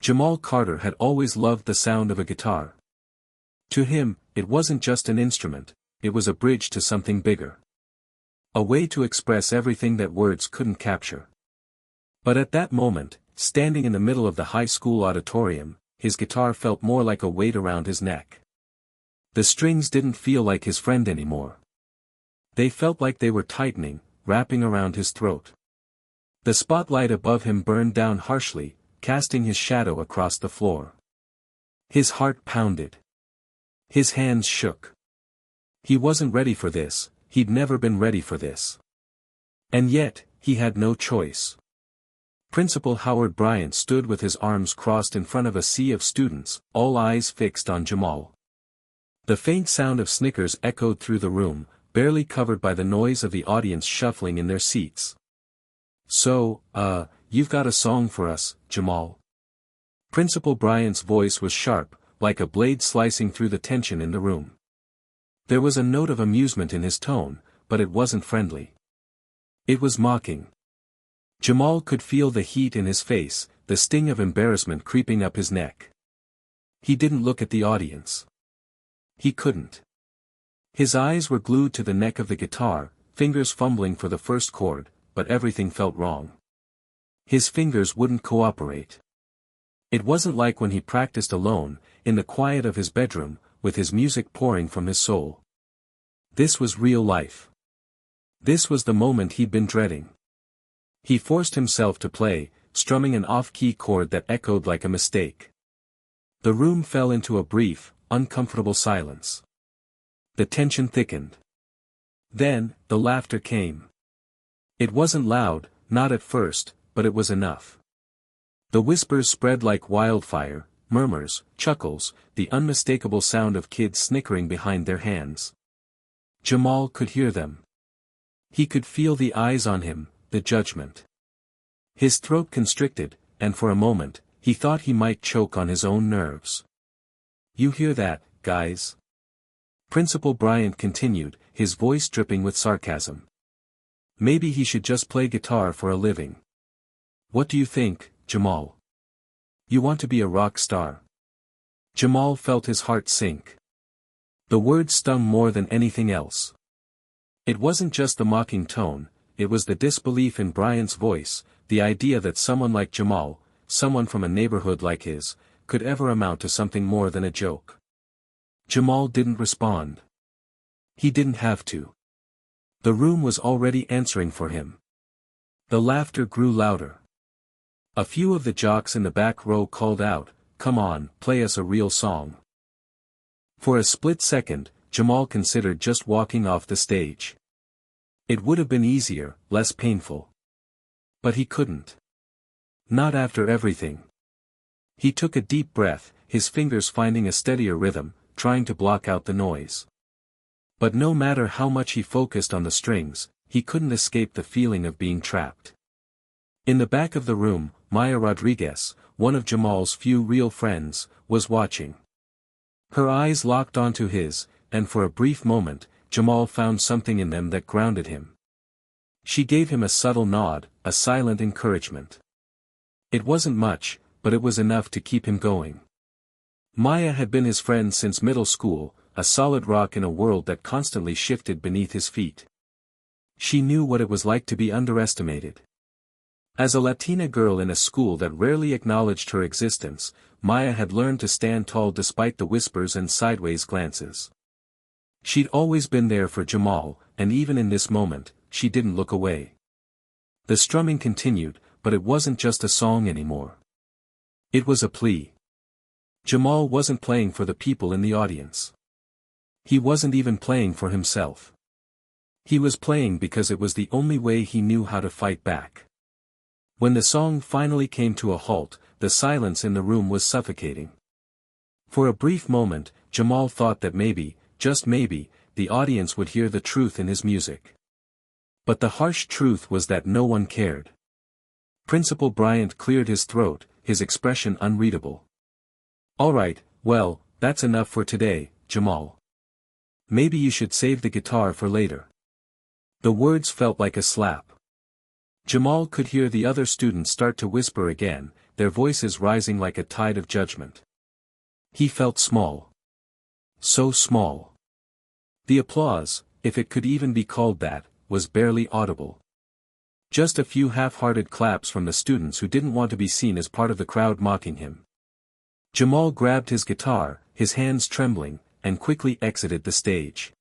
Jamal Carter had always loved the sound of a guitar. To him, it wasn't just an instrument, it was a bridge to something bigger. A way to express everything that words couldn't capture. But at that moment, standing in the middle of the high school auditorium, his guitar felt more like a weight around his neck. The strings didn't feel like his friend anymore. They felt like they were tightening, wrapping around his throat. The spotlight above him burned down harshly, casting his shadow across the floor. His heart pounded. His hands shook. He wasn't ready for this, he'd never been ready for this. And yet, he had no choice. Principal Howard Bryant stood with his arms crossed in front of a sea of students, all eyes fixed on Jamal. The faint sound of snickers echoed through the room, barely covered by the noise of the audience shuffling in their seats. "So, you've got a song for us, Jamal?" Principal Bryant's voice was sharp, like a blade slicing through the tension in the room. There was a note of amusement in his tone, but it wasn't friendly. It was mocking. Jamal could feel the heat in his face, the sting of embarrassment creeping up his neck. He didn't look at the audience. He couldn't. His eyes were glued to the neck of the guitar, fingers fumbling for the first chord, but everything felt wrong. His fingers wouldn't cooperate. It wasn't like when he practiced alone, in the quiet of his bedroom, with his music pouring from his soul. This was real life. This was the moment he'd been dreading. He forced himself to play, strumming an off-key chord that echoed like a mistake. The room fell into a brief, uncomfortable silence. The tension thickened. Then, the laughter came. It wasn't loud, not at first, but it was enough. The whispers spread like wildfire, murmurs, chuckles, the unmistakable sound of kids snickering behind their hands. Jamal could hear them. He could feel the eyes on him, the judgment. His throat constricted, and for a moment, he thought he might choke on his own nerves. "You hear that, guys?" Principal Bryant continued, his voice dripping with sarcasm. "Maybe he should just play guitar for a living. What do you think, Jamal? You want to be a rock star?" Jamal felt his heart sink. The words stung more than anything else. It wasn't just the mocking tone, it was the disbelief in Bryant's voice, the idea that someone like Jamal, someone from a neighborhood like his, could ever amount to something more than a joke. Jamal didn't respond. He didn't have to. The room was already answering for him. The laughter grew louder. A few of the jocks in the back row called out, "Come on, play us a real song." For a split second, Jamal considered just walking off the stage. It would have been easier, less painful. But he couldn't. Not after everything. He took a deep breath, his fingers finding a steadier rhythm, trying to block out the noise. But no matter how much he focused on the strings, he couldn't escape the feeling of being trapped. In the back of the room, Maya Rodriguez, one of Jamal's few real friends, was watching. Her eyes locked onto his, and for a brief moment, Jamal found something in them that grounded him. She gave him a subtle nod, a silent encouragement. It wasn't much, but it was enough to keep him going. Maya had been his friend since middle school, a solid rock in a world that constantly shifted beneath his feet. She knew what it was like to be underestimated. As a Latina girl in a school that rarely acknowledged her existence, Maya had learned to stand tall despite the whispers and sideways glances. She'd always been there for Jamal, and even in this moment, she didn't look away. The strumming continued, but it wasn't just a song anymore. It was a plea. Jamal wasn't playing for the people in the audience. He wasn't even playing for himself. He was playing because it was the only way he knew how to fight back. When the song finally came to a halt, the silence in the room was suffocating. For a brief moment, Jamal thought that maybe, just maybe, the audience would hear the truth in his music. But the harsh truth was that no one cared. Principal Bryant cleared his throat, his expression unreadable. "All right, well, that's enough for today, Jamal. Maybe you should save the guitar for later." The words felt like a slap. Jamal could hear the other students start to whisper again, their voices rising like a tide of judgment. He felt small. So small. The applause, if it could even be called that, was barely audible. Just a few half-hearted claps from the students who didn't want to be seen as part of the crowd mocking him. Jamal grabbed his guitar, his hands trembling, and quickly exited the stage.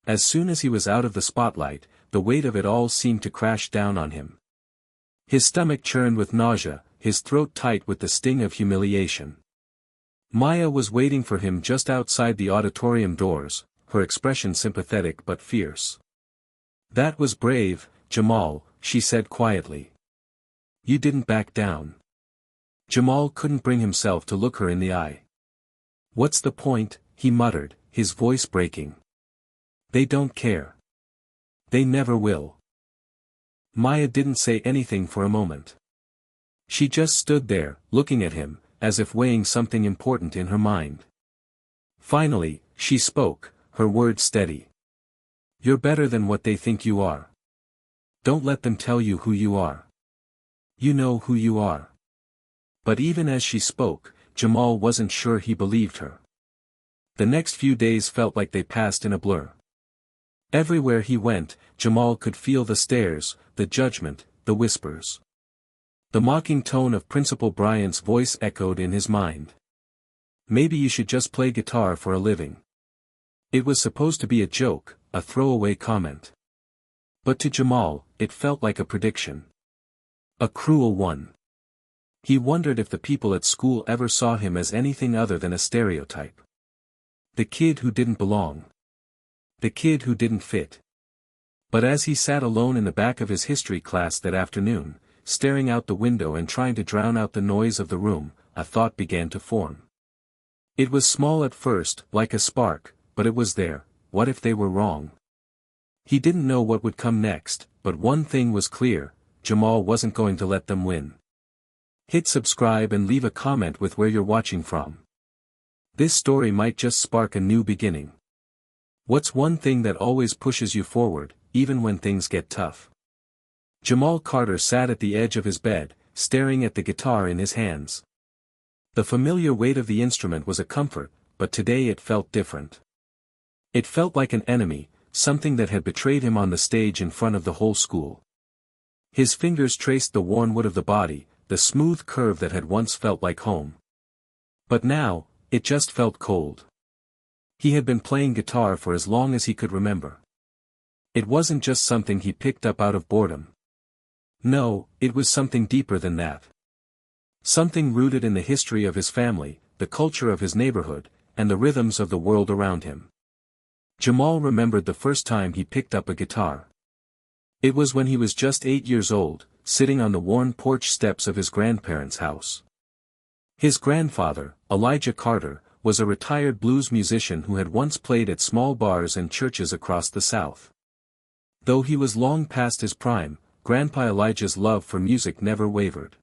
As soon as he was out of the spotlight, the weight of it all seemed to crash down on him. His stomach churned with nausea, his throat tight with the sting of humiliation. Maya was waiting for him just outside the auditorium doors, her expression sympathetic but fierce. "That was brave, Jamal," she said quietly. "You didn't back down." Jamal couldn't bring himself to look her in the eye. "What's the point?" he muttered, his voice breaking. "They don't care. They never will." Maya didn't say anything for a moment. She just stood there, looking at him, as if weighing something important in her mind. Finally, she spoke, her words steady. "You're better than what they think you are. Don't let them tell you who you are. You know who you are." But even as she spoke, Jamal wasn't sure he believed her. The next few days felt like they passed in a blur. Everywhere he went, Jamal could feel the stares, the judgment, the whispers. The mocking tone of Principal Bryant's voice echoed in his mind. "Maybe you should just play guitar for a living." It was supposed to be a joke, a throwaway comment. But to Jamal, it felt like a prediction. A cruel one. He wondered if the people at school ever saw him as anything other than a stereotype. The kid who didn't belong. The kid who didn't fit. But as he sat alone in the back of his history class that afternoon, staring out the window and trying to drown out the noise of the room, a thought began to form. It was small at first, like a spark, but it was there. What if they were wrong? He didn't know what would come next, but one thing was clear, Jamal wasn't going to let them win. Hit subscribe and leave a comment with where you're watching from. This story might just spark a new beginning. What's one thing that always pushes you forward, even when things get tough? Jamal Carter sat at the edge of his bed, staring at the guitar in his hands. The familiar weight of the instrument was a comfort, but today it felt different. It felt like an enemy, something that had betrayed him on the stage in front of the whole school. His fingers traced the worn wood of the body, the smooth curve that had once felt like home. But now, it just felt cold. He had been playing guitar for as long as he could remember. It wasn't just something he picked up out of boredom. No, it was something deeper than that. Something rooted in the history of his family, the culture of his neighborhood, and the rhythms of the world around him. Jamal remembered the first time he picked up a guitar. It was when he was just 8 years old, sitting on the worn porch steps of his grandparents' house. His grandfather, Elijah Carter, was a retired blues musician who had once played at small bars and churches across the South. Though he was long past his prime, Grandpa Elijah's love for music never wavered.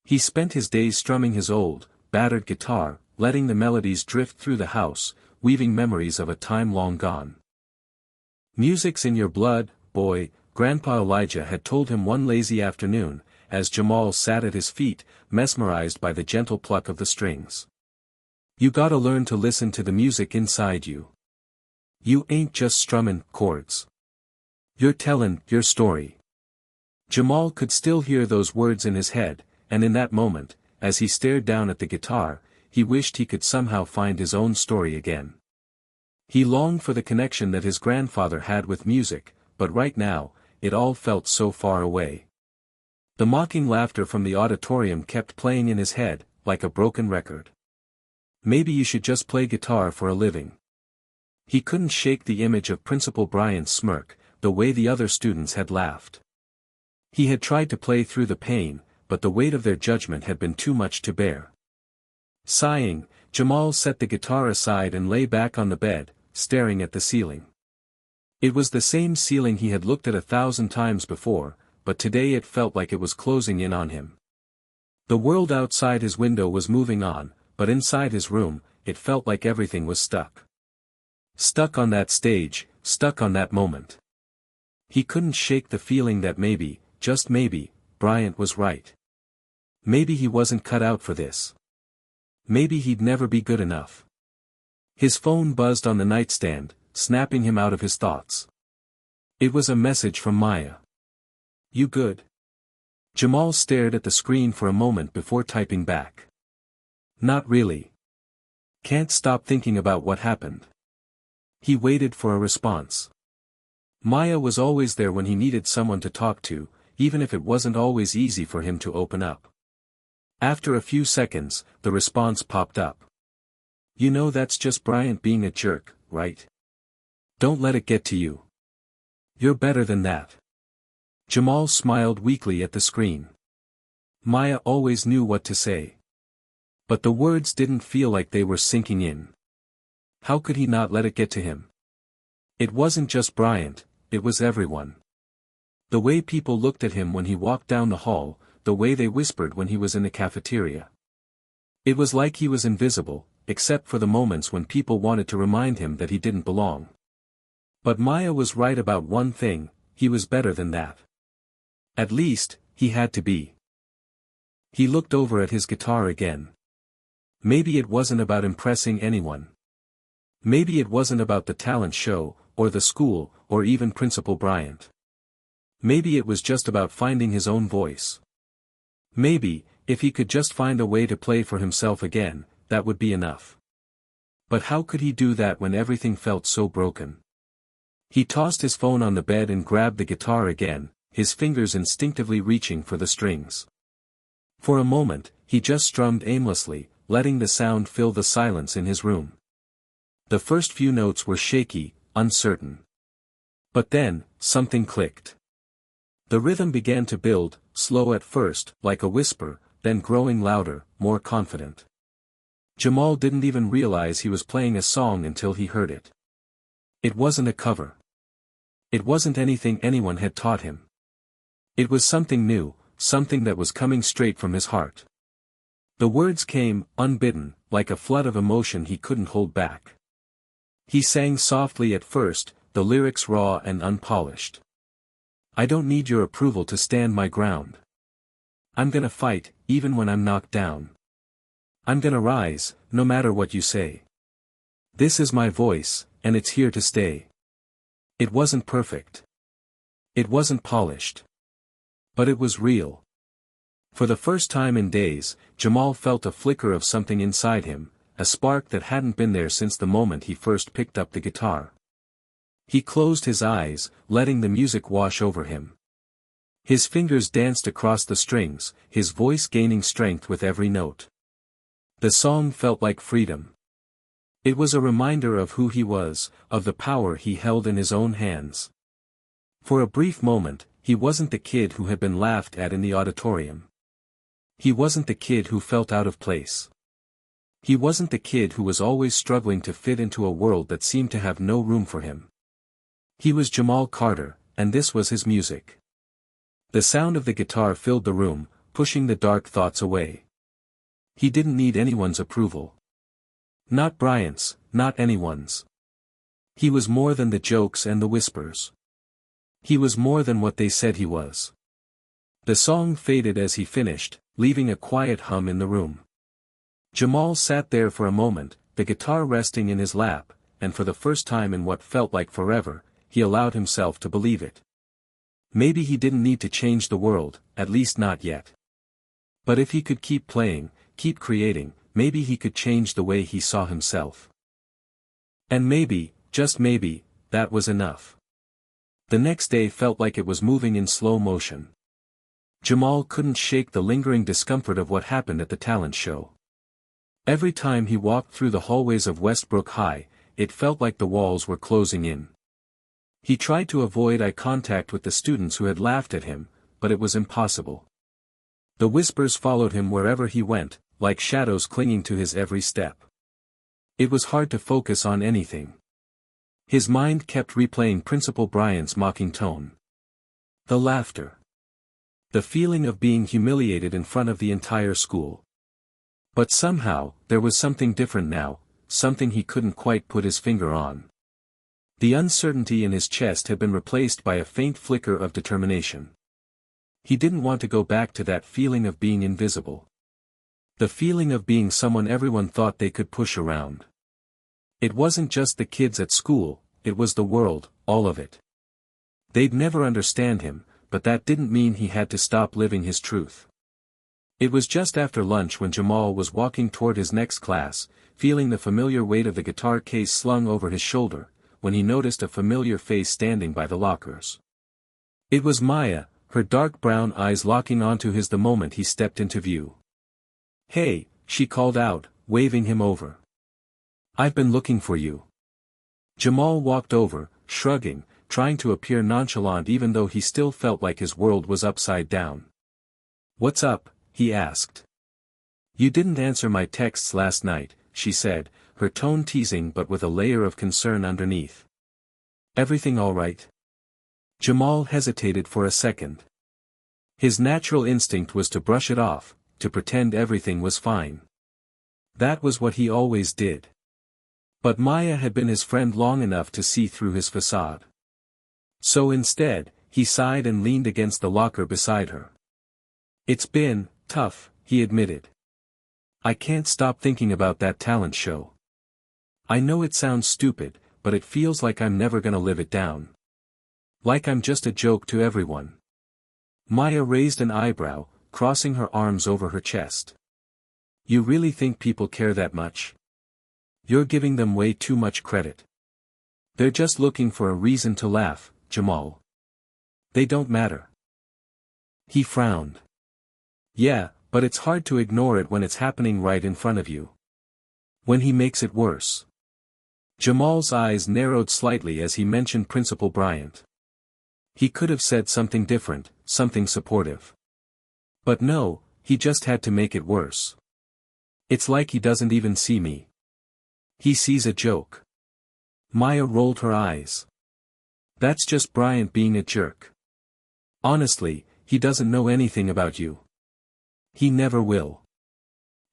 He spent his days strumming his old, battered guitar, letting the melodies drift through the house, weaving memories of a time long gone. "Music's in your blood, boy," Grandpa Elijah had told him one lazy afternoon, as Jamal sat at his feet, mesmerized by the gentle pluck of the strings. "You gotta learn to listen to the music inside you. You ain't just strummin' chords. You're tellin' your story." Jamal could still hear those words in his head, and in that moment, as he stared down at the guitar, he wished he could somehow find his own story again. He longed for the connection that his grandfather had with music, but right now, it all felt so far away. The mocking laughter from the auditorium kept playing in his head, like a broken record. Maybe you should just play guitar for a living. He couldn't shake the image of Principal Bryant's smirk, the way the other students had laughed. He had tried to play through the pain, but the weight of their judgment had been too much to bear. Sighing, Jamal set the guitar aside and lay back on the bed, staring at the ceiling. It was the same ceiling he had looked at 1,000 times before, but today it felt like it was closing in on him. The world outside his window was moving on, but inside his room, it felt like everything was stuck. Stuck on that stage, stuck on that moment. He couldn't shake the feeling that maybe, just maybe, Bryant was right. Maybe he wasn't cut out for this. Maybe he'd never be good enough. His phone buzzed on the nightstand, snapping him out of his thoughts. It was a message from Maya. "You good?" Jamal stared at the screen for a moment before typing back. "Not really. Can't stop thinking about what happened." He waited for a response. Maya was always there when he needed someone to talk to, even if it wasn't always easy for him to open up. After a few seconds, the response popped up. "You know that's just Bryant being a jerk, right? Don't let it get to you. You're better than that." Jamal smiled weakly at the screen. Maya always knew what to say. But the words didn't feel like they were sinking in. How could he not let it get to him? It wasn't just Bryant, it was everyone. The way people looked at him when he walked down the hall, the way they whispered when he was in the cafeteria. It was like he was invisible, except for the moments when people wanted to remind him that he didn't belong. But Maya was right about one thing, he was better than that. At least, he had to be. He looked over at his guitar again. Maybe it wasn't about impressing anyone. Maybe it wasn't about the talent show, or the school, or even Principal Bryant. Maybe it was just about finding his own voice. Maybe, if he could just find a way to play for himself again, that would be enough. But how could he do that when everything felt so broken? He tossed his phone on the bed and grabbed the guitar again, his fingers instinctively reaching for the strings. For a moment, he just strummed aimlessly, letting the sound fill the silence in his room. The first few notes were shaky, uncertain. But then, something clicked. The rhythm began to build, slow at first, like a whisper, then growing louder, more confident. Jamal didn't even realize he was playing a song until he heard it. It wasn't a cover. It wasn't anything anyone had taught him. It was something new, something that was coming straight from his heart. The words came, unbidden, like a flood of emotion he couldn't hold back. He sang softly at first, the lyrics raw and unpolished. "I don't need your approval to stand my ground. I'm gonna fight, even when I'm knocked down. I'm gonna rise, no matter what you say. This is my voice, and it's here to stay." It wasn't perfect. It wasn't polished. But it was real. For the first time in days, Jamal felt a flicker of something inside him, a spark that hadn't been there since the moment he first picked up the guitar. He closed his eyes, letting the music wash over him. His fingers danced across the strings, his voice gaining strength with every note. The song felt like freedom. It was a reminder of who he was, of the power he held in his own hands. For a brief moment, he wasn't the kid who had been laughed at in the auditorium. He wasn't the kid who felt out of place. He wasn't the kid who was always struggling to fit into a world that seemed to have no room for him. He was Jamal Carter, and this was his music. The sound of the guitar filled the room, pushing the dark thoughts away. He didn't need anyone's approval. Not Bryant's, not anyone's. He was more than the jokes and the whispers. He was more than what they said he was. The song faded as he finished, leaving a quiet hum in the room. Jamal sat there for a moment, the guitar resting in his lap, and for the first time in what felt like forever, he allowed himself to believe it. Maybe he didn't need to change the world, at least not yet. But if he could keep playing, keep creating, maybe he could change the way he saw himself. And maybe, just maybe, that was enough. The next day felt like it was moving in slow motion. Jamal couldn't shake the lingering discomfort of what happened at the talent show. Every time he walked through the hallways of Westbrook High, it felt like the walls were closing in. He tried to avoid eye contact with the students who had laughed at him, but it was impossible. The whispers followed him wherever he went, like shadows clinging to his every step. It was hard to focus on anything. His mind kept replaying Principal Bryant's mocking tone. The laughter. The feeling of being humiliated in front of the entire school. But somehow, there was something different now, something he couldn't quite put his finger on. The uncertainty in his chest had been replaced by a faint flicker of determination. He didn't want to go back to that feeling of being invisible. The feeling of being someone everyone thought they could push around. It wasn't just the kids at school, it was the world, all of it. They'd never understand him, but that didn't mean he had to stop living his truth. It was just after lunch when Jamal was walking toward his next class, feeling the familiar weight of the guitar case slung over his shoulder, when he noticed a familiar face standing by the lockers. It was Maya, her dark brown eyes locking onto his the moment he stepped into view. "Hey," she called out, waving him over. "I've been looking for you." Jamal walked over, shrugging, trying to appear nonchalant even though he still felt like his world was upside down. "What's up?" he asked. "You didn't answer my texts last night," she said, her tone teasing but with a layer of concern underneath. "Everything all right?" Jamal hesitated for a second. His natural instinct was to brush it off, to pretend everything was fine. That was what he always did. But Maya had been his friend long enough to see through his facade. So instead, he sighed and leaned against the locker beside her. "It's been tough," he admitted. "I can't stop thinking about that talent show. I know it sounds stupid, but it feels like I'm never gonna live it down. Like I'm just a joke to everyone." Maya raised an eyebrow, crossing her arms over her chest. "You really think people care that much? You're giving them way too much credit. They're just looking for a reason to laugh, Jamal. They don't matter." He frowned. "Yeah, but it's hard to ignore it when it's happening right in front of you. When he makes it worse." Jamal's eyes narrowed slightly as he mentioned Principal Bryant. He could have said something different, something supportive. But no, he just had to make it worse. "It's like he doesn't even see me. He sees a joke." Maya rolled her eyes. "That's just Bryant being a jerk. Honestly, he doesn't know anything about you. He never will."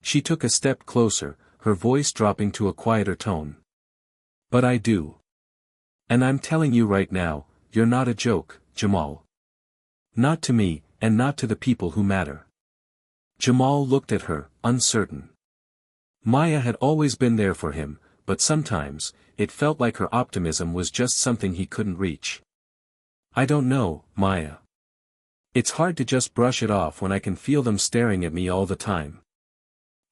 She took a step closer, her voice dropping to a quieter tone. "But I do. And I'm telling you right now, you're not a joke, Jamal. Not to me, and not to the people who matter." Jamal looked at her, uncertain. Maya had always been there for him, but sometimes, it felt like her optimism was just something he couldn't reach. "I don't know, Maya. It's hard to just brush it off when I can feel them staring at me all the time.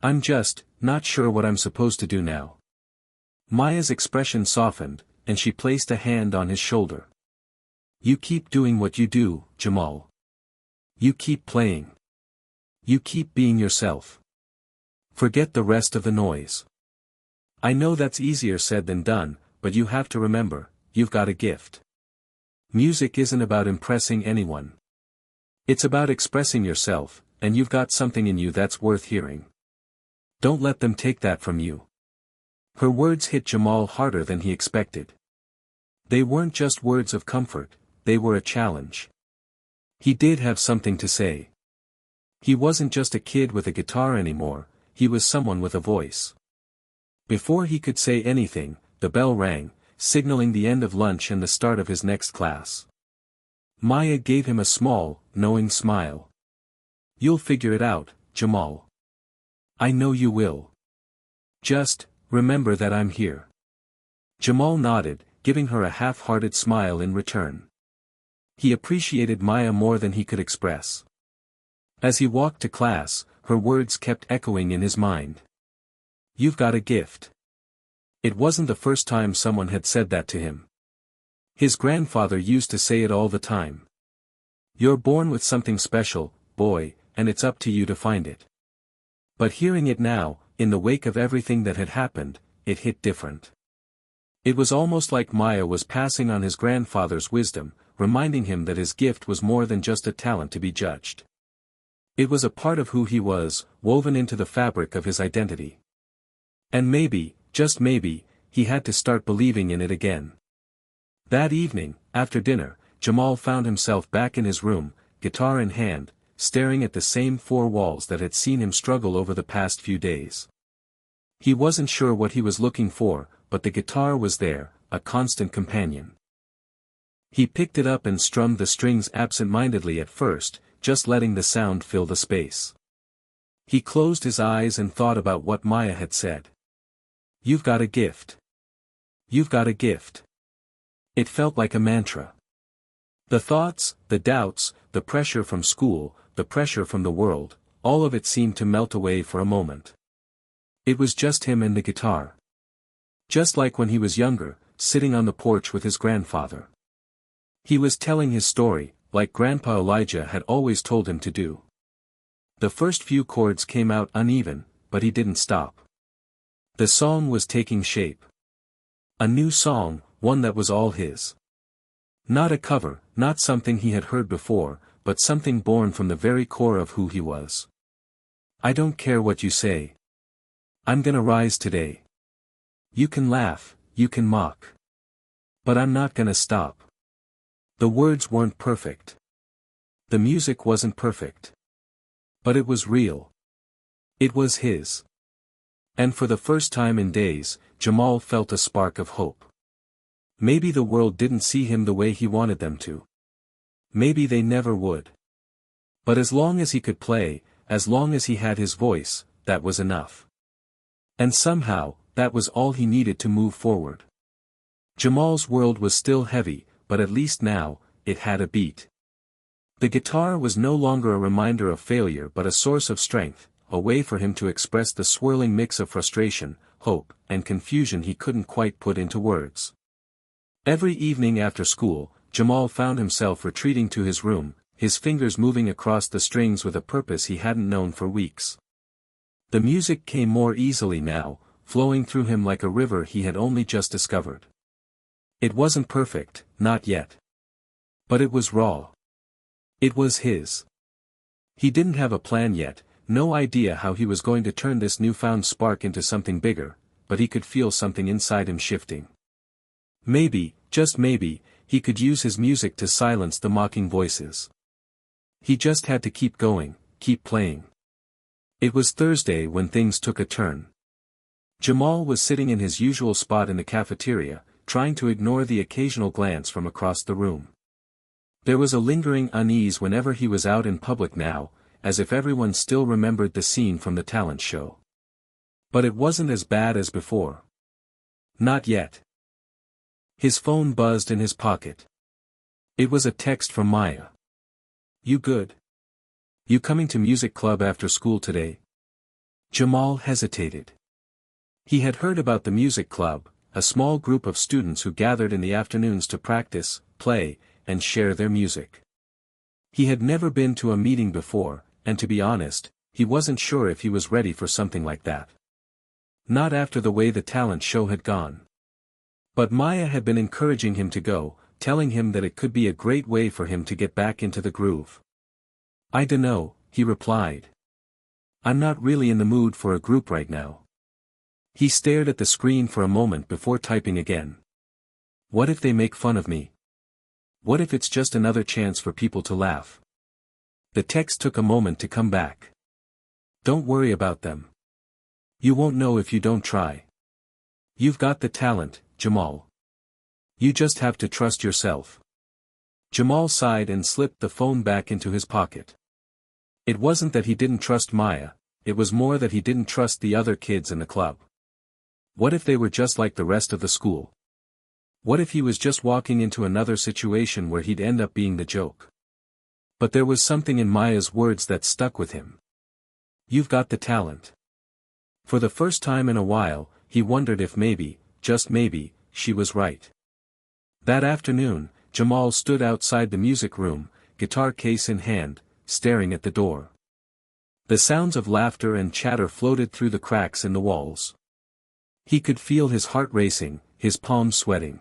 I'm just not sure what I'm supposed to do now." Maya's expression softened, and she placed a hand on his shoulder. "You keep doing what you do, Jamal. You keep playing. You keep being yourself. Forget the rest of the noise. I know that's easier said than done, but you have to remember, you've got a gift. Music isn't about impressing anyone. It's about expressing yourself, and you've got something in you that's worth hearing. Don't let them take that from you." Her words hit Jamal harder than he expected. They weren't just words of comfort, they were a challenge. He did have something to say. He wasn't just a kid with a guitar anymore, he was someone with a voice. Before he could say anything, the bell rang, signaling the end of lunch and the start of his next class. Maya gave him a small, knowing smile. "You'll figure it out, Jamal. I know you will. Just remember that I'm here." Jamal nodded, giving her a half-hearted smile in return. He appreciated Maya more than he could express. As he walked to class, her words kept echoing in his mind. "You've got a gift." It wasn't the first time someone had said that to him. His grandfather used to say it all the time. "You're born with something special, boy, and it's up to you to find it." But hearing it now, in the wake of everything that had happened, it hit different. It was almost like Maya was passing on his grandfather's wisdom, reminding him that his gift was more than just a talent to be judged. It was a part of who he was, woven into the fabric of his identity. And maybe, just maybe, he had to start believing in it again. That evening, after dinner, Jamal found himself back in his room, guitar in hand, staring at the same four walls that had seen him struggle over the past few days. He wasn't sure what he was looking for, but the guitar was there, a constant companion. He picked it up and strummed the strings absent-mindedly at first, just letting the sound fill the space. He closed his eyes and thought about what Maya had said. "You've got a gift. You've got a gift." It felt like a mantra. The thoughts, the doubts, the pressure from school, the pressure from the world, all of it seemed to melt away for a moment. It was just him and the guitar. Just like when he was younger, sitting on the porch with his grandfather. He was telling his story, like Grandpa Elijah had always told him to do. The first few chords came out uneven, but he didn't stop. The song was taking shape. A new song, one that was all his. Not a cover, not something he had heard before, but something born from the very core of who he was. "I don't care what you say. I'm gonna rise today. You can laugh, you can mock. But I'm not gonna stop." The words weren't perfect. The music wasn't perfect. But it was real. It was his. And for the first time in days, Jamal felt a spark of hope. Maybe the world didn't see him the way he wanted them to. Maybe they never would. But as long as he could play, as long as he had his voice, that was enough. And somehow, that was all he needed to move forward. Jamal's world was still heavy, but at least now, it had a beat. The guitar was no longer a reminder of failure but a source of strength, a way for him to express the swirling mix of frustration, hope, and confusion he couldn't quite put into words. Every evening after school, Jamal found himself retreating to his room, his fingers moving across the strings with a purpose he hadn't known for weeks. The music came more easily now, flowing through him like a river he had only just discovered. It wasn't perfect, not yet. But it was raw. It was his. He didn't have a plan yet, no idea how he was going to turn this newfound spark into something bigger, but he could feel something inside him shifting. Maybe, just maybe, he could use his music to silence the mocking voices. He just had to keep going, keep playing. It was Thursday when things took a turn. Jamal was sitting in his usual spot in the cafeteria, trying to ignore the occasional glance from across the room. There was a lingering unease whenever he was out in public now, as if everyone still remembered the scene from the talent show. But it wasn't as bad as before. Not yet. His phone buzzed in his pocket. It was a text from Maya. "You good? You coming to music club after school today?" Jamal hesitated. He had heard about the music club, a small group of students who gathered in the afternoons to practice, play, and share their music. He had never been to a meeting before, and to be honest, he wasn't sure if he was ready for something like that. Not after the way the talent show had gone. But Maya had been encouraging him to go, telling him that it could be a great way for him to get back into the groove. "I dunno," he replied. "I'm not really in the mood for a group right now." He stared at the screen for a moment before typing again. "What if they make fun of me? What if it's just another chance for people to laugh?" The text took a moment to come back. "Don't worry about them. You won't know if you don't try. You've got the talent, Jamal. You just have to trust yourself." Jamal sighed and slipped the phone back into his pocket. It wasn't that he didn't trust Maya, it was more that he didn't trust the other kids in the club. What if they were just like the rest of the school? What if he was just walking into another situation where he'd end up being the joke? But there was something in Maya's words that stuck with him. "You've got the talent." For the first time in a while, he wondered if maybe, just maybe, she was right. That afternoon, Jamal stood outside the music room, guitar case in hand, staring at the door. The sounds of laughter and chatter floated through the cracks in the walls. He could feel his heart racing, his palms sweating.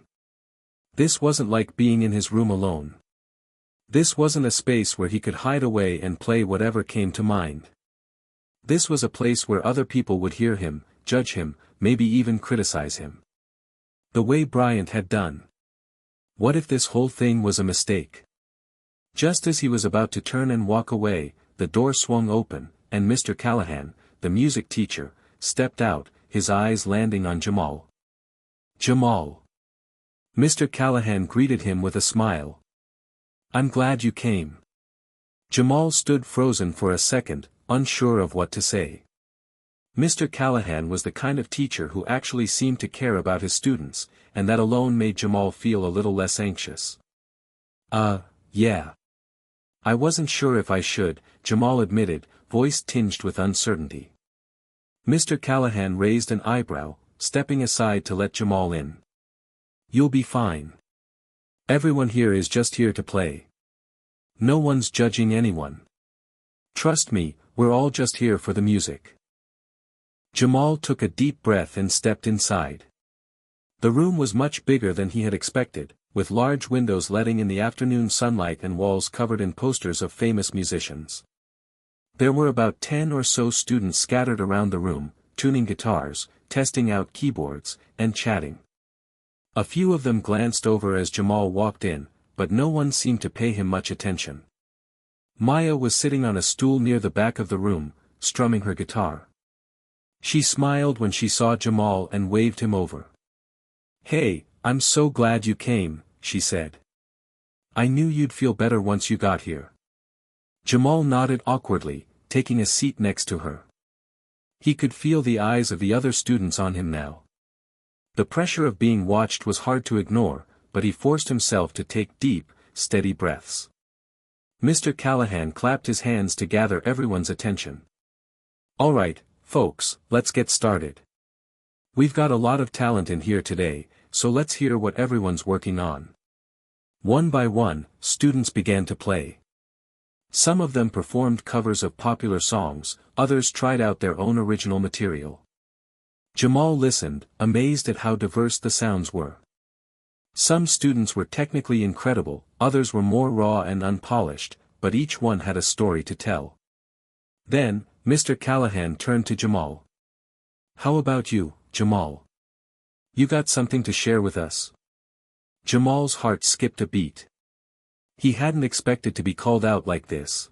This wasn't like being in his room alone. This wasn't a space where he could hide away and play whatever came to mind. This was a place where other people would hear him, judge him, maybe even criticize him. The way Bryant had done. What if this whole thing was a mistake? Just as he was about to turn and walk away, the door swung open, and Mr. Callahan, the music teacher, stepped out, his eyes landing on Jamal. "Jamal." Mr. Callahan greeted him with a smile. "I'm glad you came. Jamal stood frozen for a second, unsure of what to say. Mr. Callahan was the kind of teacher who actually seemed to care about his students, and that alone made Jamal feel a little less anxious. Yeah. I wasn't sure if I should, Jamal admitted, voice tinged with uncertainty. Mr. Callahan raised an eyebrow, stepping aside to let Jamal in. You'll be fine. Everyone here is just here to play. No one's judging anyone. Trust me, we're all just here for the music. Jamal took a deep breath and stepped inside. The room was much bigger than he had expected, with large windows letting in the afternoon sunlight and walls covered in posters of famous musicians. There were about 10 or so students scattered around the room, tuning guitars, testing out keyboards, and chatting. A few of them glanced over as Jamal walked in, but no one seemed to pay him much attention. Maya was sitting on a stool near the back of the room, strumming her guitar. She smiled when she saw Jamal and waved him over. "Hey, I'm so glad you came," she said. "I knew you'd feel better once you got here." Jamal nodded awkwardly, taking a seat next to her. He could feel the eyes of the other students on him now. The pressure of being watched was hard to ignore, but he forced himself to take deep, steady breaths. Mr. Callahan clapped his hands to gather everyone's attention. "All right, folks, let's get started. We've got a lot of talent in here today, so let's hear what everyone's working on." One by one, students began to play. Some of them performed covers of popular songs, others tried out their own original material. Jamal listened, amazed at how diverse the sounds were. Some students were technically incredible, others were more raw and unpolished, but each one had a story to tell. Then, Mr. Callahan turned to Jamal. "How about you, Jamal? You got something to share with us?" Jamal's heart skipped a beat. He hadn't expected to be called out like this.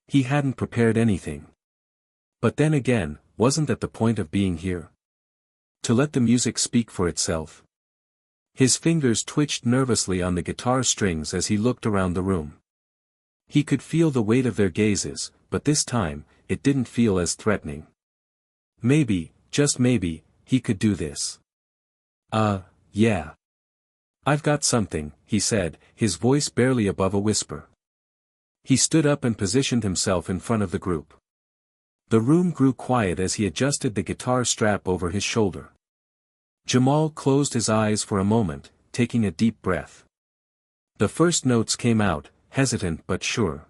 He hadn't prepared anything. But then again, wasn't that the point of being here? To let the music speak for itself. His fingers twitched nervously on the guitar strings as he looked around the room. He could feel the weight of their gazes, but this time, it didn't feel as threatening. Maybe, just maybe, he could do this. Yeah. "I've got something," he said, his voice barely above a whisper. He stood up and positioned himself in front of the group. The room grew quiet as he adjusted the guitar strap over his shoulder. Jamal closed his eyes for a moment, taking a deep breath. The first notes came out, hesitant but sure.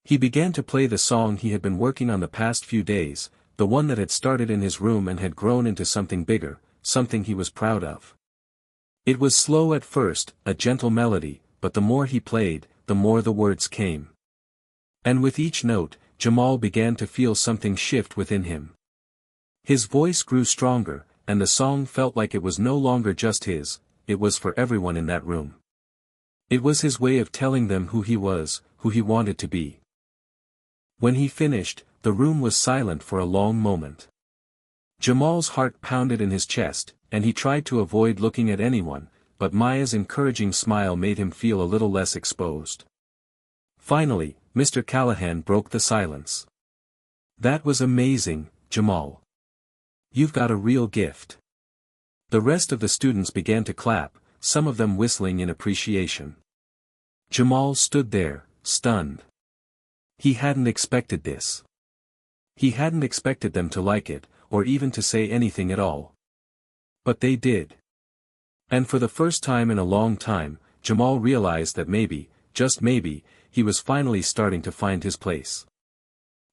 He began to play the song he had been working on the past few days, the one that had started in his room and had grown into something bigger, something he was proud of. It was slow at first, a gentle melody, but the more he played, the more the words came. And with each note, Jamal began to feel something shift within him. His voice grew stronger, and the song felt like it was no longer just his, it was for everyone in that room. It was his way of telling them who he was, who he wanted to be. When he finished, the room was silent for a long moment. Jamal's heart pounded in his chest, and he tried to avoid looking at anyone, but Maya's encouraging smile made him feel a little less exposed. Finally, Mr. Callahan broke the silence. "That was amazing, Jamal. You've got a real gift." The rest of the students began to clap, some of them whistling in appreciation. Jamal stood there, stunned. He hadn't expected this. He hadn't expected them to like it, or even to say anything at all. But they did. And for the first time in a long time, Jamal realized that maybe, just maybe, he was finally starting to find his place.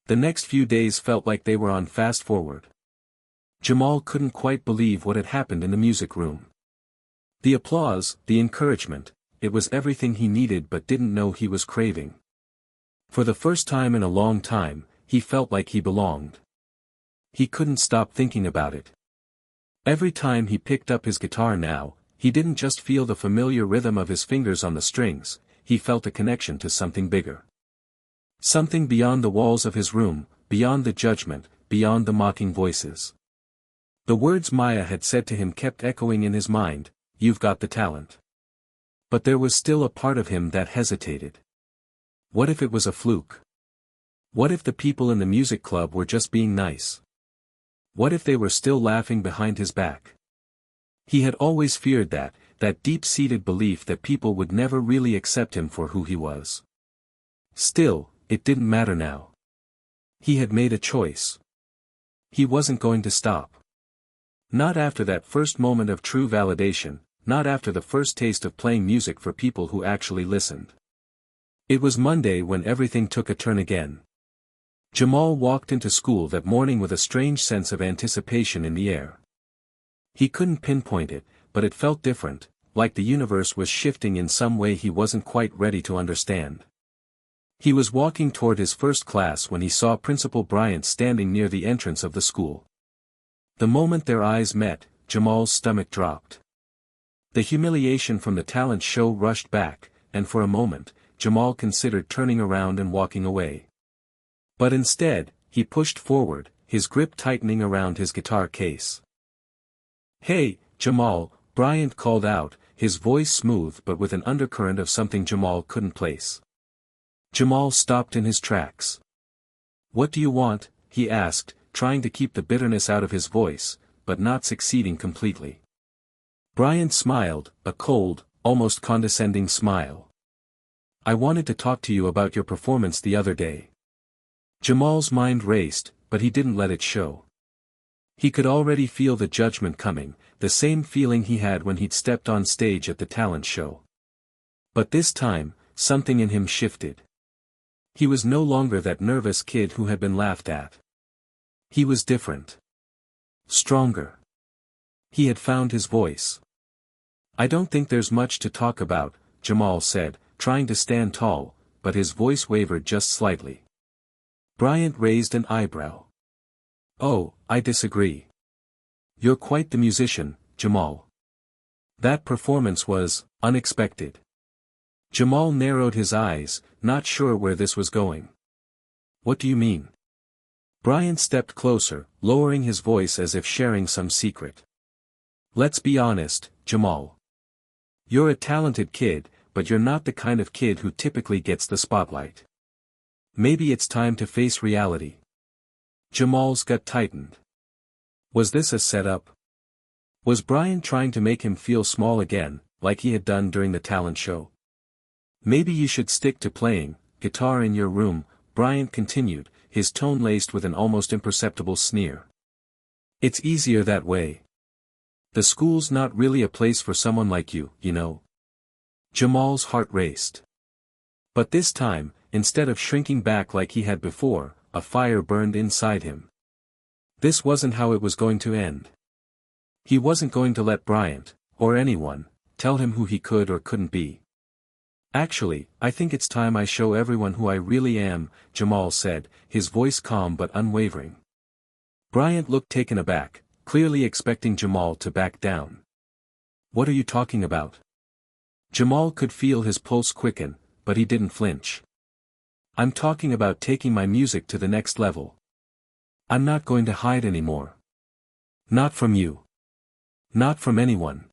The next few days felt like they were on fast forward. Jamal couldn't quite believe what had happened in the music room. The applause, the encouragement, it was everything he needed but didn't know he was craving. For the first time in a long time, he felt like he belonged. He couldn't stop thinking about it. Every time he picked up his guitar now, he didn't just feel the familiar rhythm of his fingers on the strings, he felt a connection to something bigger. Something beyond the walls of his room, beyond the judgment, beyond the mocking voices. The words Maya had said to him kept echoing in his mind, "You've got the talent." But there was still a part of him that hesitated. What if it was a fluke? What if the people in the music club were just being nice? What if they were still laughing behind his back? He had always feared that deep-seated belief that people would never really accept him for who he was. Still, it didn't matter now. He had made a choice. He wasn't going to stop. Not after that first moment of true validation, not after the first taste of playing music for people who actually listened. It was Monday when everything took a turn again. Jamal walked into school that morning with a strange sense of anticipation in the air. He couldn't pinpoint it, but it felt different, like the universe was shifting in some way he wasn't quite ready to understand. He was walking toward his first class when he saw Principal Bryant standing near the entrance of the school. The moment their eyes met, Jamal's stomach dropped. The humiliation from the talent show rushed back, and for a moment, Jamal considered turning around and walking away. But instead, he pushed forward, his grip tightening around his guitar case. "Hey, Jamal," Bryant called out, his voice smooth but with an undercurrent of something Jamal couldn't place. Jamal stopped in his tracks. "What do you want?" he asked, trying to keep the bitterness out of his voice, but not succeeding completely. Bryant smiled, a cold, almost condescending smile. "I wanted to talk to you about your performance the other day." Jamal's mind raced, but he didn't let it show. He could already feel the judgment coming, the same feeling he had when he'd stepped on stage at the talent show. But this time, something in him shifted. He was no longer that nervous kid who had been laughed at. He was different. Stronger. He had found his voice. "I don't think there's much to talk about," Jamal said, trying to stand tall, but his voice wavered just slightly. Bryant raised an eyebrow. "Oh, I disagree. You're quite the musician, Jamal. That performance was unexpected." Jamal narrowed his eyes, not sure where this was going. "What do you mean?" Bryant stepped closer, lowering his voice as if sharing some secret. "Let's be honest, Jamal. You're a talented kid, but you're not the kind of kid who typically gets the spotlight. Maybe it's time to face reality." Jamal's gut tightened. Was this a setup? Was Bryant trying to make him feel small again, like he had done during the talent show? "Maybe you should stick to playing guitar in your room," Bryant continued, his tone laced with an almost imperceptible sneer. "It's easier that way. The school's not really a place for someone like you, you know." Jamal's heart raced. But this time, instead of shrinking back like he had before, a fire burned inside him. This wasn't how it was going to end. He wasn't going to let Bryant, or anyone, tell him who he could or couldn't be. "Actually, I think it's time I show everyone who I really am," Jamal said, his voice calm but unwavering. Bryant looked taken aback, clearly expecting Jamal to back down. "What are you talking about?" Jamal could feel his pulse quicken, but he didn't flinch. "I'm talking about taking my music to the next level. I'm not going to hide anymore. Not from you. Not from anyone."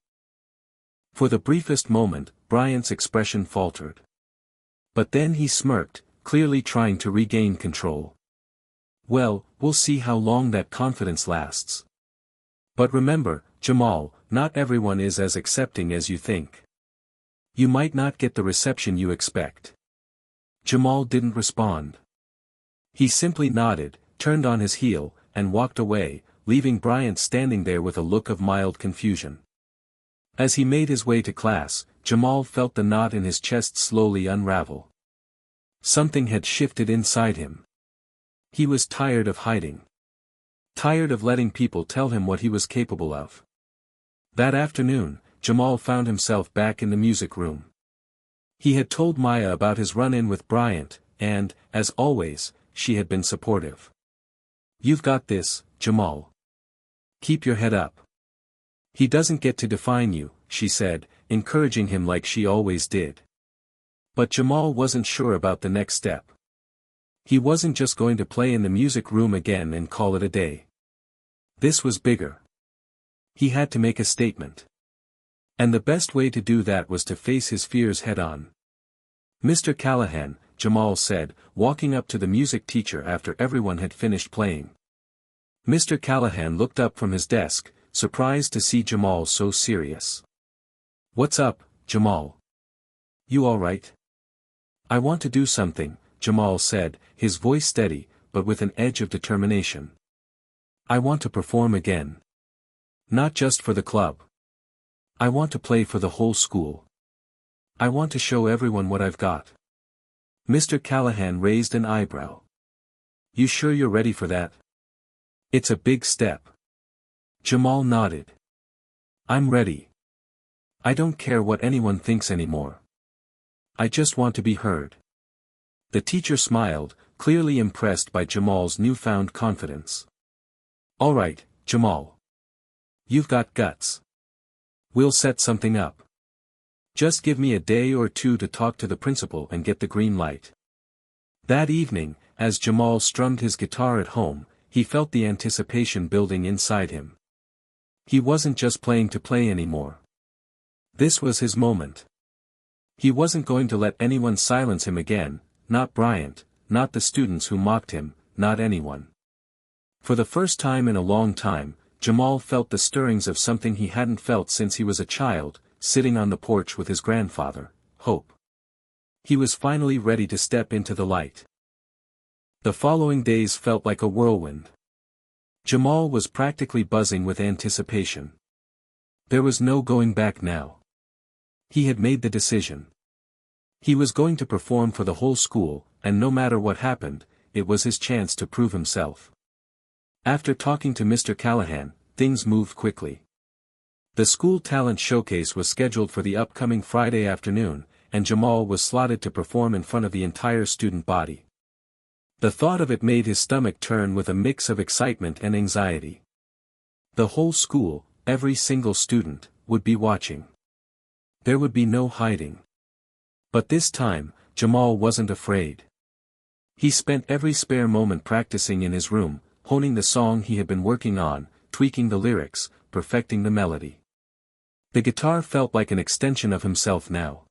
For the briefest moment, Bryant's expression faltered. But then he smirked, clearly trying to regain control. "Well, we'll see how long that confidence lasts. But remember, Jamal, not everyone is as accepting as you think. You might not get the reception you expect." Jamal didn't respond. He simply nodded, turned on his heel, and walked away, leaving Bryant standing there with a look of mild confusion. As he made his way to class, Jamal felt the knot in his chest slowly unravel. Something had shifted inside him. He was tired of hiding. Tired of letting people tell him what he was capable of. That afternoon, Jamal found himself back in the music room. He had told Maya about his run-in with Bryant, and, as always, she had been supportive. "You've got this, Jamal. Keep your head up. He doesn't get to define you," she said, encouraging him like she always did. But Jamal wasn't sure about the next step. He wasn't just going to play in the music room again and call it a day. This was bigger. He had to make a statement. And the best way to do that was to face his fears head-on. "Mr. Callahan, Jamal said, walking up to the music teacher after everyone had finished playing. Mr. Callahan looked up from his desk, surprised to see Jamal so serious. "What's up, Jamal? You all right?" "I want to do something," Jamal said, his voice steady, but with an edge of determination. "I want to perform again. Not just for the club. I want to play for the whole school. I want to show everyone what I've got." Mr. Callahan raised an eyebrow. "You sure you're ready for that? It's a big step." Jamal nodded. "I'm ready. I don't care what anyone thinks anymore. I just want to be heard." The teacher smiled, clearly impressed by Jamal's newfound confidence. "All right, Jamal. You've got guts. We'll set something up. Just give me a day or two to talk to the principal and get the green light." That evening, as Jamal strummed his guitar at home, he felt the anticipation building inside him. He wasn't just playing to play anymore. This was his moment. He wasn't going to let anyone silence him again, not Bryant, not the students who mocked him, not anyone. For the first time in a long time, Jamal felt the stirrings of something he hadn't felt since he was a child, sitting on the porch with his grandfather, hope. He was finally ready to step into the light. The following days felt like a whirlwind. Jamal was practically buzzing with anticipation. There was no going back now. He had made the decision. He was going to perform for the whole school, and no matter what happened, it was his chance to prove himself. After talking to Mr. Callahan, things moved quickly. The school talent showcase was scheduled for the upcoming Friday afternoon, and Jamal was slotted to perform in front of the entire student body. The thought of it made his stomach turn with a mix of excitement and anxiety. The whole school, every single student, would be watching. There would be no hiding. But this time, Jamal wasn't afraid. He spent every spare moment practicing in his room, honing the song he had been working on, tweaking the lyrics, perfecting the melody. The guitar felt like an extension of himself now.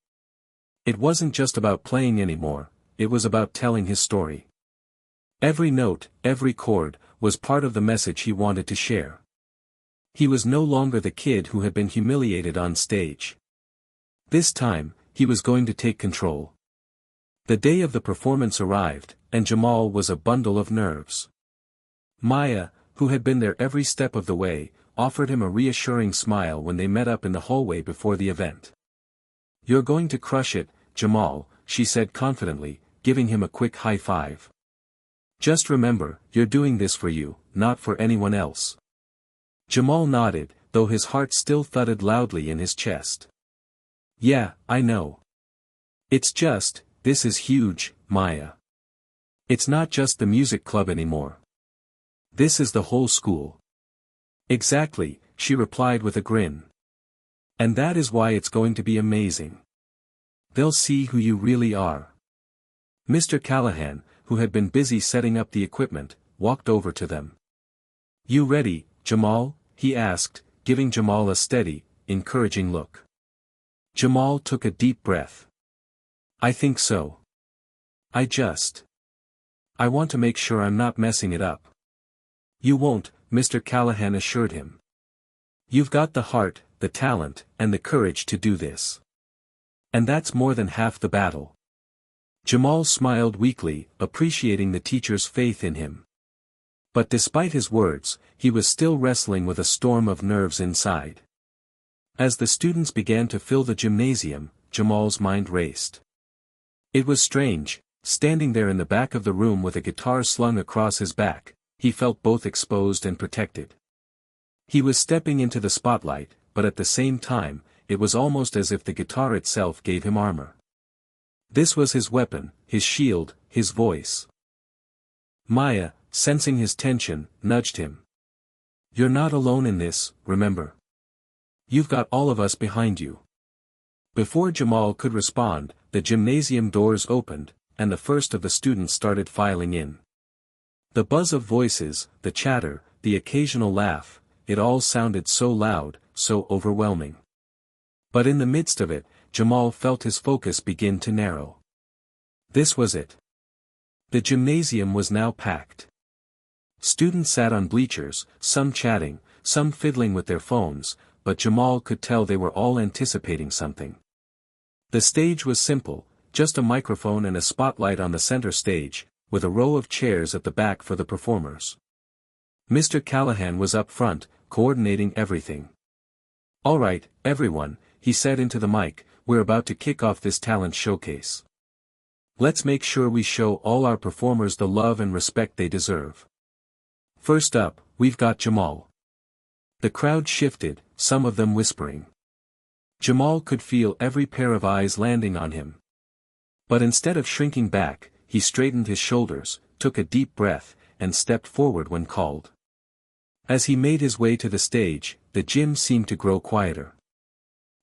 It wasn't just about playing anymore, it was about telling his story. Every note, every chord, was part of the message he wanted to share. He was no longer the kid who had been humiliated on stage. This time, he was going to take control. The day of the performance arrived, and Jamal was a bundle of nerves. Maya, who had been there every step of the way, offered him a reassuring smile when they met up in the hallway before the event. "You're going to crush it, Jamal," she said confidently, giving him a quick high five. "Just remember, you're doing this for you, not for anyone else." Jamal nodded, though his heart still thudded loudly in his chest. "Yeah, I know. It's just, this is huge, Maya. It's not just the music club anymore. This is the whole school." "Exactly," she replied with a grin. "And that is why it's going to be amazing. They'll see who you really are." Mr. Callahan, who had been busy setting up the equipment, walked over to them. "You ready, Jamal?" he asked, giving Jamal a steady, encouraging look. Jamal took a deep breath. "I think so. I want to make sure I'm not messing it up." "You won't," Mr. Callahan assured him. "You've got the heart, the talent, and the courage to do this. And that's more than half the battle." Jamal smiled weakly, appreciating the teacher's faith in him. But despite his words, he was still wrestling with a storm of nerves inside. As the students began to fill the gymnasium, Jamal's mind raced. It was strange, standing there in the back of the room with a guitar slung across his back, he felt both exposed and protected. He was stepping into the spotlight, but at the same time, it was almost as if the guitar itself gave him armor. This was his weapon, his shield, his voice. Maya, sensing his tension, nudged him. "You're not alone in this, remember. You've got all of us behind you." Before Jamal could respond, the gymnasium doors opened, and the first of the students started filing in. The buzz of voices, the chatter, the occasional laugh, it all sounded so loud, so overwhelming. But in the midst of it, Jamal felt his focus begin to narrow. This was it. The gymnasium was now packed. Students sat on bleachers, some chatting, some fiddling with their phones, but Jamal could tell they were all anticipating something. The stage was simple, just a microphone and a spotlight on the center stage, with a row of chairs at the back for the performers. Mr. Callahan was up front, coordinating everything. "All right, everyone," he said into the mic, "we're about to kick off this talent showcase. Let's make sure we show all our performers the love and respect they deserve. First up, we've got Jamal." The crowd shifted, some of them whispering. Jamal could feel every pair of eyes landing on him. But instead of shrinking back, he straightened his shoulders, took a deep breath, and stepped forward when called. As he made his way to the stage, the gym seemed to grow quieter.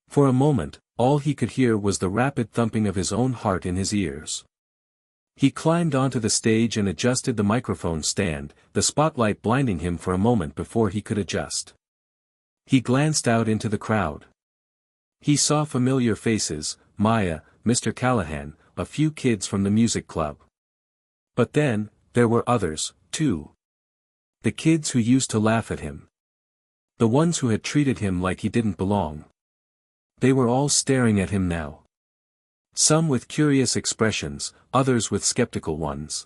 For a moment, all he could hear was the rapid thumping of his own heart in his ears. He climbed onto the stage and adjusted the microphone stand, the spotlight blinding him for a moment before he could adjust. He glanced out into the crowd. He saw familiar faces, Maya, Mr. Callahan, a few kids from the music club. But then, there were others, too. The kids who used to laugh at him. The ones who had treated him like he didn't belong. They were all staring at him now. Some with curious expressions, others with skeptical ones.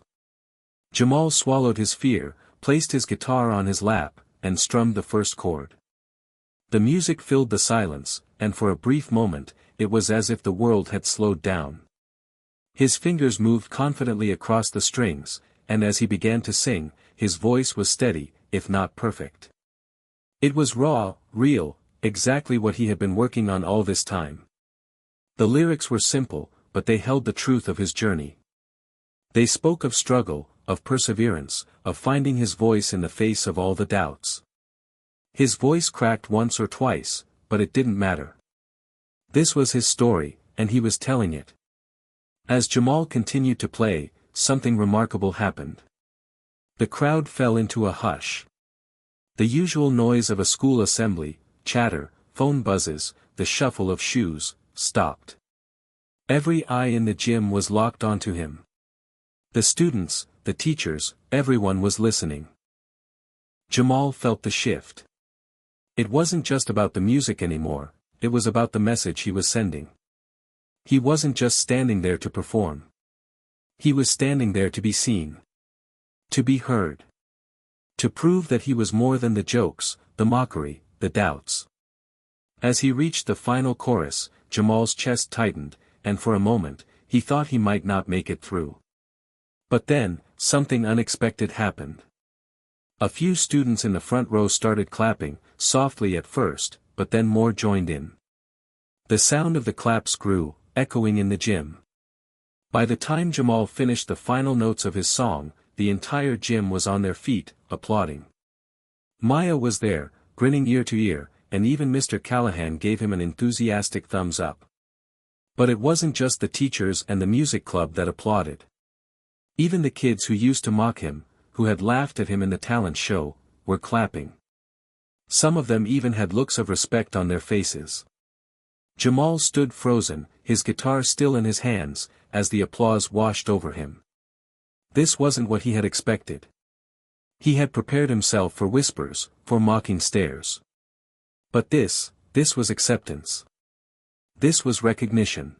Jamal swallowed his fear, placed his guitar on his lap, and strummed the first chord. The music filled the silence, and for a brief moment, it was as if the world had slowed down. His fingers moved confidently across the strings, and as he began to sing, his voice was steady, if not perfect. It was raw, real, exactly what he had been working on all this time. The lyrics were simple, but they held the truth of his journey. They spoke of struggle, of perseverance, of finding his voice in the face of all the doubts. His voice cracked once or twice, but it didn't matter. This was his story, and he was telling it. As Jamal continued to play, something remarkable happened. The crowd fell into a hush. The usual noise of a school assembly, chatter, phone buzzes, the shuffle of shoes, stopped. Every eye in the gym was locked onto him. The students, the teachers, everyone was listening. Jamal felt the shift. It wasn't just about the music anymore, it was about the message he was sending. He wasn't just standing there to perform. He was standing there to be seen. To be heard. To prove that he was more than the jokes, the mockery, the doubts. As he reached the final chorus, Jamal's chest tightened, and for a moment, he thought he might not make it through. But then, something unexpected happened. A few students in the front row started clapping, softly at first, but then more joined in. The sound of the claps grew, echoing in the gym. By the time Jamal finished the final notes of his song, the entire gym was on their feet, applauding. Maya was there, grinning ear to ear, and even Mr. Callahan gave him an enthusiastic thumbs up. But it wasn't just the teachers and the music club that applauded. Even the kids who used to mock him, who had laughed at him in the talent show, were clapping. Some of them even had looks of respect on their faces. Jamal stood frozen, his guitar still in his hands, as the applause washed over him. This wasn't what he had expected. He had prepared himself for whispers, for mocking stares. But this was acceptance. This was recognition.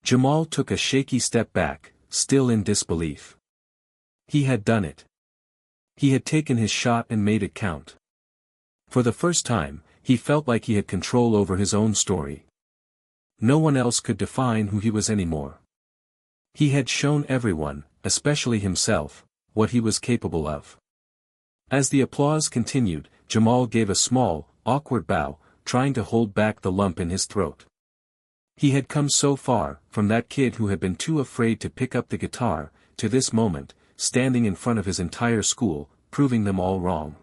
Jamal took a shaky step back, still in disbelief. He had done it. He had taken his shot and made it count. For the first time, he felt like he had control over his own story. No one else could define who he was anymore. He had shown everyone, especially himself, what he was capable of. As the applause continued, Jamal gave a small, awkward bow, trying to hold back the lump in his throat. He had come so far, from that kid who had been too afraid to pick up the guitar, to this moment, standing in front of his entire school, proving them all wrong.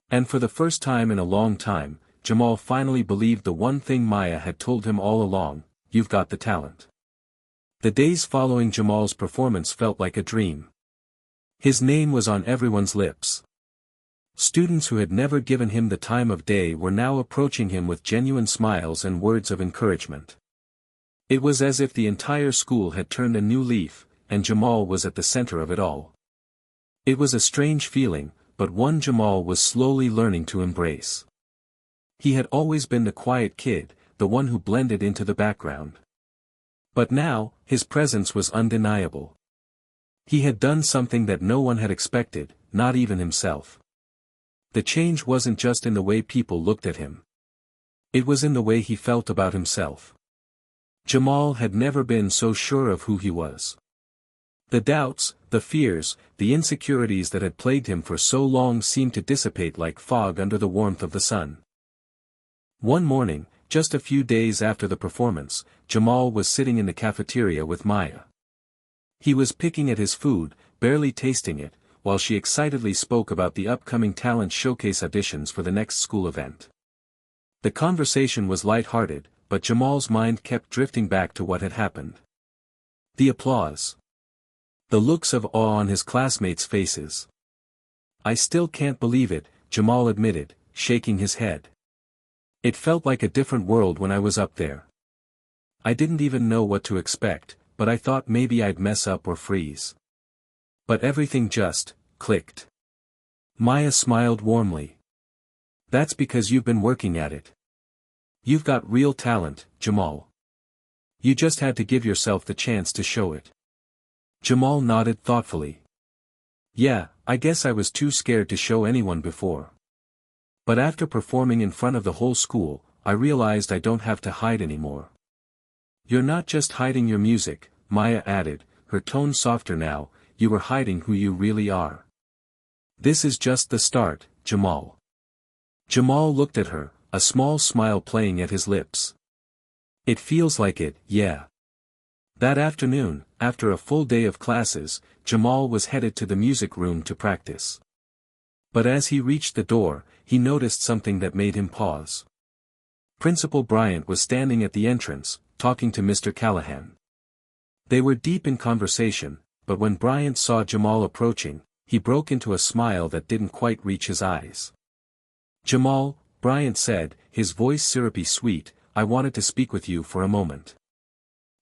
And for the first time in a long time, Jamal finally believed the one thing Maya had told him all along: you've got the talent. The days following Jamal's performance felt like a dream. His name was on everyone's lips. Students who had never given him the time of day were now approaching him with genuine smiles and words of encouragement. It was as if the entire school had turned a new leaf, and Jamal was at the center of it all. It was a strange feeling, but one Jamal was slowly learning to embrace. He had always been the quiet kid, the one who blended into the background. But now, his presence was undeniable. He had done something that no one had expected, not even himself. The change wasn't just in the way people looked at him. It was in the way he felt about himself. Jamal had never been so sure of who he was. The doubts, the fears, the insecurities that had plagued him for so long seemed to dissipate like fog under the warmth of the sun. One morning, just a few days after the performance, Jamal was sitting in the cafeteria with Maya. He was picking at his food, barely tasting it, while she excitedly spoke about the upcoming talent showcase auditions for the next school event. The conversation was light-hearted, but Jamal's mind kept drifting back to what had happened. The applause. The looks of awe on his classmates' faces. "I still can't believe it," Jamal admitted, shaking his head. "It felt like a different world when I was up there. I didn't even know what to expect, but I thought maybe I'd mess up or freeze. But everything just clicked." Maya smiled warmly. "That's because you've been working at it. You've got real talent, Jamal. You just had to give yourself the chance to show it." Jamal nodded thoughtfully. "Yeah, I guess I was too scared to show anyone before. But after performing in front of the whole school, I realized I don't have to hide anymore." "You're not just hiding your music," Maya added, her tone softer now, "you were hiding who you really are. This is just the start, Jamal." Jamal looked at her, a small smile playing at his lips. "It feels like it, yeah." That afternoon, after a full day of classes, Jamal was headed to the music room to practice. But as he reached the door, he noticed something that made him pause. Principal Bryant was standing at the entrance, talking to Mr. Callahan. They were deep in conversation, but when Bryant saw Jamal approaching, he broke into a smile that didn't quite reach his eyes. "Jamal," Bryant said, his voice syrupy sweet, "I wanted to speak with you for a moment."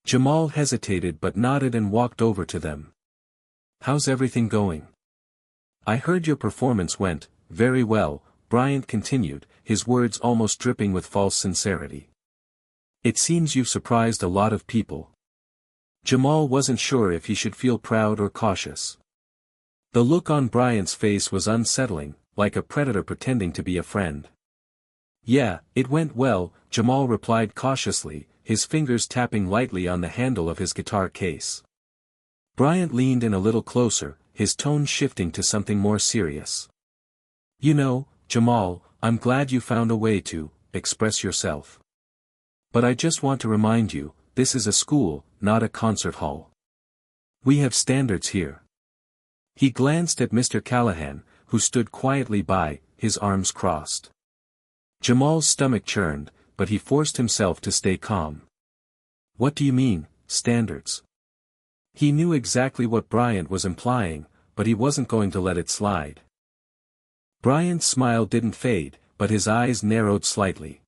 Jamal hesitated but nodded and walked over to them. "How's everything going?" "I heard your performance went very well," Bryant continued, his words almost dripping with false sincerity. "It seems you've surprised a lot of people." Jamal wasn't sure if he should feel proud or cautious. The look on Bryant's face was unsettling, like a predator pretending to be a friend. "Yeah, it went well," Jamal replied cautiously, his fingers tapping lightly on the handle of his guitar case. Bryant leaned in a little closer, his tone shifting to something more serious. "You know, Jamal, I'm glad you found a way to express yourself. But I just want to remind you, this is a school, not a concert hall. We have standards here." He glanced at Mr. Callahan, who stood quietly by, his arms crossed. Jamal's stomach churned, but he forced himself to stay calm. "What do you mean, standards?" He knew exactly what Bryant was implying, but he wasn't going to let it slide. Bryant's smile didn't fade, but his eyes narrowed slightly.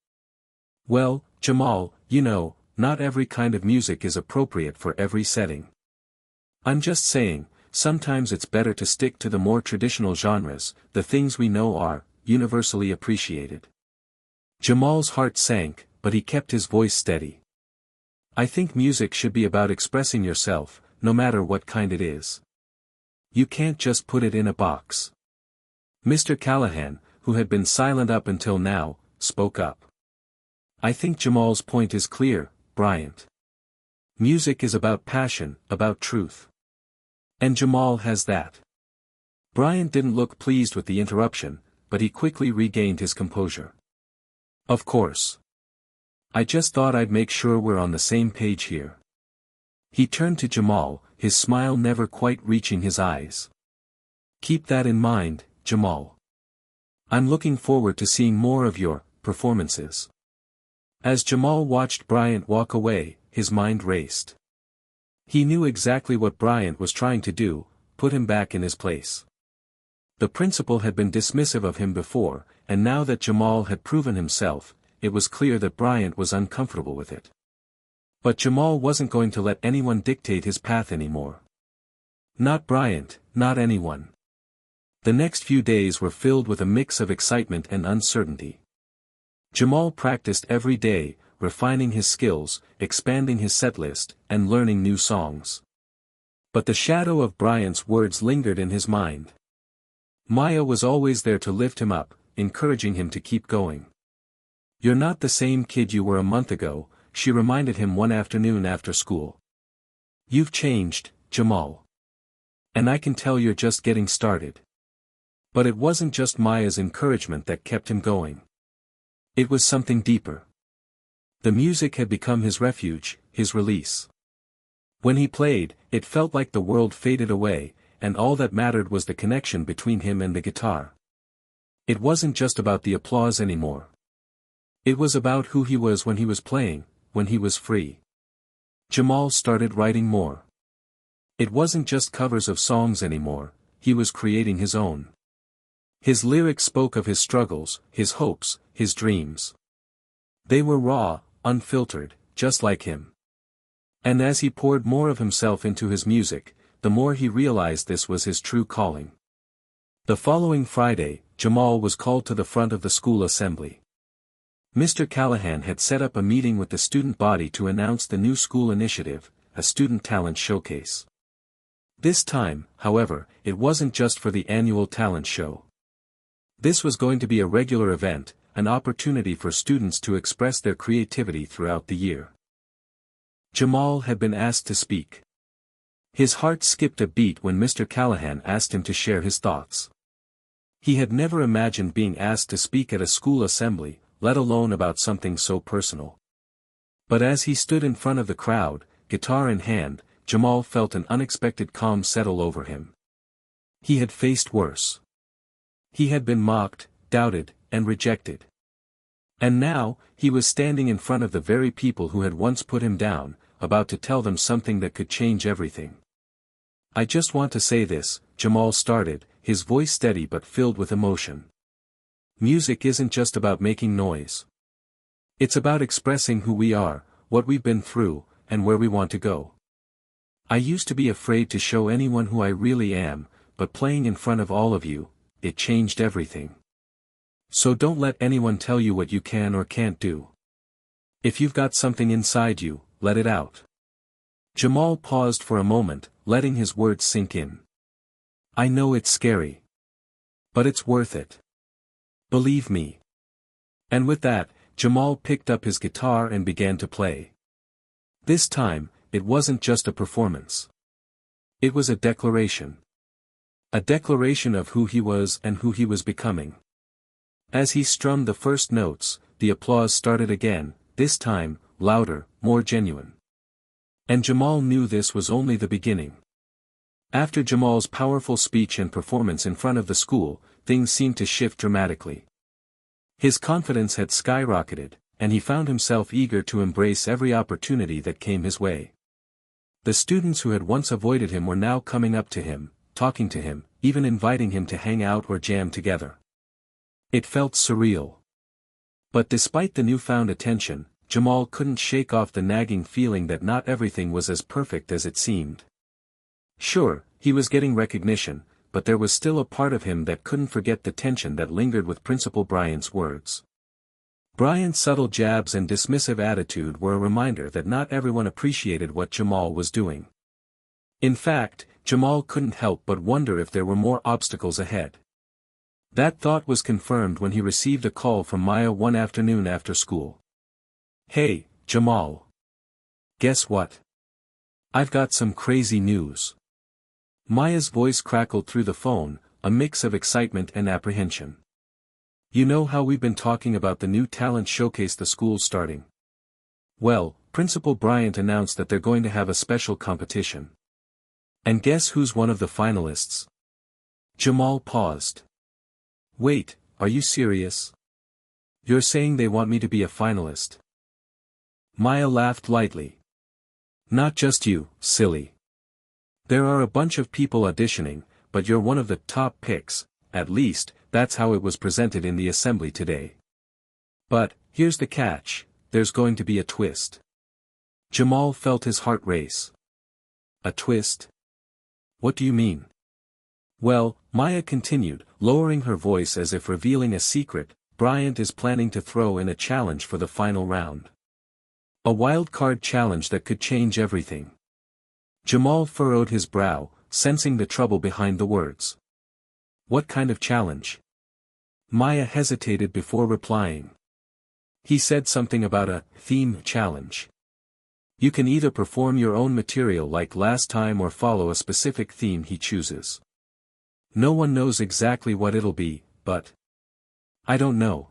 "Well, Jamal, you know, not every kind of music is appropriate for every setting. I'm just saying, sometimes it's better to stick to the more traditional genres, the things we know are universally appreciated." Jamal's heart sank, but he kept his voice steady. "I think music should be about expressing yourself, no matter what kind it is. You can't just put it in a box." Mr. Callahan, who had been silent up until now, spoke up. "I think Jamal's point is clear, Bryant. Music is about passion, about truth. And Jamal has that." Bryant didn't look pleased with the interruption, but he quickly regained his composure. "Of course. I just thought I'd make sure we're on the same page here." He turned to Jamal, his smile never quite reaching his eyes. "Keep that in mind, Jamal. I'm looking forward to seeing more of your performances." As Jamal watched Bryant walk away, his mind raced. He knew exactly what Bryant was trying to do, put him back in his place. The principal had been dismissive of him before, and now that Jamal had proven himself, it was clear that Bryant was uncomfortable with it. But Jamal wasn't going to let anyone dictate his path anymore. Not Bryant, not anyone. The next few days were filled with a mix of excitement and uncertainty. Jamal practiced every day, refining his skills, expanding his setlist, and learning new songs. But the shadow of Bryant's words lingered in his mind. Maya was always there to lift him up, encouraging him to keep going. "You're not the same kid you were a month ago," she reminded him one afternoon after school. "You've changed, Jamal. And I can tell you're just getting started." But it wasn't just Maya's encouragement that kept him going. It was something deeper. The music had become his refuge, his release. When he played, it felt like the world faded away, and all that mattered was the connection between him and the guitar. It wasn't just about the applause anymore. It was about who he was when he was playing, when he was free. Jamal started writing more. It wasn't just covers of songs anymore, he was creating his own. His lyrics spoke of his struggles, his hopes, his dreams. They were raw, unfiltered, just like him. And as he poured more of himself into his music, the more he realized this was his true calling. The following Friday, Jamal was called to the front of the school assembly. Mr. Callahan had set up a meeting with the student body to announce the new school initiative, a student talent showcase. This time, however, it wasn't just for the annual talent show. This was going to be a regular event, an opportunity for students to express their creativity throughout the year. Jamal had been asked to speak. His heart skipped a beat when Mr. Callahan asked him to share his thoughts. He had never imagined being asked to speak at a school assembly, let alone about something so personal. But as he stood in front of the crowd, guitar in hand, Jamal felt an unexpected calm settle over him. He had faced worse. He had been mocked, doubted, and rejected. And now, he was standing in front of the very people who had once put him down, about to tell them something that could change everything. "I just want to say this," Jamal started, his voice steady but filled with emotion. "Music isn't just about making noise. It's about expressing who we are, what we've been through, and where we want to go. I used to be afraid to show anyone who I really am, but playing in front of all of you, it changed everything. So don't let anyone tell you what you can or can't do. If you've got something inside you, let it out." Jamal paused for a moment, letting his words sink in. "I know it's scary. But it's worth it. Believe me." And with that, Jamal picked up his guitar and began to play. This time, it wasn't just a performance. It was a declaration. A declaration of who he was and who he was becoming. As he strummed the first notes, the applause started again, this time, louder, more genuine. And Jamal knew this was only the beginning. After Jamal's powerful speech and performance in front of the school, things seemed to shift dramatically. His confidence had skyrocketed, and he found himself eager to embrace every opportunity that came his way. The students who had once avoided him were now coming up to him, talking to him, even inviting him to hang out or jam together. It felt surreal. But despite the newfound attention, Jamal couldn't shake off the nagging feeling that not everything was as perfect as it seemed. Sure, he was getting recognition, but there was still a part of him that couldn't forget the tension that lingered with Principal Bryant's words. Bryant's subtle jabs and dismissive attitude were a reminder that not everyone appreciated what Jamal was doing. In fact, Jamal couldn't help but wonder if there were more obstacles ahead. That thought was confirmed when he received a call from Maya one afternoon after school. "Hey, Jamal. Guess what? I've got some crazy news." Maya's voice crackled through the phone, a mix of excitement and apprehension. "You know how we've been talking about the new talent showcase the school's starting? Well, Principal Bryant announced that they're going to have a special competition. And guess who's one of the finalists?" Jamal paused. "Wait, are you serious? You're saying they want me to be a finalist?" Maya laughed lightly. "Not just you, silly. There are a bunch of people auditioning, but you're one of the top picks, at least, that's how it was presented in the assembly today. But, here's the catch, there's going to be a twist. Jamal felt his heart race. A twist? What do you mean? Well, Maya continued, lowering her voice as if revealing a secret, Bryant is planning to throw in a challenge for the final round. A wild card challenge that could change everything. Jamal furrowed his brow, sensing the trouble behind the words. What kind of challenge? Maya hesitated before replying. He said something about a theme challenge. You can either perform your own material like last time or follow a specific theme he chooses. No one knows exactly what it'll be, but I don't know.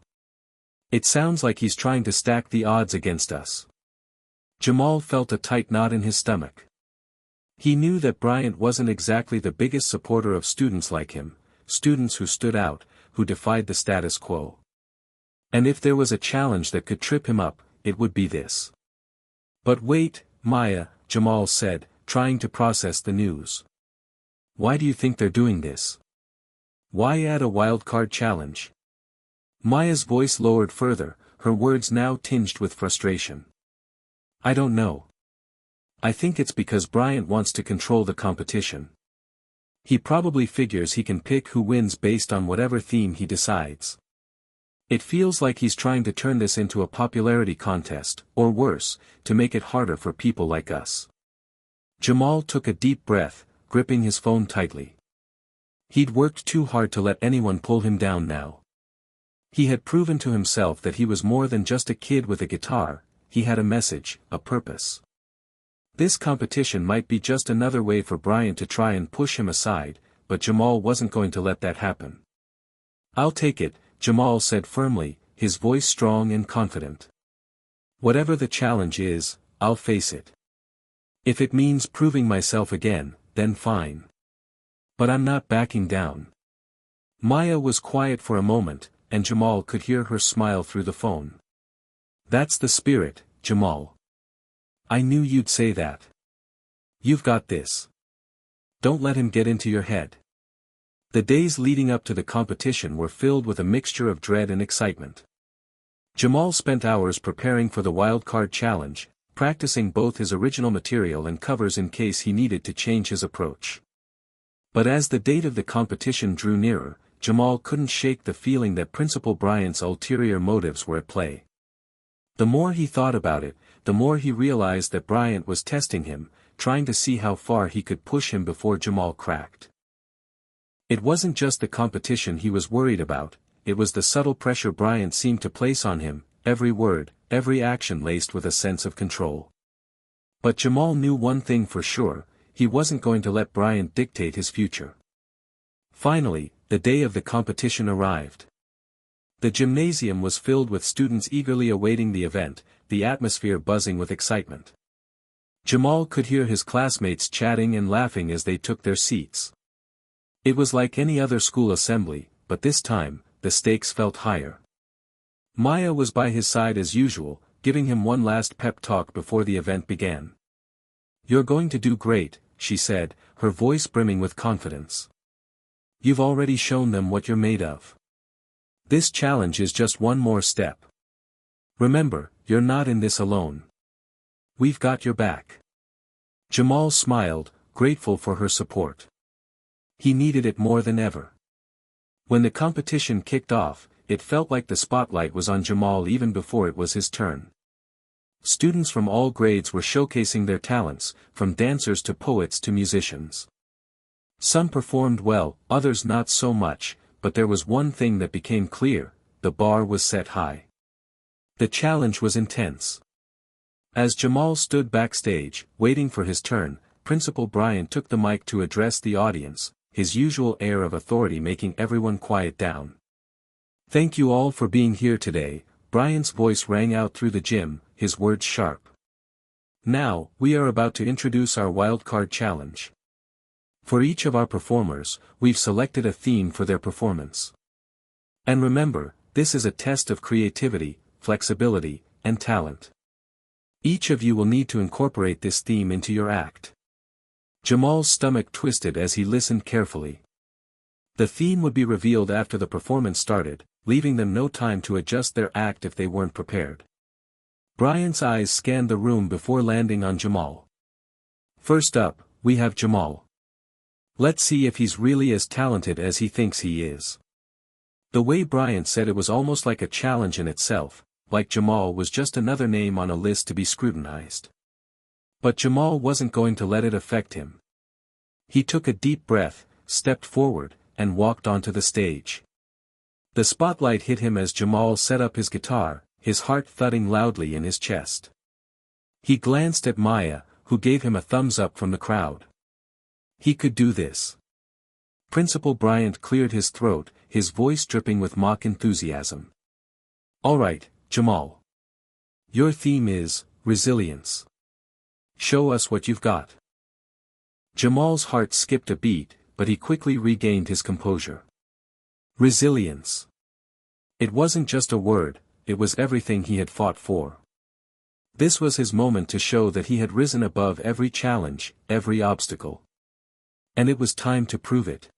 It sounds like he's trying to stack the odds against us. Jamal felt a tight knot in his stomach. He knew that Bryant wasn't exactly the biggest supporter of students like him, students who stood out, who defied the status quo. And if there was a challenge that could trip him up, it would be this. But wait, Maya, Jamal said, trying to process the news. Why do you think they're doing this? Why add a wildcard challenge? Maya's voice lowered further, her words now tinged with frustration. I don't know. I think it's because Bryant wants to control the competition. He probably figures he can pick who wins based on whatever theme he decides. It feels like he's trying to turn this into a popularity contest, or worse, to make it harder for people like us. Jamal took a deep breath, gripping his phone tightly. He'd worked too hard to let anyone pull him down now. He had proven to himself that he was more than just a kid with a guitar, he had a message, a purpose. This competition might be just another way for Bryant to try and push him aside, but Jamal wasn't going to let that happen. I'll take it, Jamal said firmly, his voice strong and confident. Whatever the challenge is, I'll face it. If it means proving myself again, then fine. But I'm not backing down. Maya was quiet for a moment, and Jamal could hear her smile through the phone. That's the spirit, Jamal. I knew you'd say that. You've got this. Don't let him get into your head. The days leading up to the competition were filled with a mixture of dread and excitement. Jamal spent hours preparing for the wildcard challenge, practicing both his original material and covers in case he needed to change his approach. But as the date of the competition drew nearer, Jamal couldn't shake the feeling that Principal Bryant's ulterior motives were at play. The more he thought about it, the more he realized that Bryant was testing him, trying to see how far he could push him before Jamal cracked. It wasn't just the competition he was worried about, it was the subtle pressure Bryant seemed to place on him, every word, every action laced with a sense of control. But Jamal knew one thing for sure, he wasn't going to let Bryant dictate his future. Finally, the day of the competition arrived. The gymnasium was filled with students eagerly awaiting the event, the atmosphere buzzing with excitement. Jamal could hear his classmates chatting and laughing as they took their seats. It was like any other school assembly, but this time, the stakes felt higher. Maya was by his side as usual, giving him one last pep talk before the event began. You're going to do great, she said, her voice brimming with confidence. You've already shown them what you're made of. This challenge is just one more step. Remember, you're not in this alone. We've got your back. Jamal smiled, grateful for her support. He needed it more than ever. When the competition kicked off, it felt like the spotlight was on Jamal even before it was his turn. Students from all grades were showcasing their talents, from dancers to poets to musicians. Some performed well, others not so much, but there was one thing that became clear, the bar was set high. The challenge was intense. As Jamal stood backstage, waiting for his turn, Principal Bryant took the mic to address the audience, his usual air of authority making everyone quiet down. Thank you all for being here today, Bryant's voice rang out through the gym, his words sharp. Now, we are about to introduce our wildcard challenge. For each of our performers, we've selected a theme for their performance. And remember, this is a test of creativity, flexibility, and talent. Each of you will need to incorporate this theme into your act. Jamal's stomach twisted as he listened carefully. The theme would be revealed after the performance started, leaving them no time to adjust their act if they weren't prepared. Bryant's eyes scanned the room before landing on Jamal. First up, we have Jamal. Let's see if he's really as talented as he thinks he is. The way Bryant said it was almost like a challenge in itself, like Jamal was just another name on a list to be scrutinized. But Jamal wasn't going to let it affect him. He took a deep breath, stepped forward, and walked onto the stage. The spotlight hit him as Jamal set up his guitar, his heart thudding loudly in his chest. He glanced at Maya, who gave him a thumbs up from the crowd. He could do this. Principal Bryant cleared his throat, his voice dripping with mock enthusiasm. All right, Jamal. Your theme is resilience. Show us what you've got. Jamal's heart skipped a beat, but he quickly regained his composure. Resilience. It wasn't just a word, it was everything he had fought for. This was his moment to show that he had risen above every challenge, every obstacle. And it was time to prove it.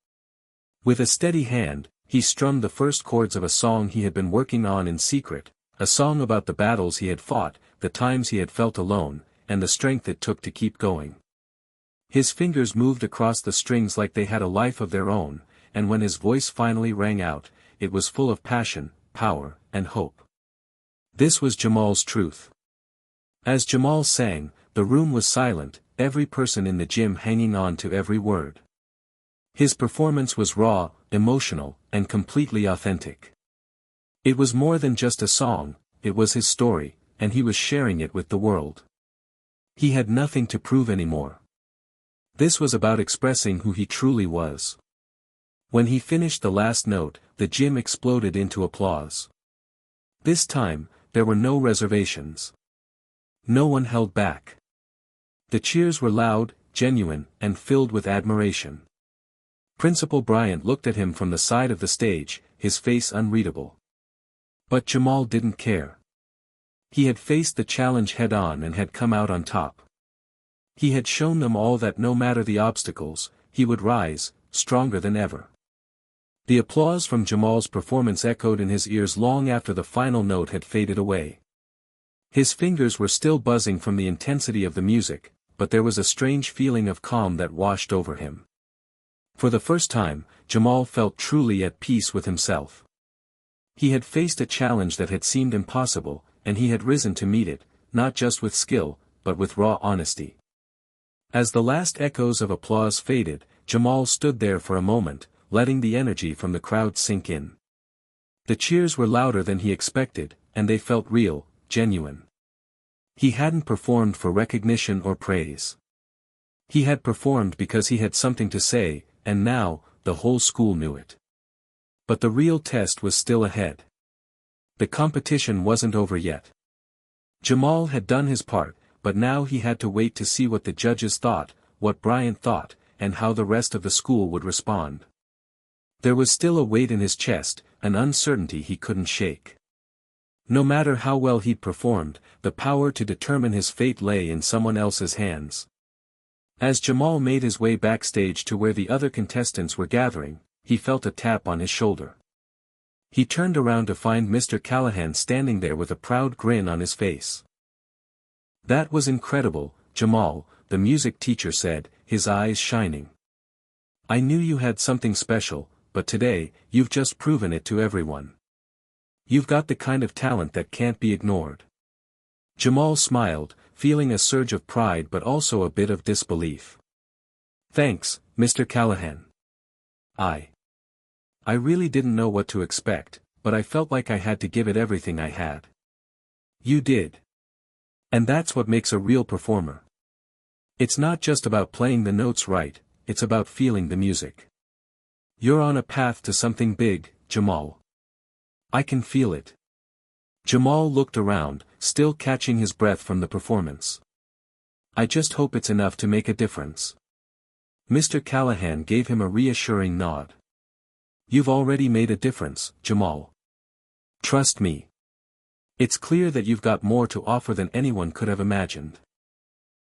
With a steady hand, he strummed the first chords of a song he had been working on in secret, a song about the battles he had fought, the times he had felt alone, and the strength it took to keep going. His fingers moved across the strings like they had a life of their own, and when his voice finally rang out, it was full of passion, power, and hope. This was Jamal's truth. As Jamal sang, the room was silent, every person in the gym hanging on to every word. His performance was raw, emotional, and completely authentic. It was more than just a song, it was his story, and he was sharing it with the world. He had nothing to prove anymore. This was about expressing who he truly was. When he finished the last note, the gym exploded into applause. This time, there were no reservations. No one held back. The cheers were loud, genuine, and filled with admiration. Principal Bryant looked at him from the side of the stage, his face unreadable. But Jamal didn't care. He had faced the challenge head-on and had come out on top. He had shown them all that no matter the obstacles, he would rise, stronger than ever. The applause from Jamal's performance echoed in his ears long after the final note had faded away. His fingers were still buzzing from the intensity of the music, but there was a strange feeling of calm that washed over him. For the first time, Jamal felt truly at peace with himself. He had faced a challenge that had seemed impossible, and he had risen to meet it, not just with skill, but with raw honesty. As the last echoes of applause faded, Jamal stood there for a moment, letting the energy from the crowd sink in. The cheers were louder than he expected, and they felt real, genuine. He hadn't performed for recognition or praise. He had performed because he had something to say, and now, the whole school knew it. But the real test was still ahead. The competition wasn't over yet. Jamal had done his part, but now he had to wait to see what the judges thought, what Bryant thought, and how the rest of the school would respond. There was still a weight in his chest, an uncertainty he couldn't shake. No matter how well he'd performed, the power to determine his fate lay in someone else's hands. As Jamal made his way backstage to where the other contestants were gathering, he felt a tap on his shoulder. He turned around to find Mr. Callahan standing there with a proud grin on his face. "That was incredible, Jamal," the music teacher said, his eyes shining. "I knew you had something special, but today, you've just proven it to everyone. You've got the kind of talent that can't be ignored." Jamal smiled, feeling a surge of pride but also a bit of disbelief. "Thanks, Mr. Callahan. I really didn't know what to expect, but I felt like I had to give it everything I had." "You did. And that's what makes a real performer. It's not just about playing the notes right, it's about feeling the music. You're on a path to something big, Jamal. I can feel it." Jamal looked around, still catching his breath from the performance. "I just hope it's enough to make a difference." Mr. Callahan gave him a reassuring nod. "You've already made a difference, Jamal. Trust me. It's clear that you've got more to offer than anyone could have imagined.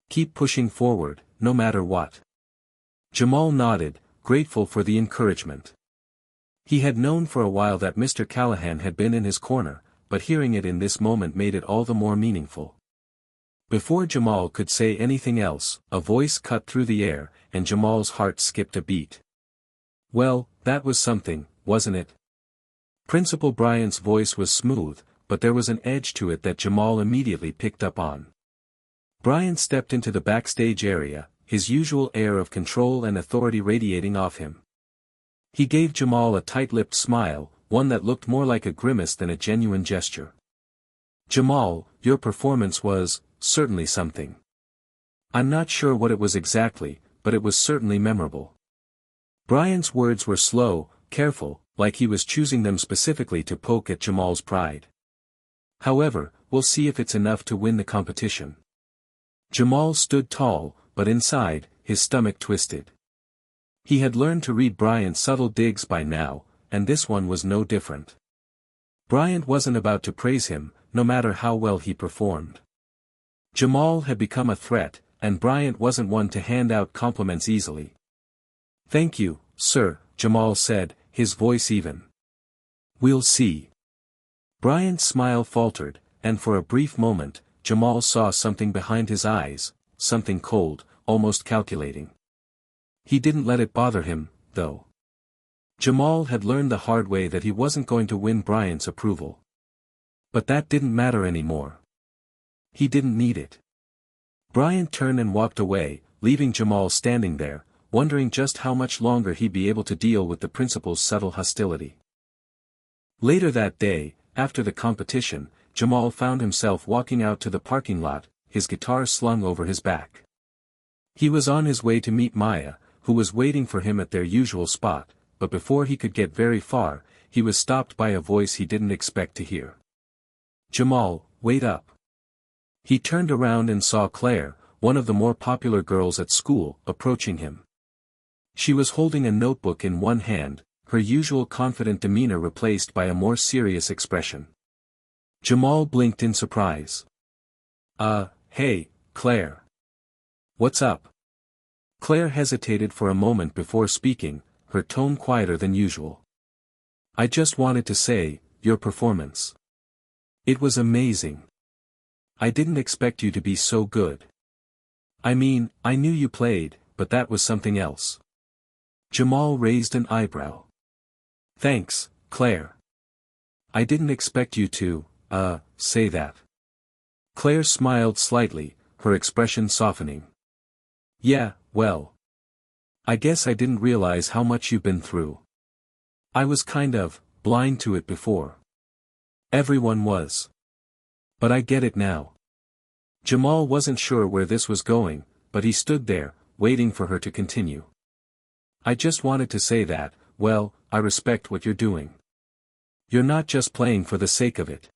Keep pushing forward, no matter what." Jamal nodded, grateful for the encouragement. He had known for a while that Mr. Callahan had been in his corner, but hearing it in this moment made it all the more meaningful. Before Jamal could say anything else, a voice cut through the air, and Jamal's heart skipped a beat. Well, that was something, wasn't it? Principal Bryant's voice was smooth, but there was an edge to it that Jamal immediately picked up on. Bryant stepped into the backstage area, his usual air of control and authority radiating off him. He gave Jamal a tight-lipped smile, one that looked more like a grimace than a genuine gesture. Jamal, your performance was, certainly something. I'm not sure what it was exactly, but it was certainly memorable. Bryant's words were slow, careful, like he was choosing them specifically to poke at Jamal's pride. However, we'll see if it's enough to win the competition. Jamal stood tall, but inside, his stomach twisted. He had learned to read Bryant's subtle digs by now, and this one was no different. Bryant wasn't about to praise him, no matter how well he performed. Jamal had become a threat, and Bryant wasn't one to hand out compliments easily. Thank you, sir, Jamal said, his voice even. We'll see. Bryant's smile faltered, and for a brief moment, Jamal saw something behind his eyes, something cold, almost calculating. He didn't let it bother him, though. Jamal had learned the hard way that he wasn't going to win Bryant's approval. But that didn't matter anymore. He didn't need it. Bryant turned and walked away, leaving Jamal standing there, wondering just how much longer he'd be able to deal with the principal's subtle hostility. Later that day, after the competition, Jamal found himself walking out to the parking lot, his guitar slung over his back. He was on his way to meet Maya, who was waiting for him at their usual spot, but before he could get very far, he was stopped by a voice he didn't expect to hear. Jamal, wait up. He turned around and saw Claire, one of the more popular girls at school, approaching him. She was holding a notebook in one hand, her usual confident demeanor replaced by a more serious expression. Jamal blinked in surprise. Hey, Claire. What's up? Claire hesitated for a moment before speaking, her tone quieter than usual. I just wanted to say, your performance. It was amazing. I didn't expect you to be so good. I mean, I knew you played, but that was something else. Jamal raised an eyebrow. Thanks, Claire. I didn't expect you to, say that. Claire smiled slightly, her expression softening. Yeah, well. I guess I didn't realize how much you've been through. I was kind of blind to it before. Everyone was. But I get it now. Jamal wasn't sure where this was going, but he stood there, waiting for her to continue. I just wanted to say that, well, I respect what you're doing. You're not just playing for the sake of it.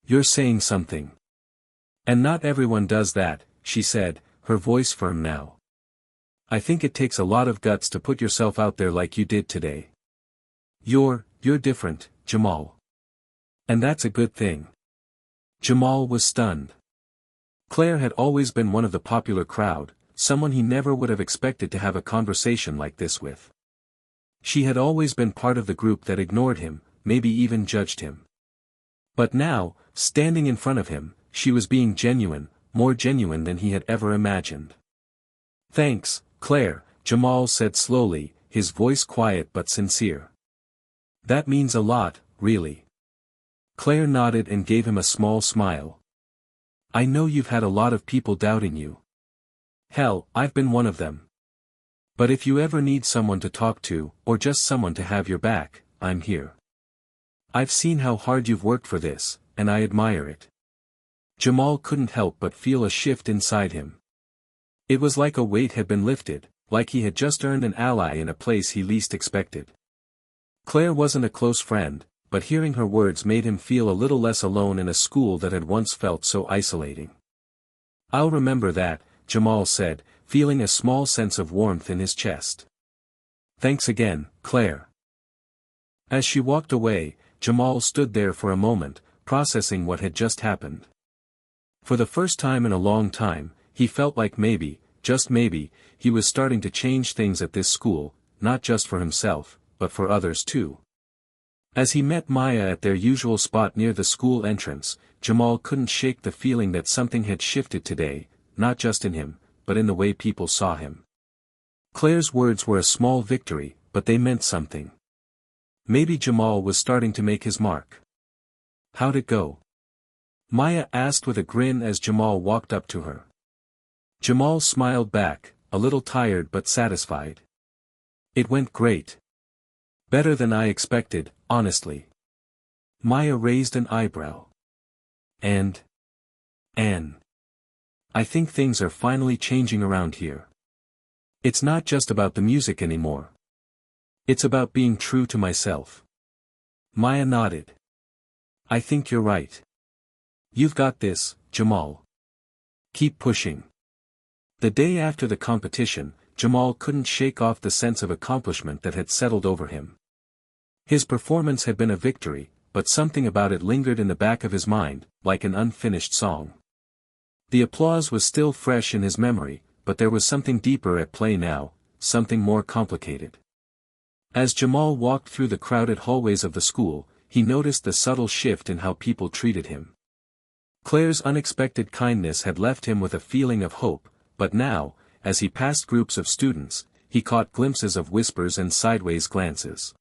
You're saying something. And not everyone does that, she said, her voice firm now. I think it takes a lot of guts to put yourself out there like you did today. You're different, Jamal. And that's a good thing. Jamal was stunned. Claire had always been one of the popular crowd, someone he never would have expected to have a conversation like this with. She had always been part of the group that ignored him, maybe even judged him. But now, standing in front of him, she was being genuine, more genuine than he had ever imagined. Thanks, Claire, Jamal said slowly, his voice quiet but sincere. That means a lot, really. Claire nodded and gave him a small smile. I know you've had a lot of people doubting you. Hell, I've been one of them. But if you ever need someone to talk to, or just someone to have your back, I'm here. I've seen how hard you've worked for this, and I admire it. Jamal couldn't help but feel a shift inside him. It was like a weight had been lifted, like he had just earned an ally in a place he least expected. Claire wasn't a close friend, but hearing her words made him feel a little less alone in a school that had once felt so isolating. I'll remember that, Jamal said, feeling a small sense of warmth in his chest. Thanks again, Claire. As she walked away, Jamal stood there for a moment, processing what had just happened. For the first time in a long time, he felt like maybe, just maybe, he was starting to change things at this school, not just for himself, but for others too. As he met Maya at their usual spot near the school entrance, Jamal couldn't shake the feeling that something had shifted today, not just in him, but in the way people saw him. Claire's words were a small victory, but they meant something. Maybe Jamal was starting to make his mark. How'd it go? Maya asked with a grin as Jamal walked up to her. Jamal smiled back, a little tired but satisfied. It went great. Better than I expected, honestly. Maya raised an eyebrow. And I think things are finally changing around here. It's not just about the music anymore. It's about being true to myself. Maya nodded. I think you're right. You've got this, Jamal. Keep pushing. The day after the competition, Jamal couldn't shake off the sense of accomplishment that had settled over him. His performance had been a victory, but something about it lingered in the back of his mind, like an unfinished song. The applause was still fresh in his memory, but there was something deeper at play now, something more complicated. As Jamal walked through the crowded hallways of the school, he noticed the subtle shift in how people treated him. Claire's unexpected kindness had left him with a feeling of hope, but now, as he passed groups of students, he caught glimpses of whispers and sideways glances.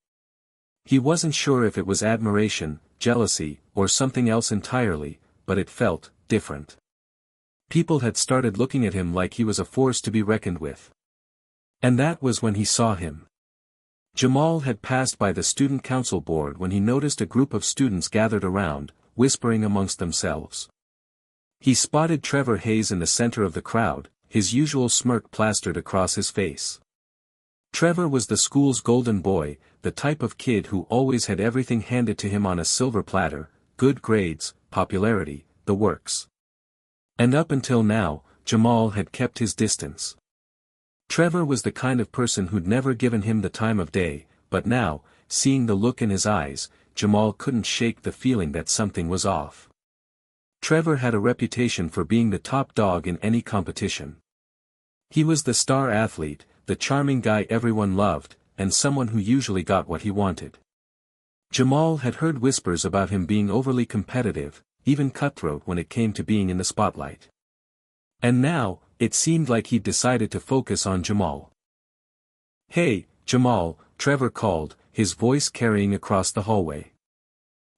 He wasn't sure if it was admiration, jealousy, or something else entirely, but it felt different. People had started looking at him like he was a force to be reckoned with. And that was when he saw him. Jamal had passed by the student council board when he noticed a group of students gathered around, whispering amongst themselves. He spotted Trevor Hayes in the center of the crowd, his usual smirk plastered across his face. Trevor was the school's golden boy, the type of kid who always had everything handed to him on a silver platter, good grades, popularity, the works. And up until now, Jamal had kept his distance. Trevor was the kind of person who'd never given him the time of day, but now, seeing the look in his eyes, Jamal couldn't shake the feeling that something was off. Trevor had a reputation for being the top dog in any competition. He was the star athlete, the charming guy everyone loved, and someone who usually got what he wanted. Jamal had heard whispers about him being overly competitive, even cutthroat when it came to being in the spotlight. And now, it seemed like he'd decided to focus on Jamal. Hey, Jamal, Trevor called, his voice carrying across the hallway.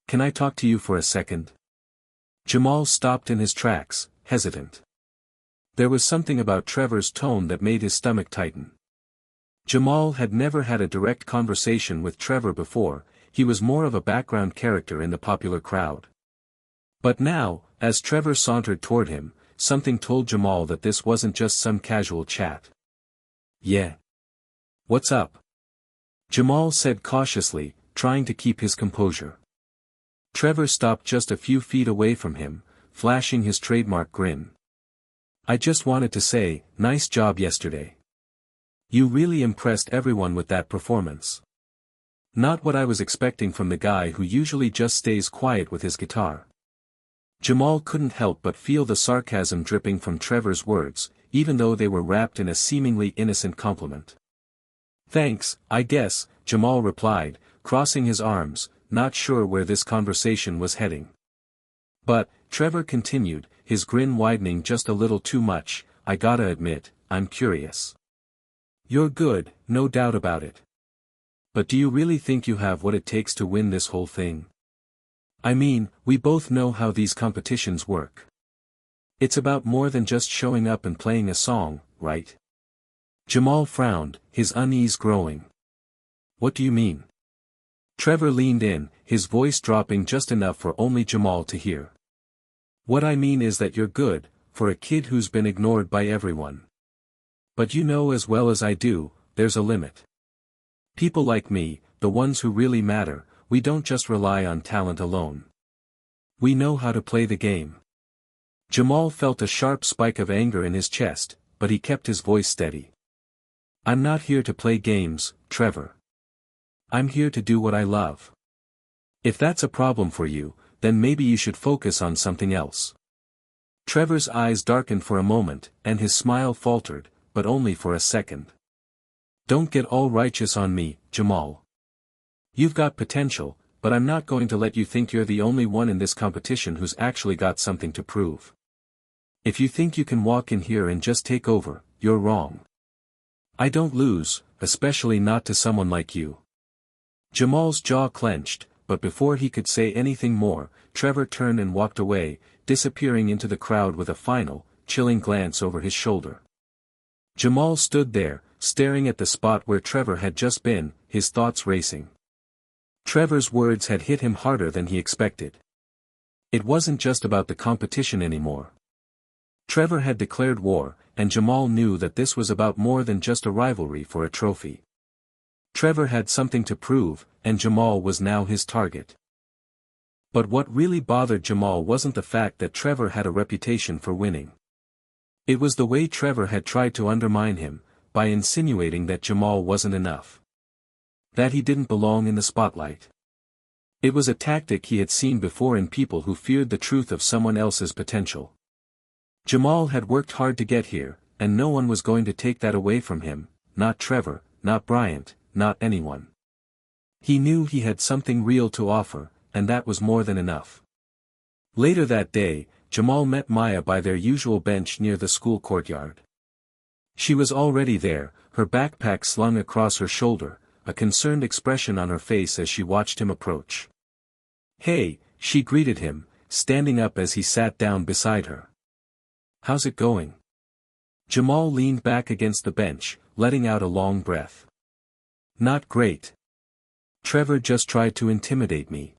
Can I talk to you for a second? Jamal stopped in his tracks, hesitant. There was something about Trevor's tone that made his stomach tighten. Jamal had never had a direct conversation with Trevor before, he was more of a background character in the popular crowd. But now, as Trevor sauntered toward him, something told Jamal that this wasn't just some casual chat. Yeah. What's up? Jamal said cautiously, trying to keep his composure. Trevor stopped just a few feet away from him, flashing his trademark grin. I just wanted to say, nice job yesterday. You really impressed everyone with that performance. Not what I was expecting from the guy who usually just stays quiet with his guitar. Jamal couldn't help but feel the sarcasm dripping from Trevor's words, even though they were wrapped in a seemingly innocent compliment. Thanks, I guess, Jamal replied, crossing his arms, not sure where this conversation was heading. But, Trevor continued, his grin widening just a little too much, I gotta admit, I'm curious. You're good, no doubt about it. But do you really think you have what it takes to win this whole thing? I mean, we both know how these competitions work. It's about more than just showing up and playing a song, right? Jamal frowned, his unease growing. What do you mean? Trevor leaned in, his voice dropping just enough for only Jamal to hear. What I mean is that you're good, for a kid who's been ignored by everyone. But you know as well as I do, there's a limit. People like me, the ones who really matter, we don't just rely on talent alone. We know how to play the game. Jamal felt a sharp spike of anger in his chest, but he kept his voice steady. I'm not here to play games, Trevor. I'm here to do what I love. If that's a problem for you, then maybe you should focus on something else. Trevor's eyes darkened for a moment, and his smile faltered, but only for a second. Don't get all righteous on me, Jamal. You've got potential, but I'm not going to let you think you're the only one in this competition who's actually got something to prove. If you think you can walk in here and just take over, you're wrong. I don't lose, especially not to someone like you. Jamal's jaw clenched, but before he could say anything more, Trevor turned and walked away, disappearing into the crowd with a final, chilling glance over his shoulder. Jamal stood there, staring at the spot where Trevor had just been, his thoughts racing. Trevor's words had hit him harder than he expected. It wasn't just about the competition anymore. Trevor had declared war, and Jamal knew that this was about more than just a rivalry for a trophy. Trevor had something to prove, and Jamal was now his target. But what really bothered Jamal wasn't the fact that Trevor had a reputation for winning. It was the way Trevor had tried to undermine him, by insinuating that Jamal wasn't enough. That he didn't belong in the spotlight. It was a tactic he had seen before in people who feared the truth of someone else's potential. Jamal had worked hard to get here, and no one was going to take that away from him, not Trevor, not Bryant, not anyone. He knew he had something real to offer, and that was more than enough. Later that day, Jamal met Maya by their usual bench near the school courtyard. She was already there, her backpack slung across her shoulder, a concerned expression on her face as she watched him approach. "Hey," she greeted him, standing up as he sat down beside her. "How's it going?" Jamal leaned back against the bench, letting out a long breath. "Not great. Trevor just tried to intimidate me."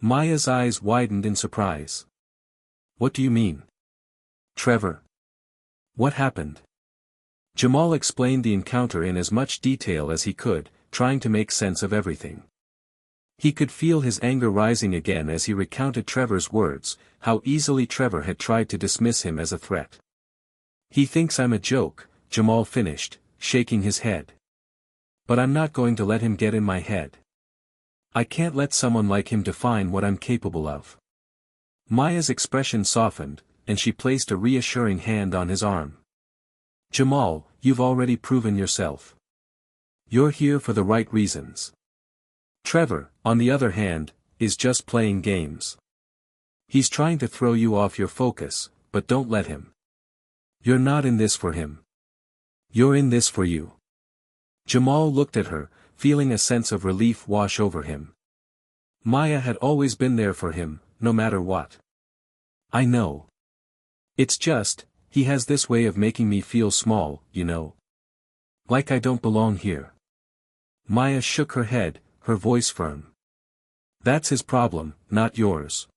Maya's eyes widened in surprise. "What do you mean? Trevor? What happened?" Jamal explained the encounter in as much detail as he could, trying to make sense of everything. He could feel his anger rising again as he recounted Trevor's words, how easily Trevor had tried to dismiss him as a threat. "He thinks I'm a joke," Jamal finished, shaking his head. "But I'm not going to let him get in my head. I can't let someone like him define what I'm capable of." Maya's expression softened, and she placed a reassuring hand on his arm. "Jamal, you've already proven yourself. You're here for the right reasons. Trevor, on the other hand, is just playing games. He's trying to throw you off your focus, but don't let him. You're not in this for him. You're in this for you." Jamal looked at her, feeling a sense of relief wash over him. Maya had always been there for him, no matter what. "I know. It's just, he has this way of making me feel small, you know. Like I don't belong here." Maya shook her head, her voice firm. "That's his problem, not yours.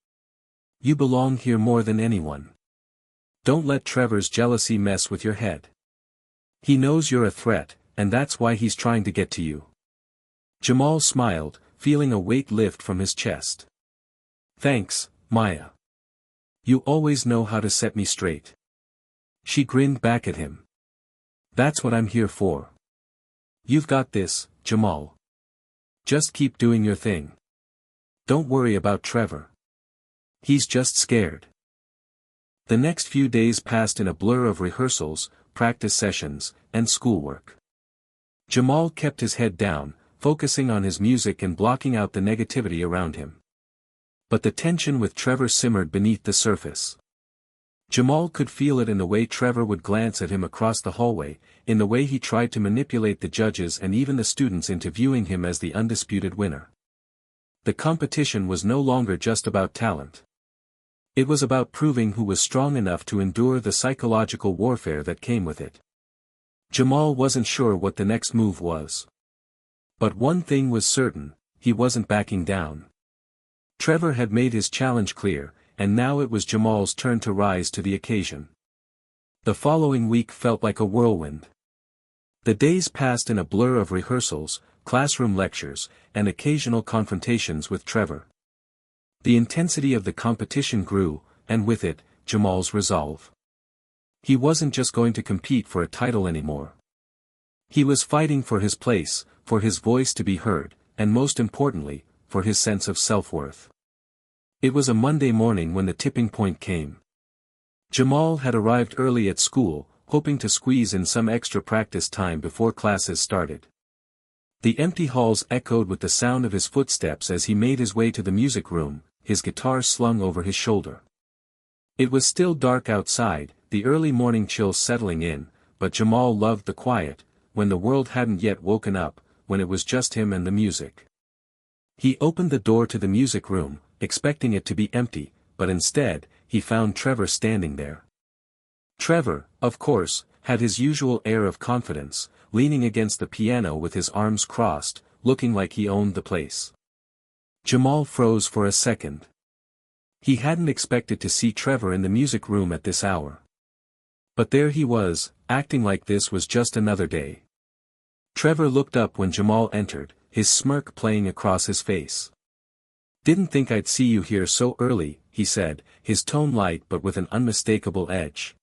You belong here more than anyone. Don't let Trevor's jealousy mess with your head. He knows you're a threat, and that's why he's trying to get to you." Jamal smiled, feeling a weight lift from his chest. "Thanks, Maya. You always know how to set me straight." She grinned back at him. "That's what I'm here for. You've got this, Jamal. Just keep doing your thing. Don't worry about Trevor. He's just scared." The next few days passed in a blur of rehearsals, practice sessions, and schoolwork. Jamal kept his head down, focusing on his music and blocking out the negativity around him. But the tension with Trevor simmered beneath the surface. Jamal could feel it in the way Trevor would glance at him across the hallway, in the way he tried to manipulate the judges and even the students into viewing him as the undisputed winner. The competition was no longer just about talent. It was about proving who was strong enough to endure the psychological warfare that came with it. Jamal wasn't sure what the next move was. But one thing was certain, he wasn't backing down. Trevor had made his challenge clear, and now it was Jamal's turn to rise to the occasion. The following week felt like a whirlwind. The days passed in a blur of rehearsals, classroom lectures, and occasional confrontations with Trevor. The intensity of the competition grew, and with it, Jamal's resolve. He wasn't just going to compete for a title anymore. He was fighting for his place, for his voice to be heard, and most importantly, for his sense of self-worth. It was a Monday morning when the tipping point came. Jamal had arrived early at school, hoping to squeeze in some extra practice time before classes started. The empty halls echoed with the sound of his footsteps as he made his way to the music room, his guitar slung over his shoulder. It was still dark outside, the early morning chill settling in, but Jamal loved the quiet, when the world hadn't yet woken up, when it was just him and the music. He opened the door to the music room, expecting it to be empty, but instead, he found Trevor standing there. Trevor, of course, had his usual air of confidence, leaning against the piano with his arms crossed, looking like he owned the place. Jamal froze for a second. He hadn't expected to see Trevor in the music room at this hour. But there he was, acting like this was just another day. Trevor looked up when Jamal entered, his smirk playing across his face. "Didn't think I'd see you here so early," he said, his tone light but with an unmistakable edge.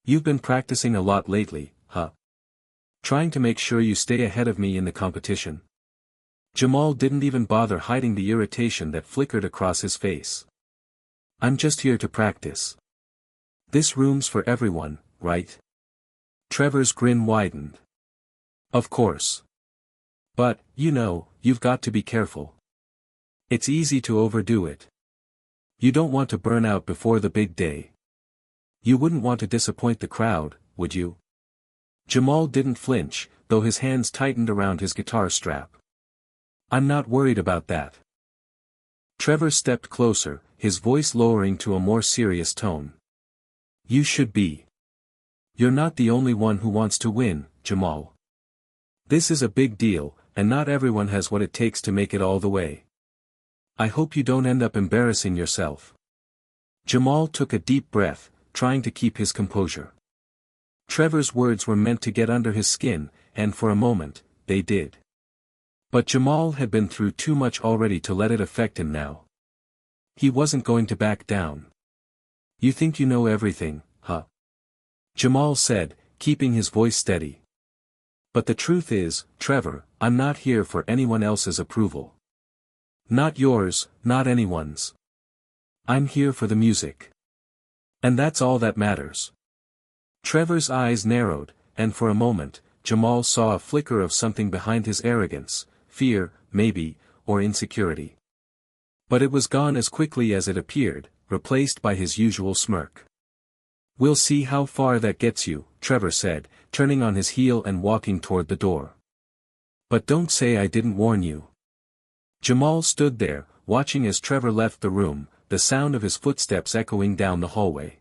"You've been practicing a lot lately, huh? Trying to make sure you stay ahead of me in the competition?" Jamal didn't even bother hiding the irritation that flickered across his face. "I'm just here to practice. This room's for everyone, right?" Trevor's grin widened. "Of course. But, you've got to be careful. It's easy to overdo it. You don't want to burn out before the big day. You wouldn't want to disappoint the crowd, would you?" Jamal didn't flinch, though his hands tightened around his guitar strap. "I'm not worried about that." Trevor stepped closer, his voice lowering to a more serious tone. "You should be. You're not the only one who wants to win, Jamal. This is a big deal, and not everyone has what it takes to make it all the way. I hope you don't end up embarrassing yourself." Jamal took a deep breath, trying to keep his composure. Trevor's words were meant to get under his skin, and for a moment, they did. But Jamal had been through too much already to let it affect him now. He wasn't going to back down. "You think you know everything, huh?" Jamal said, keeping his voice steady. "But the truth is, Trevor, I'm not here for anyone else's approval. Not yours, not anyone's. I'm here for the music. And that's all that matters." Trevor's eyes narrowed, and for a moment, Jamal saw a flicker of something behind his arrogance, fear, maybe, or insecurity. But it was gone as quickly as it appeared, replaced by his usual smirk. "We'll see how far that gets you," Trevor said, turning on his heel and walking toward the door. "But don't say I didn't warn you." Jamal stood there, watching as Trevor left the room, the sound of his footsteps echoing down the hallway.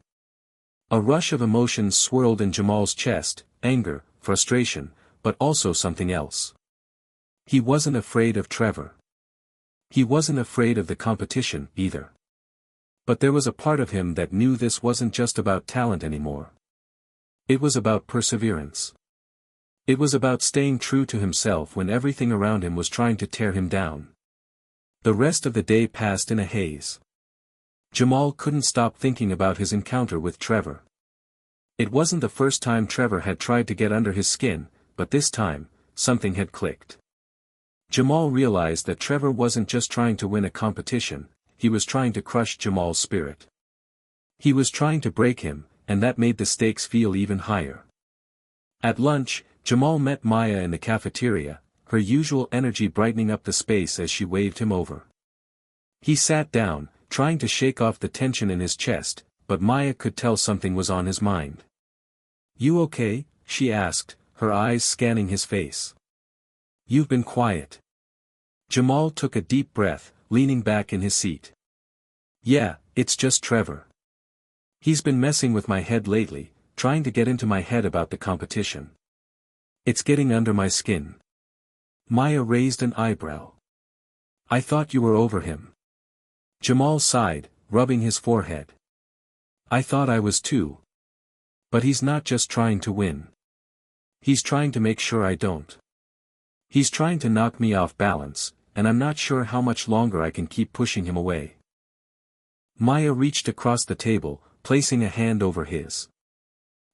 A rush of emotions swirled in Jamal's chest, anger, frustration, but also something else. He wasn't afraid of Trevor. He wasn't afraid of the competition, either. But there was a part of him that knew this wasn't just about talent anymore. It was about perseverance. It was about staying true to himself when everything around him was trying to tear him down. The rest of the day passed in a haze. Jamal couldn't stop thinking about his encounter with Trevor. It wasn't the first time Trevor had tried to get under his skin, but this time, something had clicked. Jamal realized that Trevor wasn't just trying to win a competition, he was trying to crush Jamal's spirit. He was trying to break him, and that made the stakes feel even higher. At lunch, Jamal met Maya in the cafeteria, her usual energy brightening up the space as she waved him over. He sat down, trying to shake off the tension in his chest, but Maya could tell something was on his mind. "You okay?" she asked, her eyes scanning his face. "You've been quiet." Jamal took a deep breath, leaning back in his seat. "Yeah, it's just Trevor. He's been messing with my head lately, trying to get into my head about the competition. It's getting under my skin." Maya raised an eyebrow. "I thought you were over him." Jamal sighed, rubbing his forehead. "I thought I was too. But he's not just trying to win. He's trying to make sure I don't. He's trying to knock me off balance, and I'm not sure how much longer I can keep pushing him away." Maya reached across the table, placing a hand over his.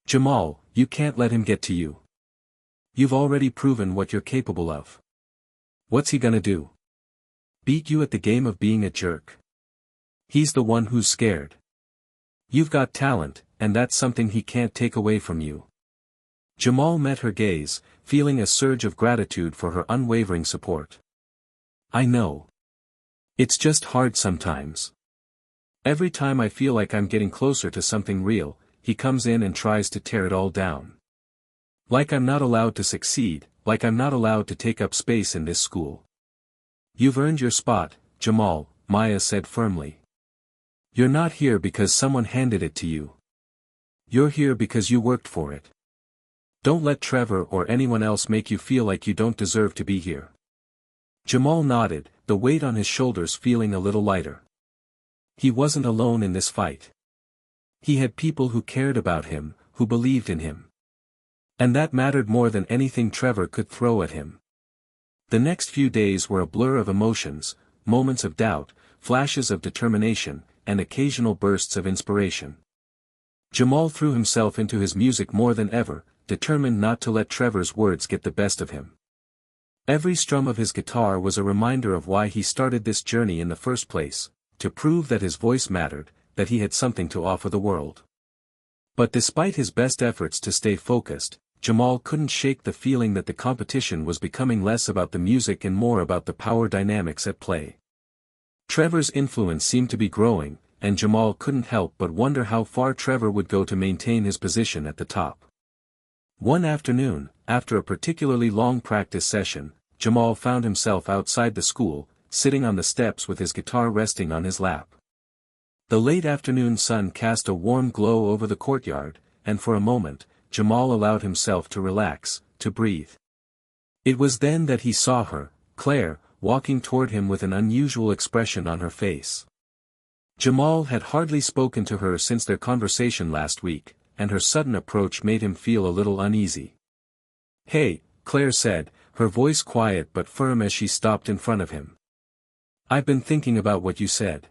"Jamal, you can't let him get to you. You've already proven what you're capable of. What's he gonna do? Beat you at the game of being a jerk? He's the one who's scared. You've got talent, and that's something he can't take away from you." Jamal met her gaze, feeling a surge of gratitude for her unwavering support. I know. It's just hard sometimes. Every time I feel like I'm getting closer to something real, he comes in and tries to tear it all down. Like I'm not allowed to succeed, like I'm not allowed to take up space in this school. You've earned your spot, Jamal, Maya said firmly. You're not here because someone handed it to you. You're here because you worked for it. Don't let Trevor or anyone else make you feel like you don't deserve to be here. Jamal nodded, the weight on his shoulders feeling a little lighter. He wasn't alone in this fight. He had people who cared about him, who believed in him. And that mattered more than anything Trevor could throw at him. The next few days were a blur of emotions, moments of doubt, flashes of determination, and occasional bursts of inspiration. Jamal threw himself into his music more than ever, determined not to let Trevor's words get the best of him. Every strum of his guitar was a reminder of why he started this journey in the first place, to prove that his voice mattered, that he had something to offer the world. But despite his best efforts to stay focused, Jamal couldn't shake the feeling that the competition was becoming less about the music and more about the power dynamics at play. Trevor's influence seemed to be growing, and Jamal couldn't help but wonder how far Trevor would go to maintain his position at the top. One afternoon, after a particularly long practice session, Jamal found himself outside the school, sitting on the steps with his guitar resting on his lap. The late afternoon sun cast a warm glow over the courtyard, and for a moment, Jamal allowed himself to relax, to breathe. It was then that he saw her, Claire, walking toward him with an unusual expression on her face. Jamal had hardly spoken to her since their conversation last week, and her sudden approach made him feel a little uneasy. "Hey," Claire said, her voice quiet but firm as she stopped in front of him. "I've been thinking about what you said.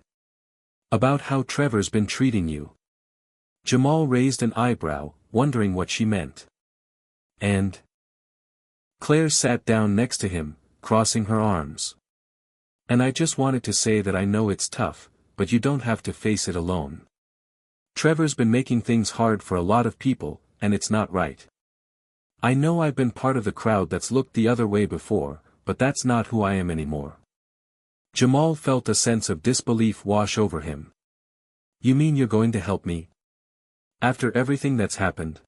About how Trevor's been treating you." Jamal raised an eyebrow, wondering what she meant. "And?" Claire sat down next to him, crossing her arms. "And I just wanted to say that I know it's tough, but you don't have to face it alone. Trevor's been making things hard for a lot of people, and it's not right. I know I've been part of the crowd that's looked the other way before, but that's not who I am anymore." Jamal felt a sense of disbelief wash over him. "You mean you're going to help me? After everything that's happened?"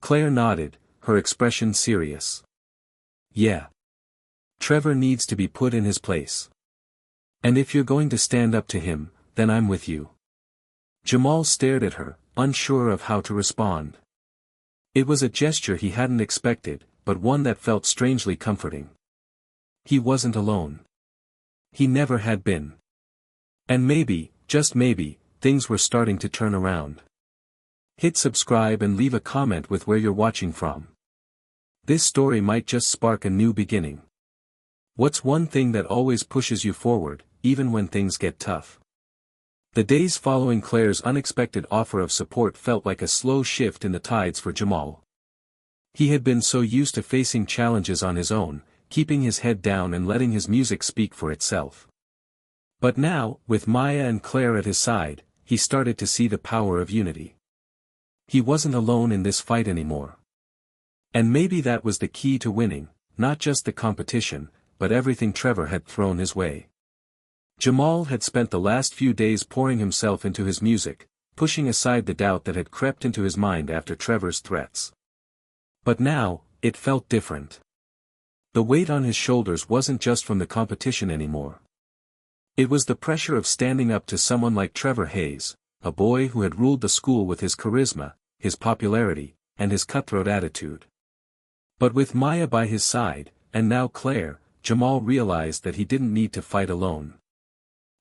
Claire nodded, her expression serious. "Yeah. Trevor needs to be put in his place. And if you're going to stand up to him, then I'm with you." Jamal stared at her, unsure of how to respond. It was a gesture he hadn't expected, but one that felt strangely comforting. He wasn't alone. He never had been. And maybe, just maybe, things were starting to turn around. Hit subscribe and leave a comment with where you're watching from. This story might just spark a new beginning. What's one thing that always pushes you forward, even when things get tough? The days following Claire's unexpected offer of support felt like a slow shift in the tides for Jamal. He had been so used to facing challenges on his own, keeping his head down and letting his music speak for itself. But now, with Maya and Claire at his side, he started to see the power of unity. He wasn't alone in this fight anymore. And maybe that was the key to winning, not just the competition, but everything Trevor had thrown his way. Jamal had spent the last few days pouring himself into his music, pushing aside the doubt that had crept into his mind after Trevor's threats. But now, it felt different. The weight on his shoulders wasn't just from the competition anymore. It was the pressure of standing up to someone like Trevor Hayes, a boy who had ruled the school with his charisma, his popularity, and his cutthroat attitude. But with Maya by his side, and now Claire, Jamal realized that he didn't need to fight alone.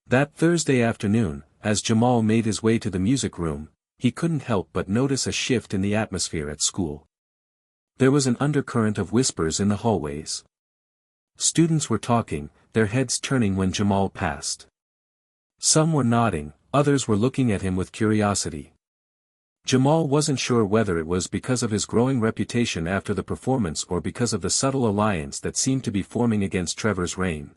That Thursday afternoon, as Jamal made his way to the music room, he couldn't help but notice a shift in the atmosphere at school. There was an undercurrent of whispers in the hallways. Students were talking, their heads turning when Jamal passed. Some were nodding, others were looking at him with curiosity. Jamal wasn't sure whether it was because of his growing reputation after the performance or because of the subtle alliance that seemed to be forming against Trevor's reign.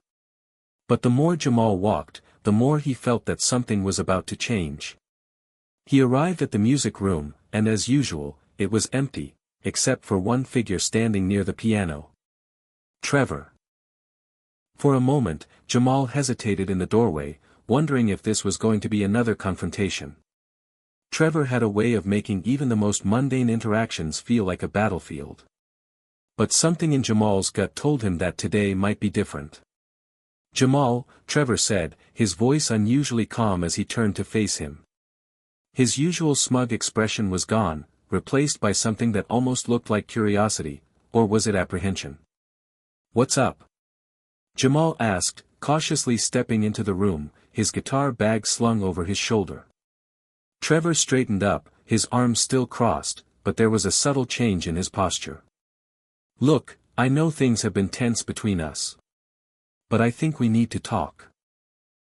But the more Jamal walked, the more he felt that something was about to change. He arrived at the music room, and as usual, it was empty, except for one figure standing near the piano. Trevor. For a moment, Jamal hesitated in the doorway, wondering if this was going to be another confrontation. Trevor had a way of making even the most mundane interactions feel like a battlefield. But something in Jamal's gut told him that today might be different. "Jamal," Trevor said, his voice unusually calm as he turned to face him. His usual smug expression was gone, replaced by something that almost looked like curiosity, or was it apprehension? "What's up?" Jamal asked, cautiously stepping into the room, his guitar bag slung over his shoulder. Trevor straightened up, his arms still crossed, but there was a subtle change in his posture. "Look, I know things have been tense between us. But I think we need to talk."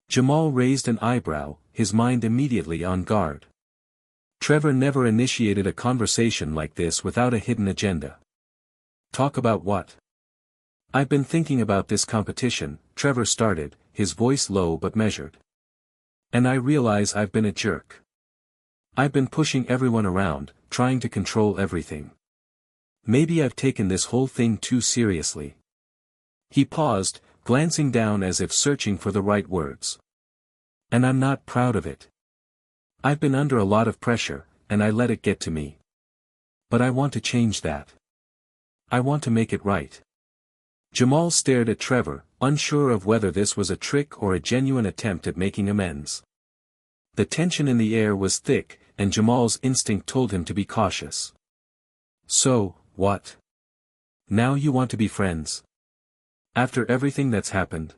Jamal raised an eyebrow, his mind immediately on guard. Trevor never initiated a conversation like this without a hidden agenda. "Talk about what?" "I've been thinking about this competition," Trevor started, his voice low but measured. "And I realize I've been a jerk. I've been pushing everyone around, trying to control everything. Maybe I've taken this whole thing too seriously." He paused, glancing down as if searching for the right words. "And I'm not proud of it. I've been under a lot of pressure, and I let it get to me. But I want to change that. I want to make it right." Jamal stared at Trevor, unsure of whether this was a trick or a genuine attempt at making amends. The tension in the air was thick, and Jamal's instinct told him to be cautious. "So, what? Now you want to be friends? After everything that's happened?"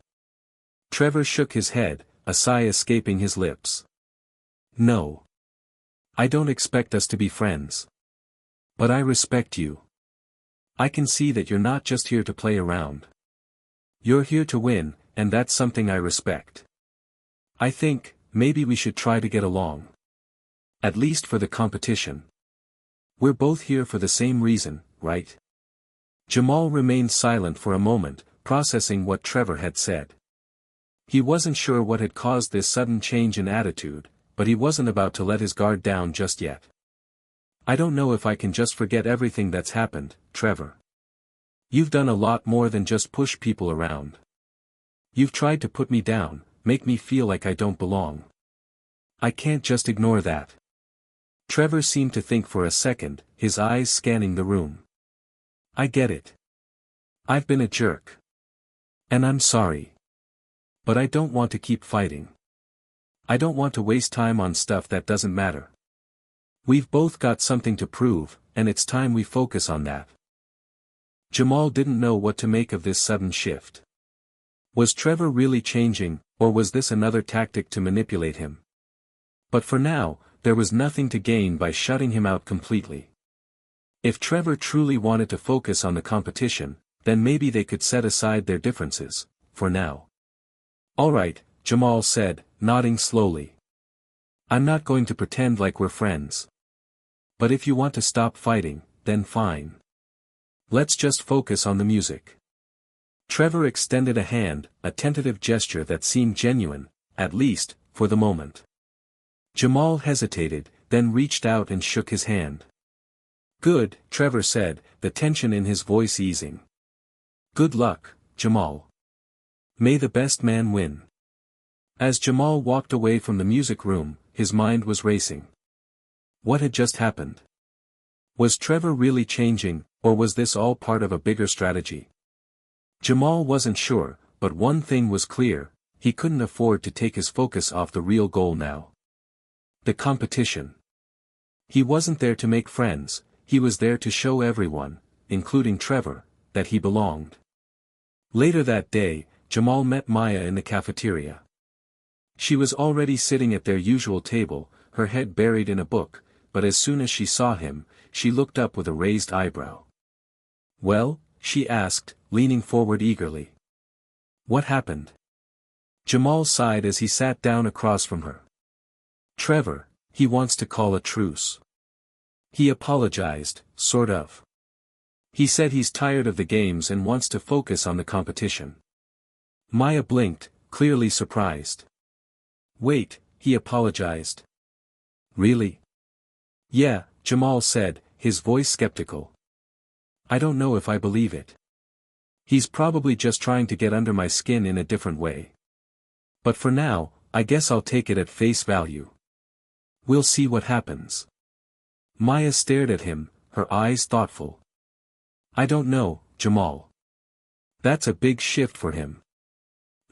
Trevor shook his head, a sigh escaping his lips. "No. I don't expect us to be friends. But I respect you. I can see that you're not just here to play around. You're here to win, and that's something I respect. I think, maybe we should try to get along. At least for the competition. We're both here for the same reason, right?" Jamal remained silent for a moment, processing what Trevor had said. He wasn't sure what had caused this sudden change in attitude, but he wasn't about to let his guard down just yet. "I don't know if I can just forget everything that's happened, Trevor. You've done a lot more than just push people around. You've tried to put me down, make me feel like I don't belong. I can't just ignore that." Trevor seemed to think for a second, his eyes scanning the room. "I get it. I've been a jerk. And I'm sorry. But I don't want to keep fighting. I don't want to waste time on stuff that doesn't matter. We've both got something to prove, and it's time we focus on that." Jamal didn't know what to make of this sudden shift. Was Trevor really changing, or was this another tactic to manipulate him? But for now, there was nothing to gain by shutting him out completely. If Trevor truly wanted to focus on the competition, then maybe they could set aside their differences, for now. "All right," Jamal said, nodding slowly. "I'm not going to pretend like we're friends. But if you want to stop fighting, then fine. Let's just focus on the music." Trevor extended a hand, a tentative gesture that seemed genuine, at least, for the moment. Jamal hesitated, then reached out and shook his hand. "Good," Trevor said, the tension in his voice easing. "Good luck, Jamal. May the best man win." As Jamal walked away from the music room, his mind was racing. What had just happened? Was Trevor really changing, or was this all part of a bigger strategy? Jamal wasn't sure, but one thing was clear, he couldn't afford to take his focus off the real goal now. The competition. He wasn't there to make friends, he was there to show everyone, including Trevor, that he belonged. Later that day, Jamal met Maya in the cafeteria. She was already sitting at their usual table, her head buried in a book, but as soon as she saw him, she looked up with a raised eyebrow. "Well?" she asked, leaning forward eagerly. "What happened?" Jamal sighed as he sat down across from her. "Trevor, he wants to call a truce. He apologized, sort of. He said he's tired of the games and wants to focus on the competition." Maya blinked, clearly surprised. "Wait, he apologized? Really?" "Yeah," Jamal said, his voice skeptical, I don't know if I believe it. He's probably just trying to get under my skin in a different way. But for now, I guess I'll take it at face value. We'll see what happens. Maya stared at him, her eyes thoughtful. I don't know, Jamal. That's a big shift for him.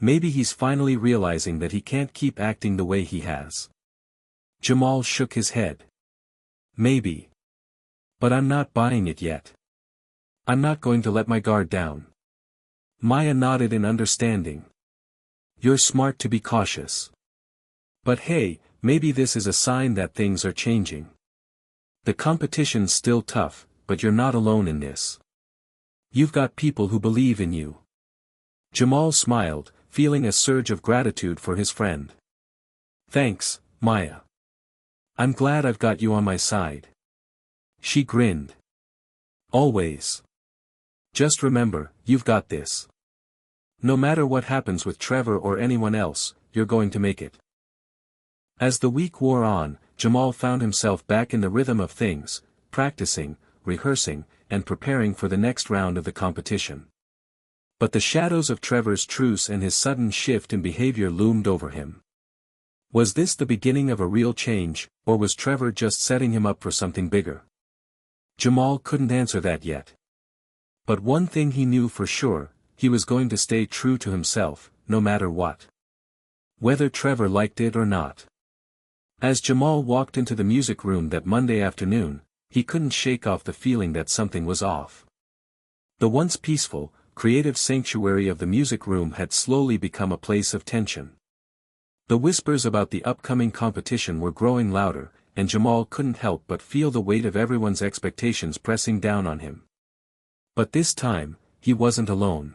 Maybe he's finally realizing that he can't keep acting the way he has. Jamal shook his head. Maybe. But I'm not buying it yet. I'm not going to let my guard down. Maya nodded in understanding. You're smart to be cautious. But hey, maybe this is a sign that things are changing. The competition's still tough, but you're not alone in this. You've got people who believe in you. Jamal smiled, feeling a surge of gratitude for his friend. Thanks, Maya. I'm glad I've got you on my side. She grinned. Always. Just remember, you've got this. No matter what happens with Trevor or anyone else, you're going to make it. As the week wore on, Jamal found himself back in the rhythm of things, practicing, rehearsing, and preparing for the next round of the competition. But the shadows of Trevor's truce and his sudden shift in behavior loomed over him. Was this the beginning of a real change, or was Trevor just setting him up for something bigger? Jamal couldn't answer that yet. But one thing he knew for sure, he was going to stay true to himself, no matter what. Whether Trevor liked it or not. As Jamal walked into the music room that Monday afternoon, he couldn't shake off the feeling that something was off. The once peaceful, creative sanctuary of the music room had slowly become a place of tension. The whispers about the upcoming competition were growing louder, and Jamal couldn't help but feel the weight of everyone's expectations pressing down on him. But this time, he wasn't alone.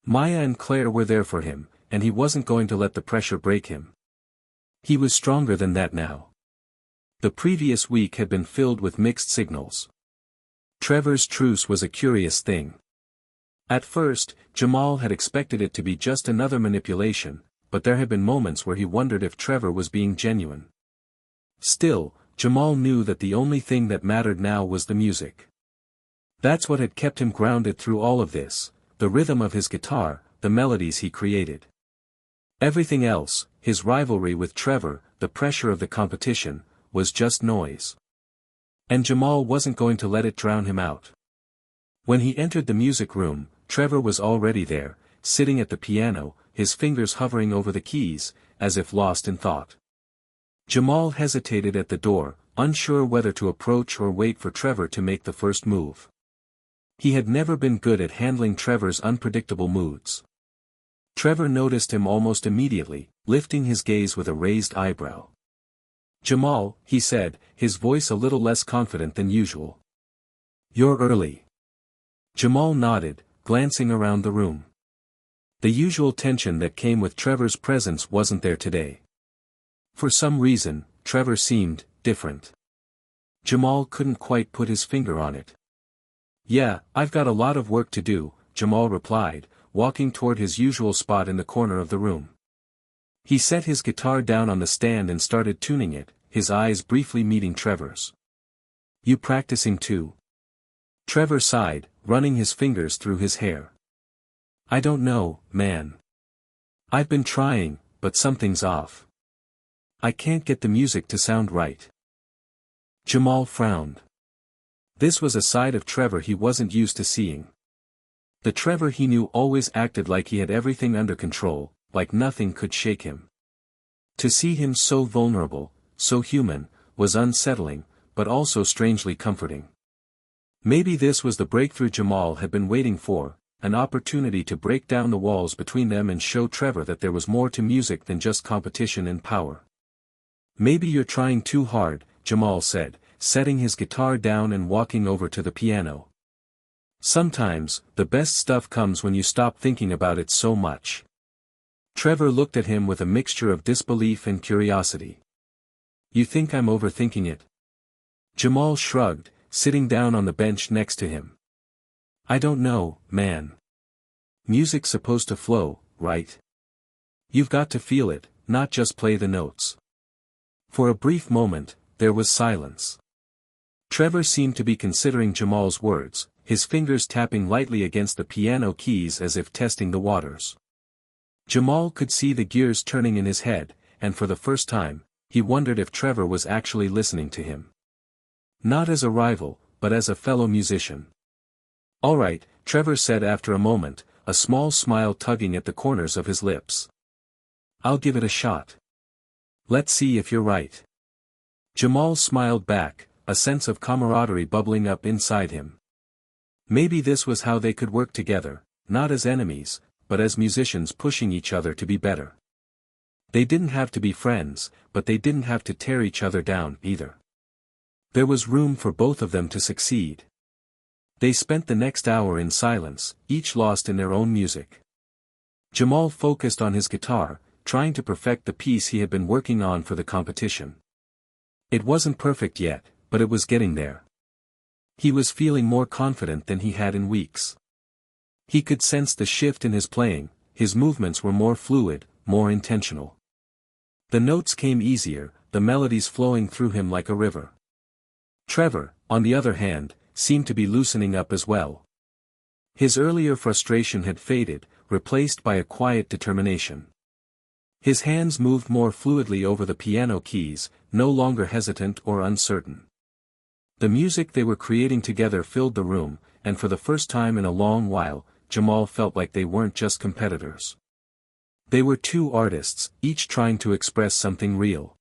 Maya and Claire were there for him, and he wasn't going to let the pressure break him. He was stronger than that now. The previous week had been filled with mixed signals. Trevor's truce was a curious thing. At first, Jamal had expected it to be just another manipulation, but there had been moments where he wondered if Trevor was being genuine. Still, Jamal knew that the only thing that mattered now was the music. That's what had kept him grounded through all of this, the rhythm of his guitar, the melodies he created. Everything else, his rivalry with Trevor, the pressure of the competition, was just noise. And Jamal wasn't going to let it drown him out. When he entered the music room, Trevor was already there, sitting at the piano, his fingers hovering over the keys, as if lost in thought. Jamal hesitated at the door, unsure whether to approach or wait for Trevor to make the first move. He had never been good at handling Trevor's unpredictable moods. Trevor noticed him almost immediately, lifting his gaze with a raised eyebrow. Jamal, he said, his voice a little less confident than usual. You're early. Jamal nodded, glancing around the room. The usual tension that came with Trevor's presence wasn't there today. For some reason, Trevor seemed different. Jamal couldn't quite put his finger on it. Yeah, I've got a lot of work to do, Jamal replied, walking toward his usual spot in the corner of the room. He set his guitar down on the stand and started tuning it, his eyes briefly meeting Trevor's. You practicing too? Trevor sighed, running his fingers through his hair. I don't know, man. I've been trying, but something's off. I can't get the music to sound right. Jamal frowned. This was a side of Trevor he wasn't used to seeing. The Trevor he knew always acted like he had everything under control, like nothing could shake him. To see him so vulnerable, so human, was unsettling, but also strangely comforting. Maybe this was the breakthrough Jamal had been waiting for, an opportunity to break down the walls between them and show Trevor that there was more to music than just competition and power. Maybe you're trying too hard, Jamal said, setting his guitar down and walking over to the piano. Sometimes, the best stuff comes when you stop thinking about it so much. Trevor looked at him with a mixture of disbelief and curiosity. You think I'm overthinking it? Jamal shrugged, sitting down on the bench next to him. I don't know, man. Music's supposed to flow, right? You've got to feel it, not just play the notes. For a brief moment, there was silence. Trevor seemed to be considering Jamal's words, his fingers tapping lightly against the piano keys as if testing the waters. Jamal could see the gears turning in his head, and for the first time, he wondered if Trevor was actually listening to him. Not as a rival, but as a fellow musician. "All right," Trevor said after a moment, a small smile tugging at the corners of his lips. "I'll give it a shot. Let's see if you're right." Jamal smiled back, a sense of camaraderie bubbling up inside him. Maybe this was how they could work together, not as enemies, but as musicians pushing each other to be better. They didn't have to be friends, but they didn't have to tear each other down, either. There was room for both of them to succeed. They spent the next hour in silence, each lost in their own music. Jamal focused on his guitar, trying to perfect the piece he had been working on for the competition. It wasn't perfect yet, but it was getting there. He was feeling more confident than he had in weeks. He could sense the shift in his playing, his movements were more fluid, more intentional. The notes came easier, the melodies flowing through him like a river. Trevor, on the other hand, seemed to be loosening up as well. His earlier frustration had faded, replaced by a quiet determination. His hands moved more fluidly over the piano keys, no longer hesitant or uncertain. The music they were creating together filled the room, and for the first time in a long while, Jamal felt like they weren't just competitors. They were two artists, each trying to express something real.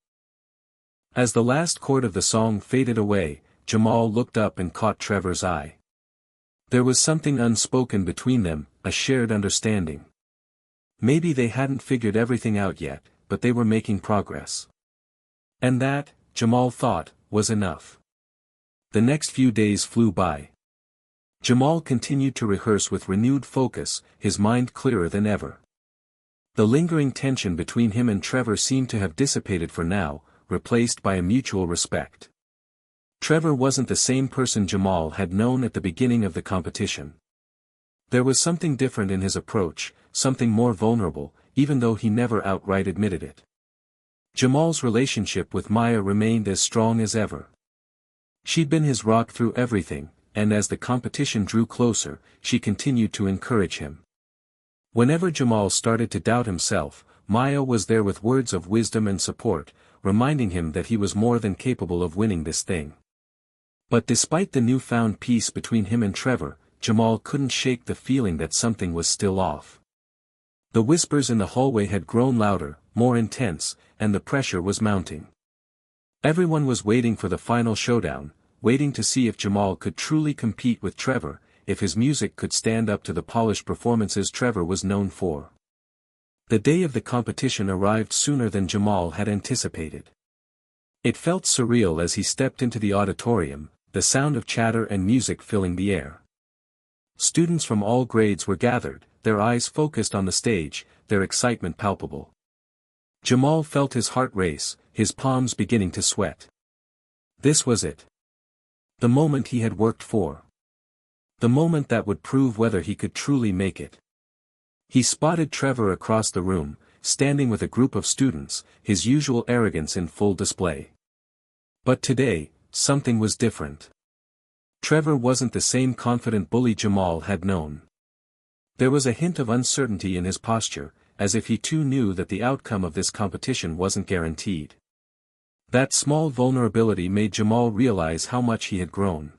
As the last chord of the song faded away, Jamal looked up and caught Trevor's eye. There was something unspoken between them, a shared understanding. Maybe they hadn't figured everything out yet, but they were making progress. And that, Jamal thought, was enough. The next few days flew by. Jamal continued to rehearse with renewed focus, his mind clearer than ever. The lingering tension between him and Trevor seemed to have dissipated for now, replaced by a mutual respect. Trevor wasn't the same person Jamal had known at the beginning of the competition. There was something different in his approach, something more vulnerable, even though he never outright admitted it. Jamal's relationship with Maya remained as strong as ever. She'd been his rock through everything, and as the competition drew closer, she continued to encourage him. Whenever Jamal started to doubt himself, Maya was there with words of wisdom and support, reminding him that he was more than capable of winning this thing. But despite the newfound peace between him and Trevor, Jamal couldn't shake the feeling that something was still off. The whispers in the hallway had grown louder, more intense, and the pressure was mounting. Everyone was waiting for the final showdown, waiting to see if Jamal could truly compete with Trevor, if his music could stand up to the polished performances Trevor was known for. The day of the competition arrived sooner than Jamal had anticipated. It felt surreal as he stepped into the auditorium, the sound of chatter and music filling the air. Students from all grades were gathered, their eyes focused on the stage, their excitement palpable. Jamal felt his heart race, his palms beginning to sweat. This was it. The moment he had worked for. The moment that would prove whether he could truly make it. He spotted Trevor across the room, standing with a group of students, his usual arrogance in full display. But today, something was different. Trevor wasn't the same confident bully Jamal had known. There was a hint of uncertainty in his posture, as if he too knew that the outcome of this competition wasn't guaranteed. That small vulnerability made Jamal realize how much he had grown.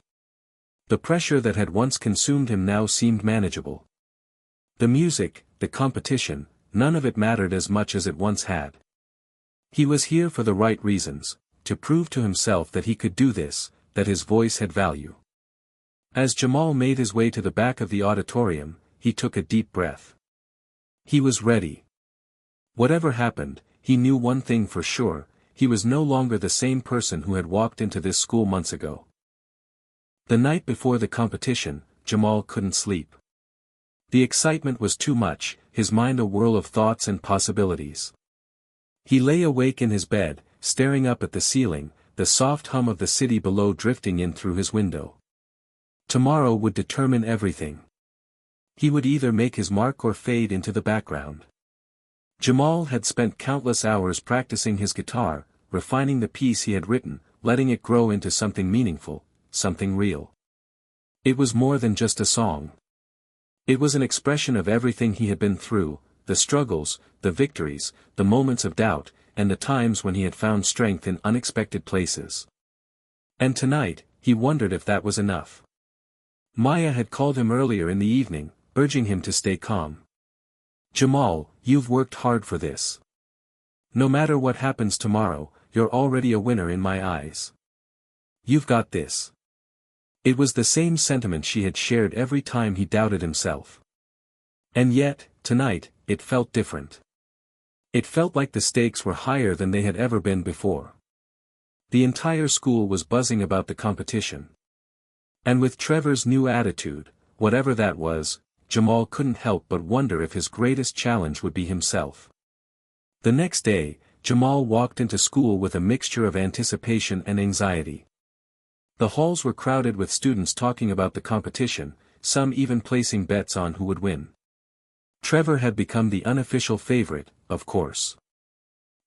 The pressure that had once consumed him now seemed manageable. The music, the competition, none of it mattered as much as it once had. He was here for the right reasons, to prove to himself that he could do this, that his voice had value. As Jamal made his way to the back of the auditorium, he took a deep breath. He was ready. Whatever happened, he knew one thing for sure, he was no longer the same person who had walked into this school months ago. The night before the competition, Jamal couldn't sleep. The excitement was too much, his mind a whirl of thoughts and possibilities. He lay awake in his bed, staring up at the ceiling, the soft hum of the city below drifting in through his window. Tomorrow would determine everything. He would either make his mark or fade into the background. Jamal had spent countless hours practicing his guitar, refining the piece he had written, letting it grow into something meaningful, something real. It was more than just a song. It was an expression of everything he had been through, the struggles, the victories, the moments of doubt, and the times when he had found strength in unexpected places. And tonight, he wondered if that was enough. Maya had called him earlier in the evening, urging him to stay calm. "Jamal, you've worked hard for this. No matter what happens tomorrow, you're already a winner in my eyes. You've got this." It was the same sentiment she had shared every time he doubted himself. And yet, tonight, it felt different. It felt like the stakes were higher than they had ever been before. The entire school was buzzing about the competition. And with Trevor's new attitude, whatever that was, Jamal couldn't help but wonder if his greatest challenge would be himself. The next day, Jamal walked into school with a mixture of anticipation and anxiety. The halls were crowded with students talking about the competition, some even placing bets on who would win. Trevor had become the unofficial favorite, of course.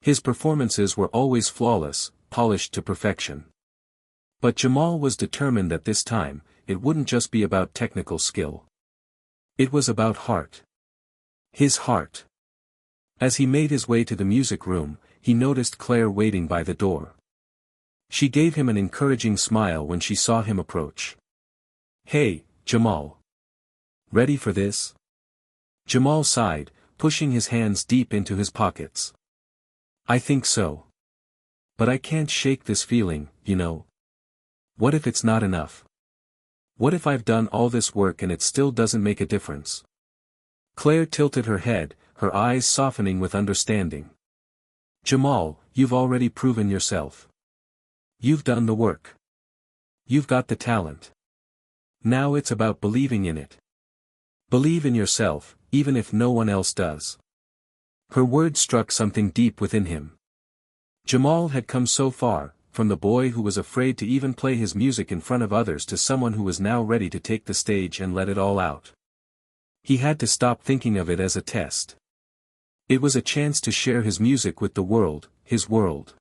His performances were always flawless, polished to perfection. But Jamal was determined that this time, it wouldn't just be about technical skill. It was about heart. His heart. As he made his way to the music room, he noticed Claire waiting by the door. She gave him an encouraging smile when she saw him approach. "Hey, Jamal. Ready for this?" Jamal sighed, pushing his hands deep into his pockets. "I think so. But I can't shake this feeling, you know. What if it's not enough? What if I've done all this work and it still doesn't make a difference?" Claire tilted her head, her eyes softening with understanding. "Jamal, you've already proven yourself. You've done the work. You've got the talent. Now it's about believing in it. Believe in yourself, even if no one else does." Her words struck something deep within him. Jamal had come so far, from the boy who was afraid to even play his music in front of others to someone who was now ready to take the stage and let it all out. He had to stop thinking of it as a test. It was a chance to share his music with the world, his world.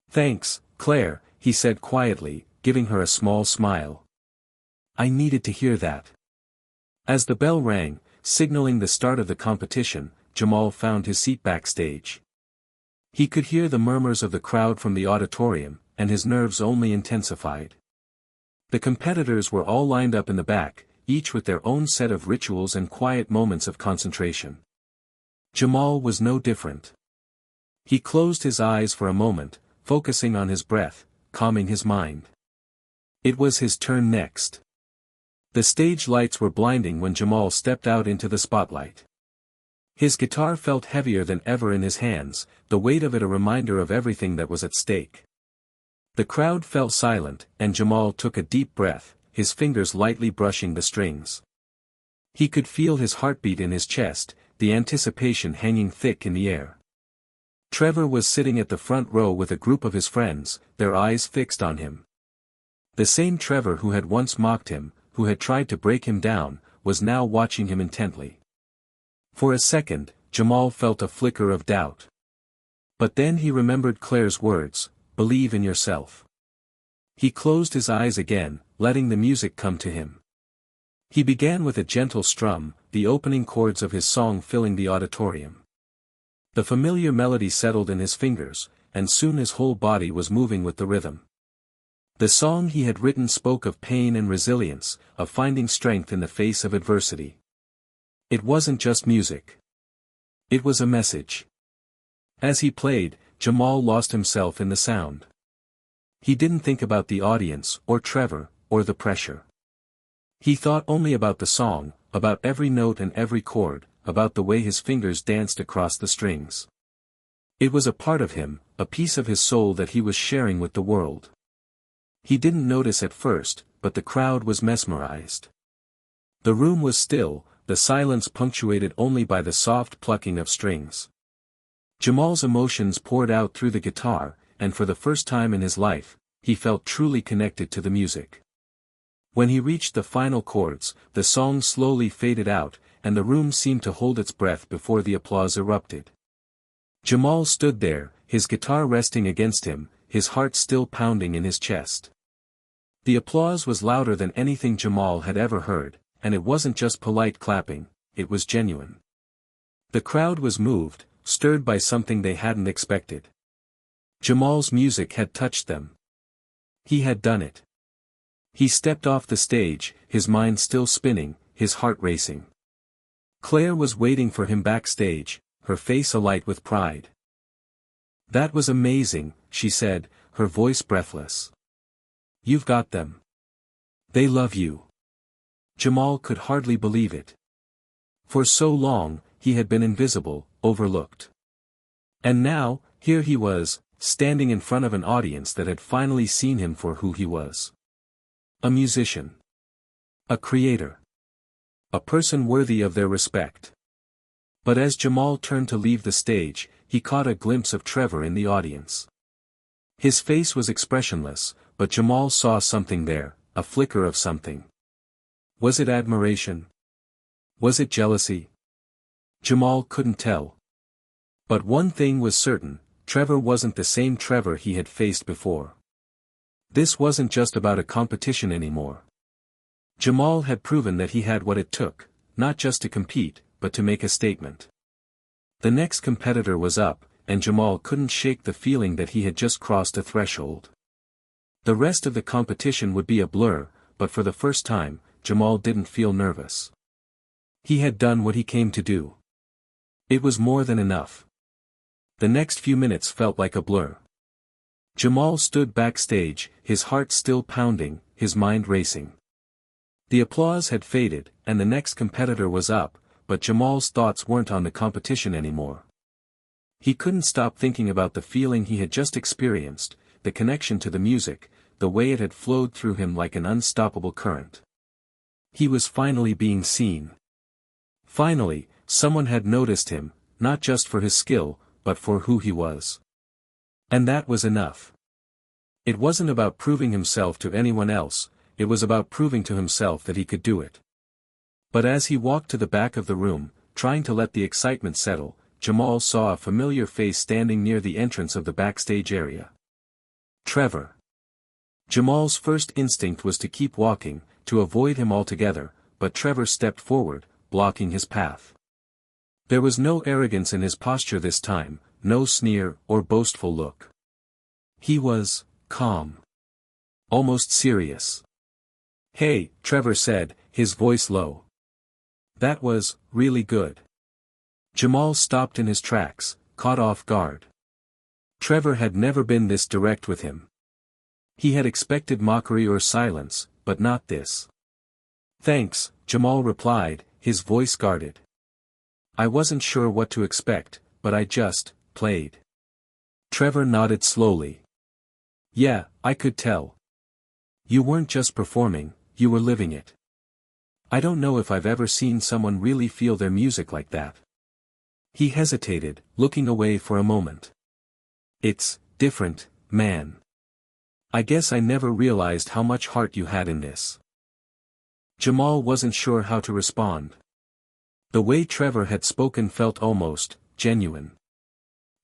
"Thanks, Claire," he said quietly, giving her a small smile. "I needed to hear that." As the bell rang, signaling the start of the competition, Jamal found his seat backstage. He could hear the murmurs of the crowd from the auditorium, and his nerves only intensified. The competitors were all lined up in the back, each with their own set of rituals and quiet moments of concentration. Jamal was no different. He closed his eyes for a moment, focusing on his breath, calming his mind. It was his turn next. The stage lights were blinding when Jamal stepped out into the spotlight. His guitar felt heavier than ever in his hands, the weight of it a reminder of everything that was at stake. The crowd fell silent, and Jamal took a deep breath, his fingers lightly brushing the strings. He could feel his heartbeat in his chest, the anticipation hanging thick in the air. Trevor was sitting at the front row with a group of his friends, their eyes fixed on him. The same Trevor who had once mocked him, who had tried to break him down, was now watching him intently. For a second, Jamal felt a flicker of doubt. But then he remembered Claire's words, "Believe in yourself." He closed his eyes again, letting the music come to him. He began with a gentle strum, the opening chords of his song filling the auditorium. The familiar melody settled in his fingers, and soon his whole body was moving with the rhythm. The song he had written spoke of pain and resilience, of finding strength in the face of adversity. It wasn't just music. It was a message. As he played, Jamal lost himself in the sound. He didn't think about the audience, or Trevor, or the pressure. He thought only about the song, about every note and every chord, about the way his fingers danced across the strings. It was a part of him, a piece of his soul that he was sharing with the world. He didn't notice at first, but the crowd was mesmerized. The room was still, the silence punctuated only by the soft plucking of strings. Jamal's emotions poured out through the guitar, and for the first time in his life, he felt truly connected to the music. When he reached the final chords, the song slowly faded out, and the room seemed to hold its breath before the applause erupted. Jamal stood there, his guitar resting against him, his heart still pounding in his chest. The applause was louder than anything Jamal had ever heard, and it wasn't just polite clapping, it was genuine. The crowd was moved, stirred by something they hadn't expected. Jamal's music had touched them. He had done it. He stepped off the stage, his mind still spinning, his heart racing. Claire was waiting for him backstage, her face alight with pride. "That was amazing," she said, her voice breathless. "You've got them. They love you." Jamal could hardly believe it. For so long, he had been invisible, overlooked. And now, here he was, standing in front of an audience that had finally seen him for who he was. A musician. A creator. A person worthy of their respect. But as Jamal turned to leave the stage, he caught a glimpse of Trevor in the audience. His face was expressionless, but Jamal saw something there, a flicker of something. Was it admiration? Was it jealousy? Jamal couldn't tell. But one thing was certain, Trevor wasn't the same Trevor he had faced before. This wasn't just about a competition anymore. Jamal had proven that he had what it took, not just to compete, but to make a statement. The next competitor was up, and Jamal couldn't shake the feeling that he had just crossed a threshold. The rest of the competition would be a blur, but for the first time, Jamal didn't feel nervous. He had done what he came to do. It was more than enough. The next few minutes felt like a blur. Jamal stood backstage, his heart still pounding, his mind racing. The applause had faded, and the next competitor was up, but Jamal's thoughts weren't on the competition anymore. He couldn't stop thinking about the feeling he had just experienced, the connection to the music, the way it had flowed through him like an unstoppable current. He was finally being seen. Finally, someone had noticed him, not just for his skill, but for who he was. And that was enough. It wasn't about proving himself to anyone else, it was about proving to himself that he could do it. But as he walked to the back of the room, trying to let the excitement settle, Jamal saw a familiar face standing near the entrance of the backstage area. Trevor. Jamal's first instinct was to keep walking, to avoid him altogether, but Trevor stepped forward, blocking his path. There was no arrogance in his posture this time, no sneer or boastful look. He was calm. Almost serious. "Hey," Trevor said, his voice low. "That was really good." Jamal stopped in his tracks, caught off guard. Trevor had never been this direct with him. He had expected mockery or silence, but not this. "Thanks," Jamal replied, his voice guarded. "I wasn't sure what to expect, but I just played." Trevor nodded slowly. "Yeah, I could tell. You weren't just performing, you were living it. I don't know if I've ever seen someone really feel their music like that." He hesitated, looking away for a moment. "It's different, man. I guess I never realized how much heart you had in this." Jamal wasn't sure how to respond. The way Trevor had spoken felt almost genuine.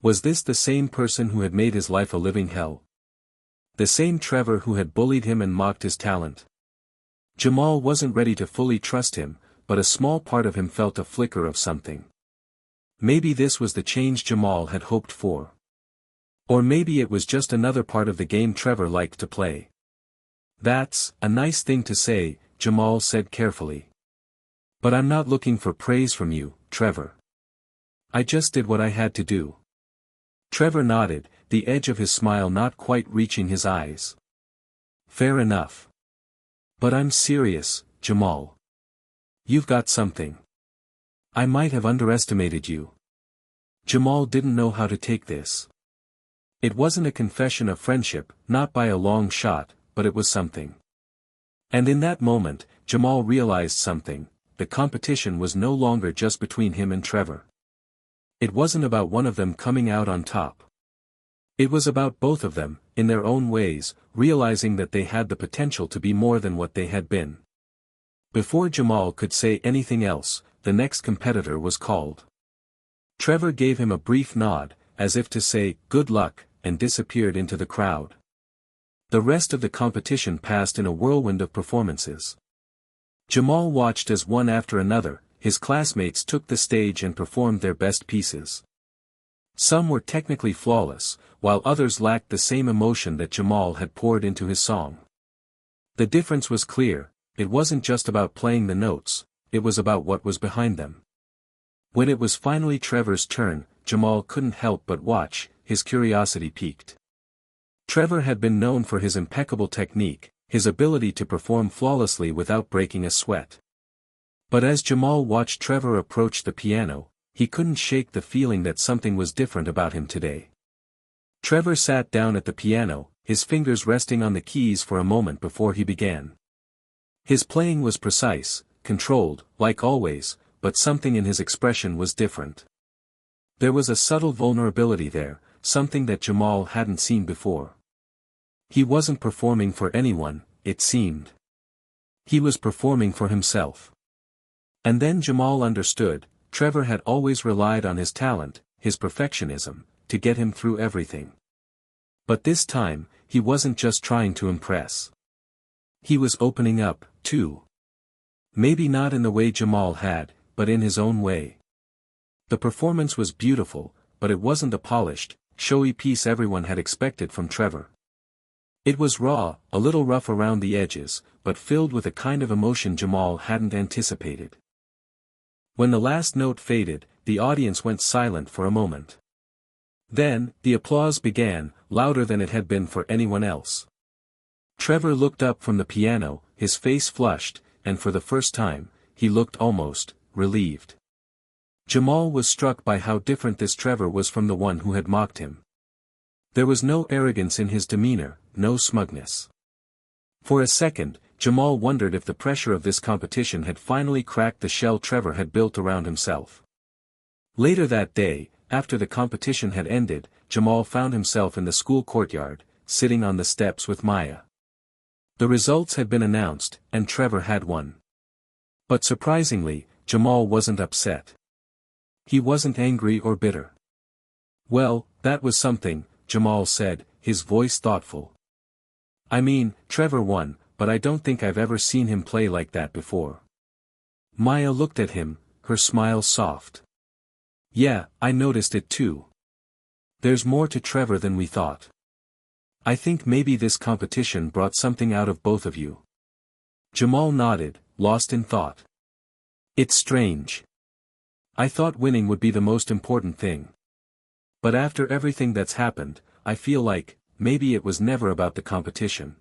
Was this the same person who had made his life a living hell? The same Trevor who had bullied him and mocked his talent? Jamal wasn't ready to fully trust him, but a small part of him felt a flicker of something. Maybe this was the change Jamal had hoped for. Or maybe it was just another part of the game Trevor liked to play. "That's a nice thing to say," Jamal said carefully. "But I'm not looking for praise from you, Trevor. I just did what I had to do." Trevor nodded, the edge of his smile not quite reaching his eyes. "Fair enough. But I'm serious, Jamal. You've got something. I might have underestimated you." Jamal didn't know how to take this. It wasn't a confession of friendship, not by a long shot, but it was something. And in that moment, Jamal realized something: the competition was no longer just between him and Trevor. It wasn't about one of them coming out on top. It was about both of them, in their own ways, realizing that they had the potential to be more than what they had been. Before Jamal could say anything else, the next competitor was called. Trevor gave him a brief nod, as if to say, "Good luck," and disappeared into the crowd. The rest of the competition passed in a whirlwind of performances. Jamal watched as one after another, his classmates took the stage and performed their best pieces. Some were technically flawless, while others lacked the same emotion that Jamal had poured into his song. The difference was clear, it wasn't just about playing the notes, it was about what was behind them. When it was finally Trevor's turn, Jamal couldn't help but watch, his curiosity piqued. Trevor had been known for his impeccable technique, his ability to perform flawlessly without breaking a sweat. But as Jamal watched Trevor approach the piano, he couldn't shake the feeling that something was different about him today. Trevor sat down at the piano, his fingers resting on the keys for a moment before he began. His playing was precise, controlled, like always, but something in his expression was different. There was a subtle vulnerability there, something that Jamal hadn't seen before. He wasn't performing for anyone, it seemed. He was performing for himself. And then Jamal understood, Trevor had always relied on his talent, his perfectionism, to get him through everything. But this time, he wasn't just trying to impress. He was opening up, too. Maybe not in the way Jamal had, but in his own way. The performance was beautiful, but it wasn't the polished, showy piece everyone had expected from Trevor. It was raw, a little rough around the edges, but filled with a kind of emotion Jamal hadn't anticipated. When the last note faded, the audience went silent for a moment. Then, the applause began, louder than it had been for anyone else. Trevor looked up from the piano, his face flushed, and for the first time, he looked almost relieved. Jamal was struck by how different this Trevor was from the one who had mocked him. There was no arrogance in his demeanor, no smugness. For a second, Jamal wondered if the pressure of this competition had finally cracked the shell Trevor had built around himself. Later that day, after the competition had ended, Jamal found himself in the school courtyard, sitting on the steps with Maya. The results had been announced, and Trevor had won. But surprisingly, Jamal wasn't upset. He wasn't angry or bitter. "Well, that was something," Jamal said, his voice thoughtful. "I mean, Trevor won, but I don't think I've ever seen him play like that before." Maya looked at him, her smile soft. "Yeah, I noticed it too. There's more to Trevor than we thought. I think maybe this competition brought something out of both of you." Jamal nodded, lost in thought. "It's strange. I thought winning would be the most important thing. But after everything that's happened, I feel like, maybe it was never about the competition.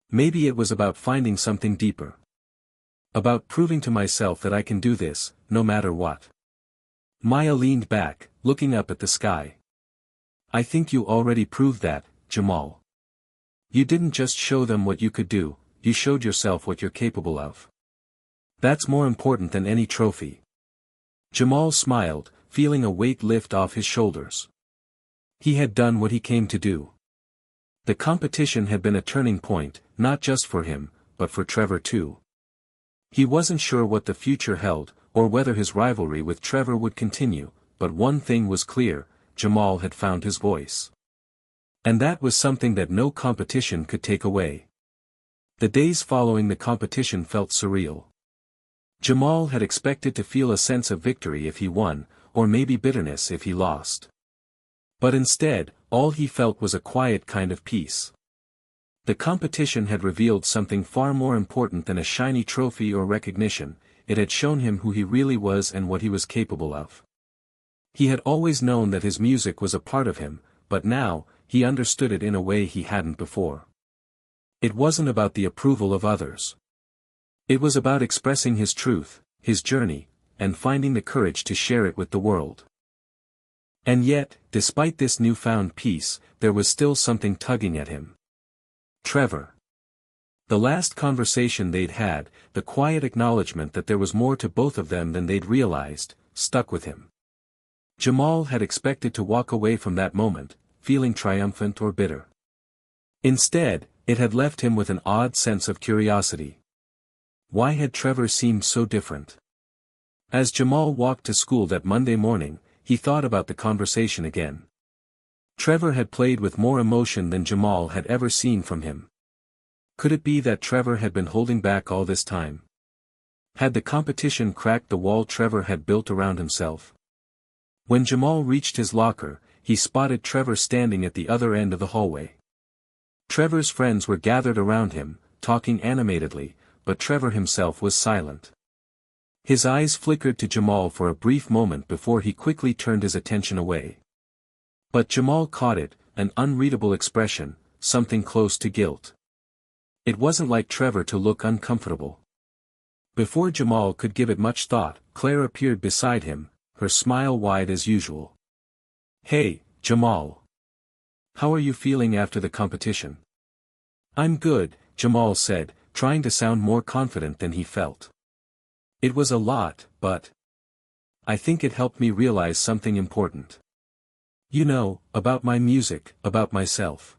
Maybe it was about finding something deeper. About proving to myself that I can do this, no matter what." Maya leaned back, looking up at the sky. "I think you already proved that, Jamal. You didn't just show them what you could do, you showed yourself what you're capable of. That's more important than any trophy." Jamal smiled, feeling a weight lift off his shoulders. He had done what he came to do. The competition had been a turning point, not just for him, but for Trevor too. He wasn't sure what the future held, or whether his rivalry with Trevor would continue, but one thing was clear, Jamal had found his voice. And that was something that no competition could take away. The days following the competition felt surreal. Jamal had expected to feel a sense of victory if he won, or maybe bitterness if he lost. But instead, all he felt was a quiet kind of peace. The competition had revealed something far more important than a shiny trophy or recognition, it had shown him who he really was and what he was capable of. He had always known that his music was a part of him, but now, he understood it in a way he hadn't before. It wasn't about the approval of others. It was about expressing his truth, his journey, and finding the courage to share it with the world. And yet, despite this newfound peace, there was still something tugging at him. Trevor. The last conversation they'd had, the quiet acknowledgement that there was more to both of them than they'd realized, stuck with him. Jamal had expected to walk away from that moment, feeling triumphant or bitter. Instead, it had left him with an odd sense of curiosity. Why had Trevor seemed so different? As Jamal walked to school that Monday morning, he thought about the conversation again. Trevor had played with more emotion than Jamal had ever seen from him. Could it be that Trevor had been holding back all this time? Had the competition cracked the wall Trevor had built around himself? When Jamal reached his locker, he spotted Trevor standing at the other end of the hallway. Trevor's friends were gathered around him, talking animatedly, but Trevor himself was silent. His eyes flickered to Jamal for a brief moment before he quickly turned his attention away. But Jamal caught it, an unreadable expression, something close to guilt. It wasn't like Trevor to look uncomfortable. Before Jamal could give it much thought, Claire appeared beside him, her smile wide as usual. "Hey, Jamal. How are you feeling after the competition?" "I'm good," Jamal said, trying to sound more confident than he felt. "It was a lot, but I think it helped me realize something important. You know, about my music, about myself."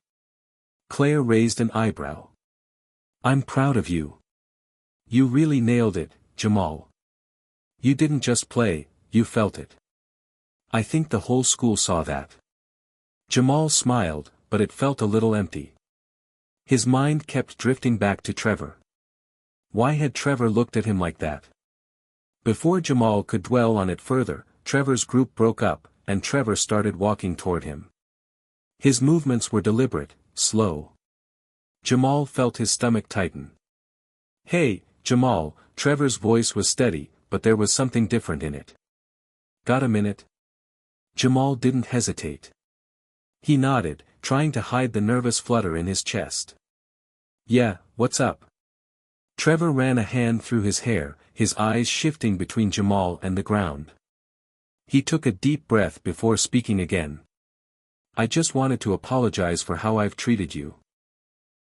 Claire raised an eyebrow. "I'm proud of you. You really nailed it, Jamal. You didn't just play, you felt it. I think the whole school saw that." Jamal smiled, but it felt a little empty. His mind kept drifting back to Trevor. Why had Trevor looked at him like that? Before Jamal could dwell on it further, Trevor's group broke up, and Trevor started walking toward him. His movements were deliberate, slow. Jamal felt his stomach tighten. "Hey, Jamal," Trevor's voice was steady, but there was something different in it. "Got a minute?" Jamal didn't hesitate. He nodded, trying to hide the nervous flutter in his chest. "Yeah, what's up?" Trevor ran a hand through his hair, his eyes shifting between Jamal and the ground. He took a deep breath before speaking again. "I just wanted to apologize for how I've treated you.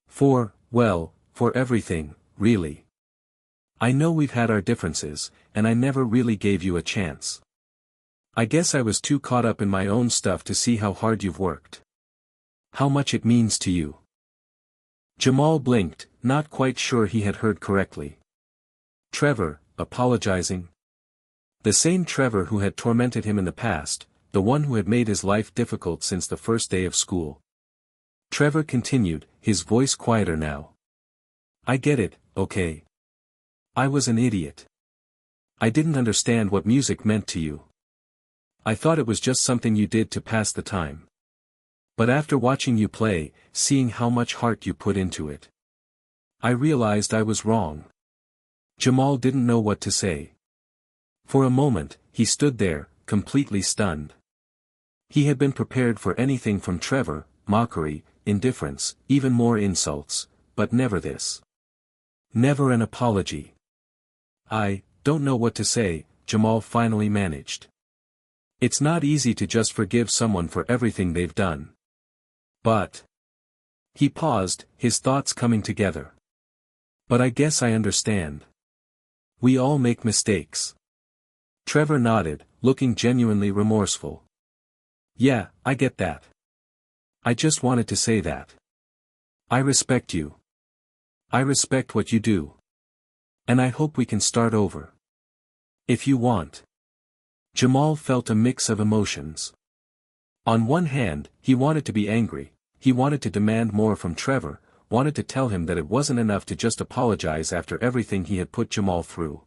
For everything, really. I know we've had our differences, and I never really gave you a chance. I guess I was too caught up in my own stuff to see how hard you've worked. How much it means to you." Jamal blinked, not quite sure he had heard correctly. Trevor, apologizing? The same Trevor who had tormented him in the past, the one who had made his life difficult since the first day of school. Trevor continued, his voice quieter now. "I get it, okay. I was an idiot. I didn't understand what music meant to you. I thought it was just something you did to pass the time. But after watching you play, seeing how much heart you put into it, I realized I was wrong." Jamal didn't know what to say. For a moment, he stood there, completely stunned. He had been prepared for anything from Trevor, mockery, indifference, even more insults, but never this. Never an apology. "I don't know what to say," Jamal finally managed. "It's not easy to just forgive someone for everything they've done. But..." He paused, his thoughts coming together. "But I guess I understand. We all make mistakes." Trevor nodded, looking genuinely remorseful. "Yeah, I get that. I just wanted to say that. I respect you. I respect what you do. And I hope we can start over. If you want." Jamal felt a mix of emotions. On one hand, he wanted to be angry, he wanted to demand more from Trevor, wanted to tell him that it wasn't enough to just apologize after everything he had put Jamal through.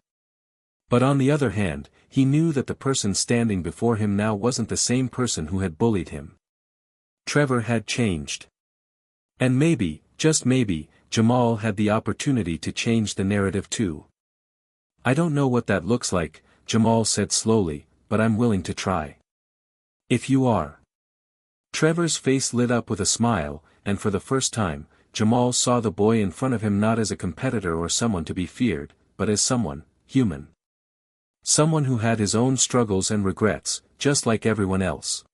But on the other hand, he knew that the person standing before him now wasn't the same person who had bullied him. Trevor had changed. And maybe, just maybe, Jamal had the opportunity to change the narrative too. "I don't know what that looks like," Jamal said slowly, "but I'm willing to try. If you are." Trevor's face lit up with a smile, and for the first time, Jamal saw the boy in front of him not as a competitor or someone to be feared, but as someone, human. Someone who had his own struggles and regrets, just like everyone else.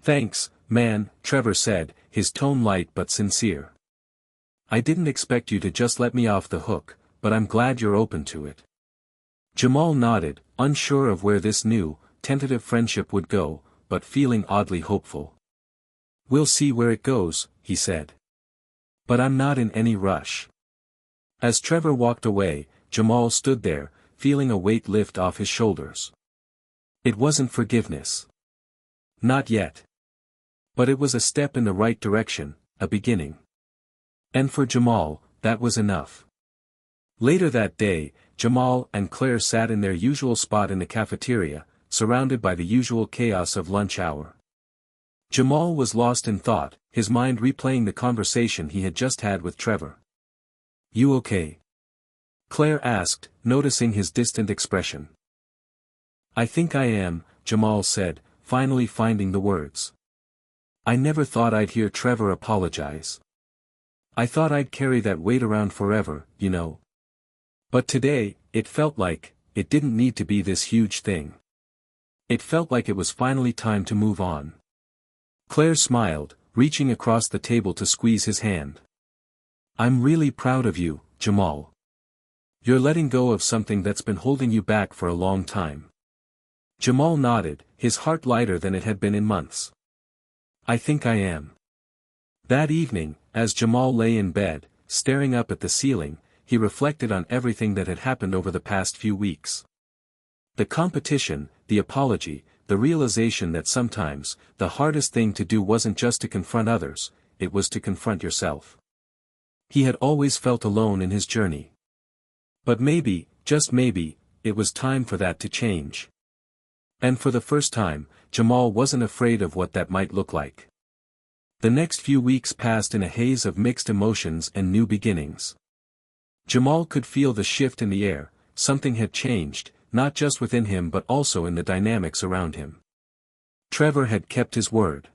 "Thanks, man," Trevor said, his tone light but sincere. "I didn't expect you to just let me off the hook, but I'm glad you're open to it." Jamal nodded, unsure of where this new, tentative friendship would go, but feeling oddly hopeful. "We'll see where it goes," he said. "But I'm not in any rush." As Trevor walked away, Jamal stood there, feeling a weight lift off his shoulders. It wasn't forgiveness. Not yet. But it was a step in the right direction, a beginning. And for Jamal, that was enough. Later that day, Jamal and Claire sat in their usual spot in the cafeteria, surrounded by the usual chaos of lunch hour. Jamal was lost in thought, his mind replaying the conversation he had just had with Trevor. "You okay?" Claire asked, noticing his distant expression. "I think I am," Jamal said, finally finding the words. "I never thought I'd hear Trevor apologize. I thought I'd carry that weight around forever, you know. But today, it felt like, it didn't need to be this huge thing. It felt like it was finally time to move on." Claire smiled, reaching across the table to squeeze his hand. "I'm really proud of you, Jamal. You're letting go of something that's been holding you back for a long time." Jamal nodded, his heart lighter than it had been in months. "I think I am." That evening, as Jamal lay in bed, staring up at the ceiling, he reflected on everything that had happened over the past few weeks. The competition, the apology, the realization that sometimes, the hardest thing to do wasn't just to confront others, it was to confront yourself. He had always felt alone in his journey. But maybe, just maybe, it was time for that to change. And for the first time, Jamal wasn't afraid of what that might look like. The next few weeks passed in a haze of mixed emotions and new beginnings. Jamal could feel the shift in the air, something had changed, not just within him but also in the dynamics around him. Trevor had kept his word.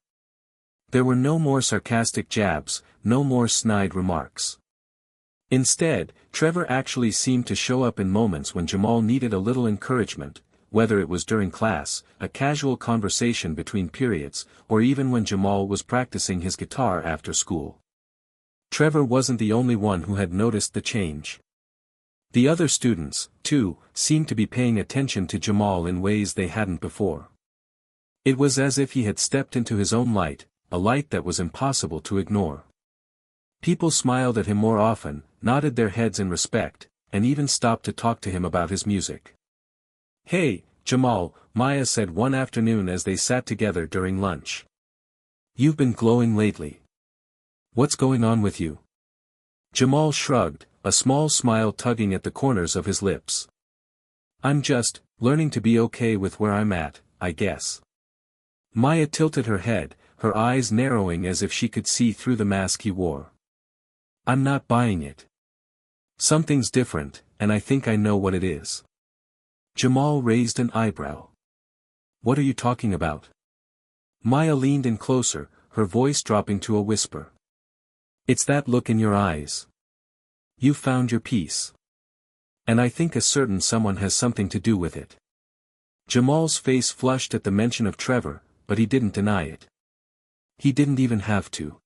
There were no more sarcastic jabs, no more snide remarks. Instead, Trevor actually seemed to show up in moments when Jamal needed a little encouragement, whether it was during class, a casual conversation between periods, or even when Jamal was practicing his guitar after school. Trevor wasn't the only one who had noticed the change. The other students, too, seemed to be paying attention to Jamal in ways they hadn't before. It was as if he had stepped into his own light, a light that was impossible to ignore. People smiled at him more often, nodded their heads in respect, and even stopped to talk to him about his music. "Hey, Jamal," Maya said one afternoon as they sat together during lunch. "You've been glowing lately. What's going on with you?" Jamal shrugged, a small smile tugging at the corners of his lips. "I'm just, learning to be okay with where I'm at, I guess." Maya tilted her head, her eyes narrowing as if she could see through the mask he wore. "I'm not buying it. Something's different, and I think I know what it is." Jamal raised an eyebrow. "What are you talking about?" Maya leaned in closer, her voice dropping to a whisper. "It's that look in your eyes. You found your peace. And I think a certain someone has something to do with it." Jamal's face flushed at the mention of Trevor, but he didn't deny it. He didn't even have to.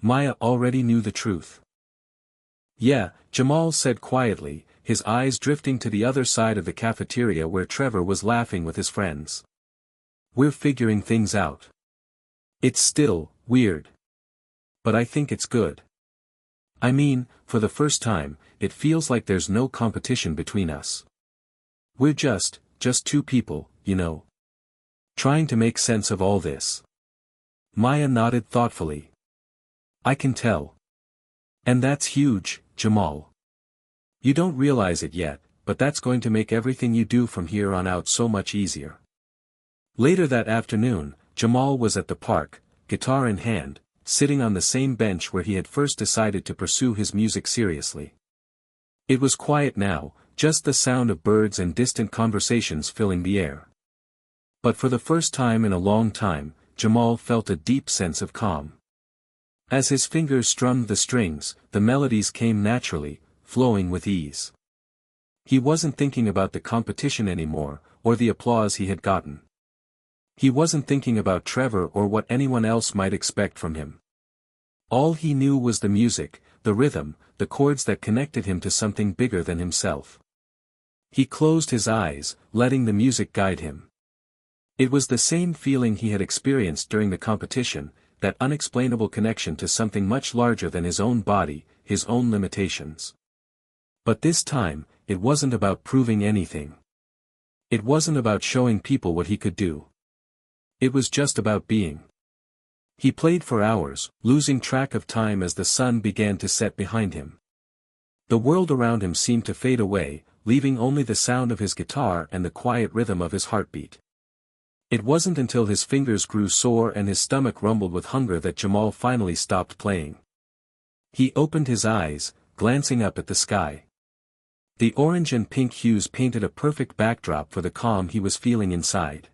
Maya already knew the truth. "Yeah," Jamal said quietly, his eyes drifting to the other side of the cafeteria where Trevor was laughing with his friends. "We're figuring things out. It's still weird. But I think it's good. I mean, for the first time, it feels like there's no competition between us. We're just two people, you know. Trying to make sense of all this." Maya nodded thoughtfully. "I can tell. And that's huge, Jamal. You don't realize it yet, but that's going to make everything you do from here on out so much easier." Later that afternoon, Jamal was at the park, guitar in hand, sitting on the same bench where he had first decided to pursue his music seriously. It was quiet now, just the sound of birds and distant conversations filling the air. But for the first time in a long time, Jamal felt a deep sense of calm. As his fingers strummed the strings, the melodies came naturally, flowing with ease. He wasn't thinking about the competition anymore, or the applause he had gotten. He wasn't thinking about Trevor or what anyone else might expect from him. All he knew was the music, the rhythm, the chords that connected him to something bigger than himself. He closed his eyes, letting the music guide him. It was the same feeling he had experienced during the competition, that unexplainable connection to something much larger than his own body, his own limitations. But this time, it wasn't about proving anything. It wasn't about showing people what he could do. It was just about being. He played for hours, losing track of time as the sun began to set behind him. The world around him seemed to fade away, leaving only the sound of his guitar and the quiet rhythm of his heartbeat. It wasn't until his fingers grew sore and his stomach rumbled with hunger that Jamal finally stopped playing. He opened his eyes, glancing up at the sky. The orange and pink hues painted a perfect backdrop for the calm he was feeling inside.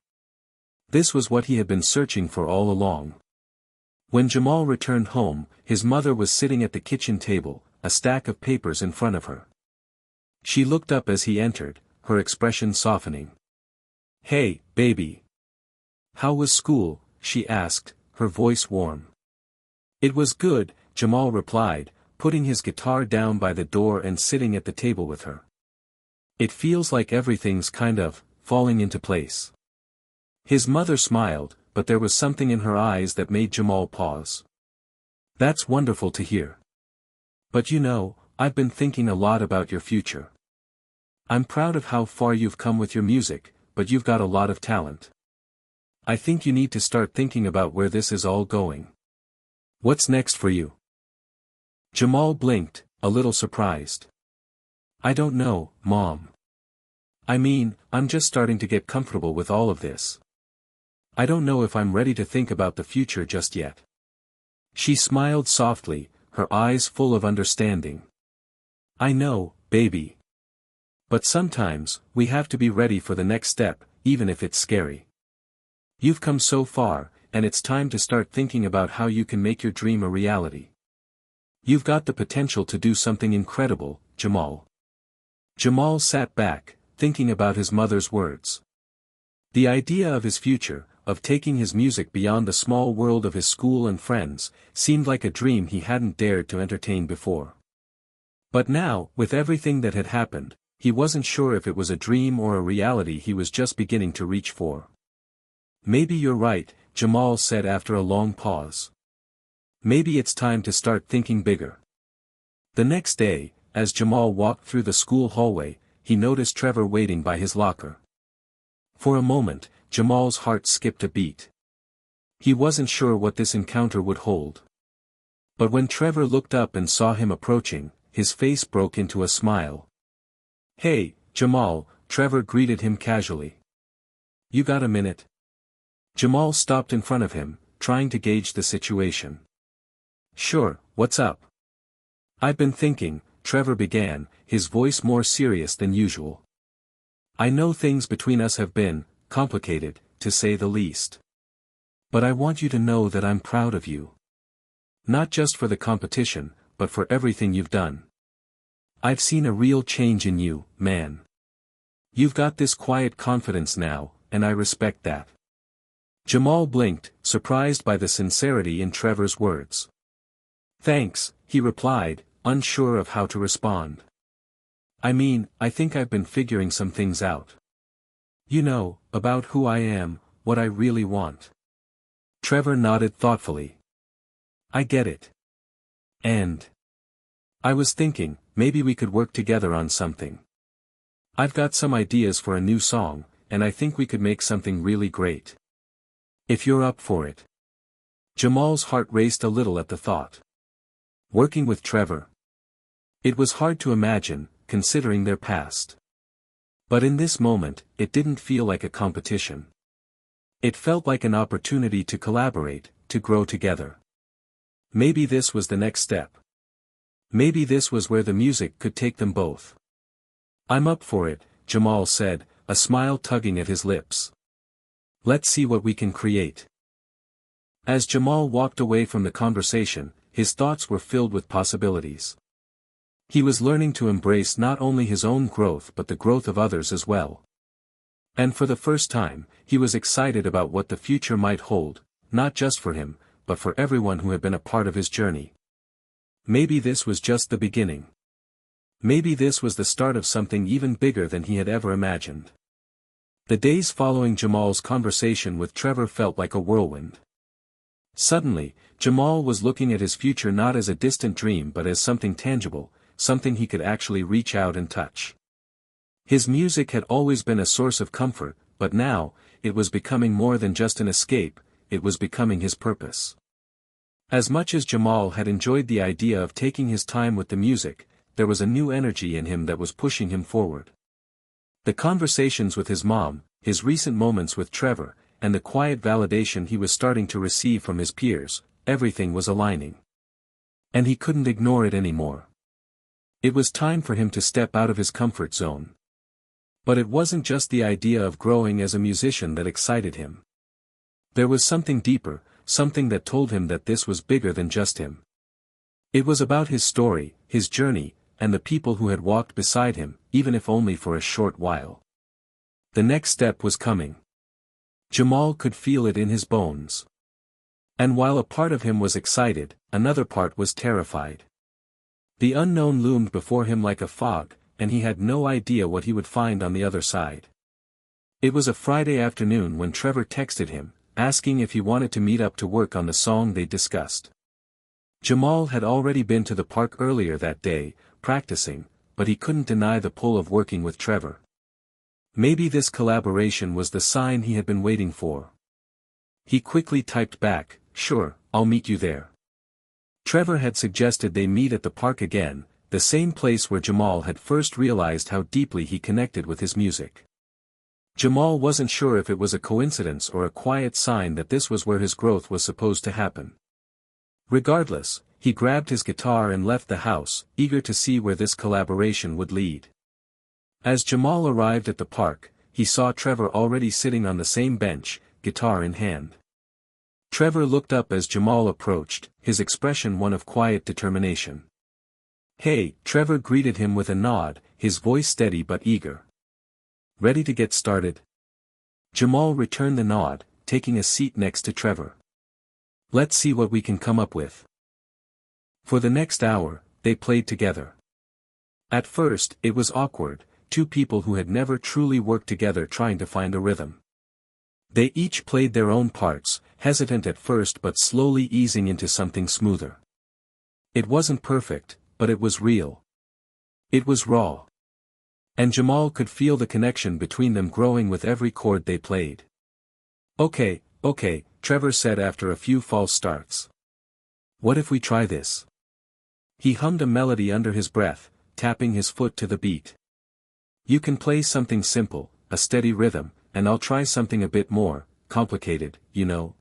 This was what he had been searching for all along. When Jamal returned home, his mother was sitting at the kitchen table, a stack of papers in front of her. She looked up as he entered, her expression softening. "Hey, baby. How was school?" she asked, her voice warm. "It was good," Jamal replied, putting his guitar down by the door and sitting at the table with her. "It feels like everything's kind of falling into place." His mother smiled, but there was something in her eyes that made Jamal pause. "That's wonderful to hear. But you know, I've been thinking a lot about your future. I'm proud of how far you've come with your music, but you've got a lot of talent. I think you need to start thinking about where this is all going. What's next for you?" Jamal blinked, a little surprised. "I don't know, Mom. I mean, I'm just starting to get comfortable with all of this. I don't know if I'm ready to think about the future just yet." She smiled softly, her eyes full of understanding. "I know, baby. But sometimes, we have to be ready for the next step, even if it's scary. You've come so far, and it's time to start thinking about how you can make your dream a reality. You've got the potential to do something incredible, Jamal." Jamal sat back, thinking about his mother's words. The idea of his future, of taking his music beyond the small world of his school and friends, seemed like a dream he hadn't dared to entertain before. But now, with everything that had happened, he wasn't sure if it was a dream or a reality he was just beginning to reach for. "Maybe you're right," Jamal said after a long pause. "Maybe it's time to start thinking bigger." The next day, as Jamal walked through the school hallway, he noticed Trevor waiting by his locker. For a moment, Jamal's heart skipped a beat. He wasn't sure what this encounter would hold. But when Trevor looked up and saw him approaching, his face broke into a smile. "Hey, Jamal," Trevor greeted him casually. "You got a minute?" Jamal stopped in front of him, trying to gauge the situation. "Sure, what's up?" "I've been thinking," Trevor began, his voice more serious than usual. "I know things between us have been complicated, to say the least. But I want you to know that I'm proud of you. Not just for the competition, but for everything you've done. I've seen a real change in you, man. You've got this quiet confidence now, and I respect that." Jamal blinked, surprised by the sincerity in Trevor's words. "Thanks," he replied, unsure of how to respond. "I mean, I think I've been figuring some things out. You know, about who I am, what I really want." Trevor nodded thoughtfully. "I get it. And I was thinking, maybe we could work together on something. I've got some ideas for a new song, and I think we could make something really great. If you're up for it." Jamal's heart raced a little at the thought. Working with Trevor. It was hard to imagine, considering their past. But in this moment, it didn't feel like a competition. It felt like an opportunity to collaborate, to grow together. Maybe this was the next step. Maybe this was where the music could take them both. "I'm up for it," Jamal said, a smile tugging at his lips. "Let's see what we can create." As Jamal walked away from the conversation, his thoughts were filled with possibilities. He was learning to embrace not only his own growth but the growth of others as well. And for the first time, he was excited about what the future might hold, not just for him, but for everyone who had been a part of his journey. Maybe this was just the beginning. Maybe this was the start of something even bigger than he had ever imagined. The days following Jamal's conversation with Trevor felt like a whirlwind. Suddenly, Jamal was looking at his future not as a distant dream but as something tangible, something he could actually reach out and touch. His music had always been a source of comfort, but now, it was becoming more than just an escape, it was becoming his purpose. As much as Jamal had enjoyed the idea of taking his time with the music, there was a new energy in him that was pushing him forward. The conversations with his mom, his recent moments with Trevor, and the quiet validation he was starting to receive from his peers, everything was aligning. And he couldn't ignore it anymore. It was time for him to step out of his comfort zone. But it wasn't just the idea of growing as a musician that excited him. There was something deeper, something that told him that this was bigger than just him. It was about his story, his journey, and the people who had walked beside him, even if only for a short while. The next step was coming. Jamal could feel it in his bones. And while a part of him was excited, another part was terrified. The unknown loomed before him like a fog, and he had no idea what he would find on the other side. It was a Friday afternoon when Trevor texted him, asking if he wanted to meet up to work on the song they discussed. Jamal had already been to the park earlier that day, practicing, but he couldn't deny the pull of working with Trevor. Maybe this collaboration was the sign he had been waiting for. He quickly typed back, "Sure, I'll meet you there." Trevor had suggested they meet at the park again, the same place where Jamal had first realized how deeply he connected with his music. Jamal wasn't sure if it was a coincidence or a quiet sign that this was where his growth was supposed to happen. Regardless, he grabbed his guitar and left the house, eager to see where this collaboration would lead. As Jamal arrived at the park, he saw Trevor already sitting on the same bench, guitar in hand. Trevor looked up as Jamal approached, his expression one of quiet determination. "Hey," Trevor greeted him with a nod, his voice steady but eager. "Ready to get started?" Jamal returned the nod, taking a seat next to Trevor. "Let's see what we can come up with." For the next hour, they played together. At first, it was awkward, two people who had never truly worked together trying to find a rhythm. They each played their own parts, hesitant at first but slowly easing into something smoother. It wasn't perfect, but it was real. It was raw. And Jamal could feel the connection between them growing with every chord they played. Okay, Trevor said after a few false starts. "What if we try this?" He hummed a melody under his breath, tapping his foot to the beat. "You can play something simple, a steady rhythm, and I'll try something a bit more complicated, you know."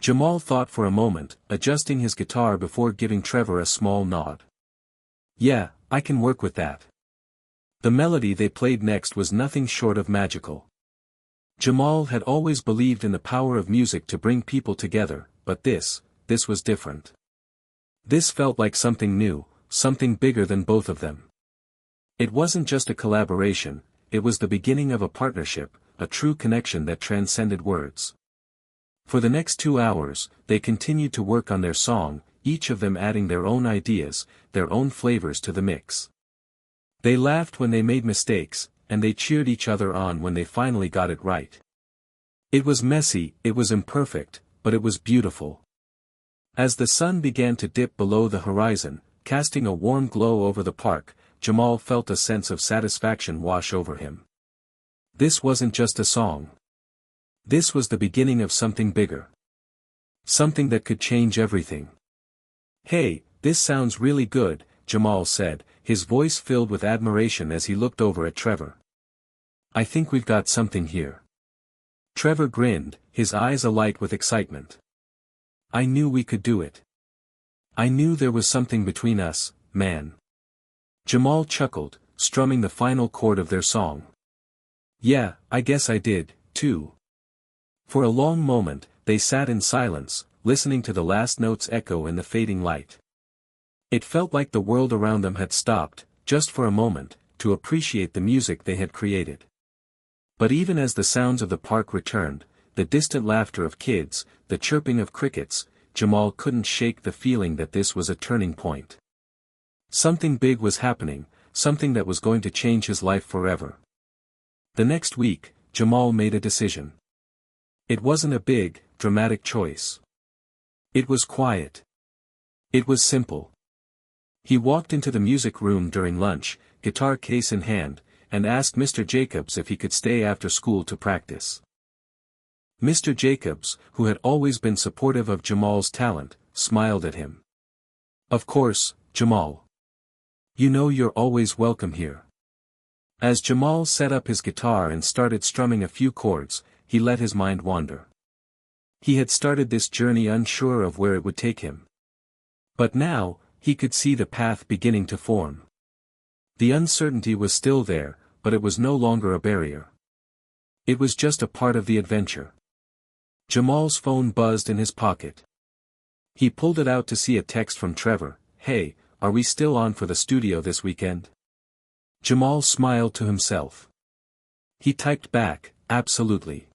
Jamal thought for a moment, adjusting his guitar before giving Trevor a small nod. "Yeah, I can work with that." The melody they played next was nothing short of magical. Jamal had always believed in the power of music to bring people together, but this was different. This felt like something new, something bigger than both of them. It wasn't just a collaboration, it was the beginning of a partnership, a true connection that transcended words. For the next 2 hours, they continued to work on their song, each of them adding their own ideas, their own flavors to the mix. They laughed when they made mistakes, and they cheered each other on when they finally got it right. It was messy, it was imperfect, but it was beautiful. As the sun began to dip below the horizon, casting a warm glow over the park, Jamal felt a sense of satisfaction wash over him. This wasn't just a song. This was the beginning of something bigger. Something that could change everything. "Hey, this sounds really good," Jamal said, his voice filled with admiration as he looked over at Trevor. "I think we've got something here." Trevor grinned, his eyes alight with excitement. "I knew we could do it. I knew there was something between us, man." Jamal chuckled, strumming the final chord of their song. "Yeah, I guess I did, too." For a long moment, they sat in silence, listening to the last notes echo in the fading light. It felt like the world around them had stopped, just for a moment, to appreciate the music they had created. But even as the sounds of the park returned, the distant laughter of kids, the chirping of crickets, Jamal couldn't shake the feeling that this was a turning point. Something big was happening, something that was going to change his life forever. The next week, Jamal made a decision. It wasn't a big, dramatic choice. It was quiet. It was simple. He walked into the music room during lunch, guitar case in hand, and asked Mr. Jacobs if he could stay after school to practice. Mr. Jacobs, who had always been supportive of Jamal's talent, smiled at him. "Of course, Jamal. You know you're always welcome here." As Jamal set up his guitar and started strumming a few chords, he let his mind wander. He had started this journey unsure of where it would take him. But now, he could see the path beginning to form. The uncertainty was still there, but it was no longer a barrier. It was just a part of the adventure. Jamal's phone buzzed in his pocket. He pulled it out to see a text from Trevor. "Hey, are we still on for the studio this weekend?" Jamal smiled to himself. He typed back, "Absolutely.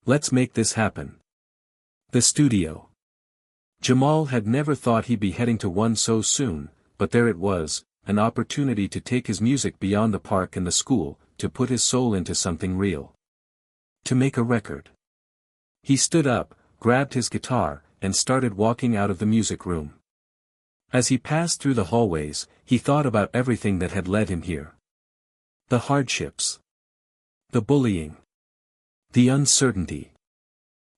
Let's make this happen." The studio. Jamal had never thought he'd be heading to one so soon, but there it was, an opportunity to take his music beyond the park and the school, to put his soul into something real. To make a record. He stood up, grabbed his guitar, and started walking out of the music room. As he passed through the hallways, he thought about everything that had led him here. The hardships. The bullying. The uncertainty.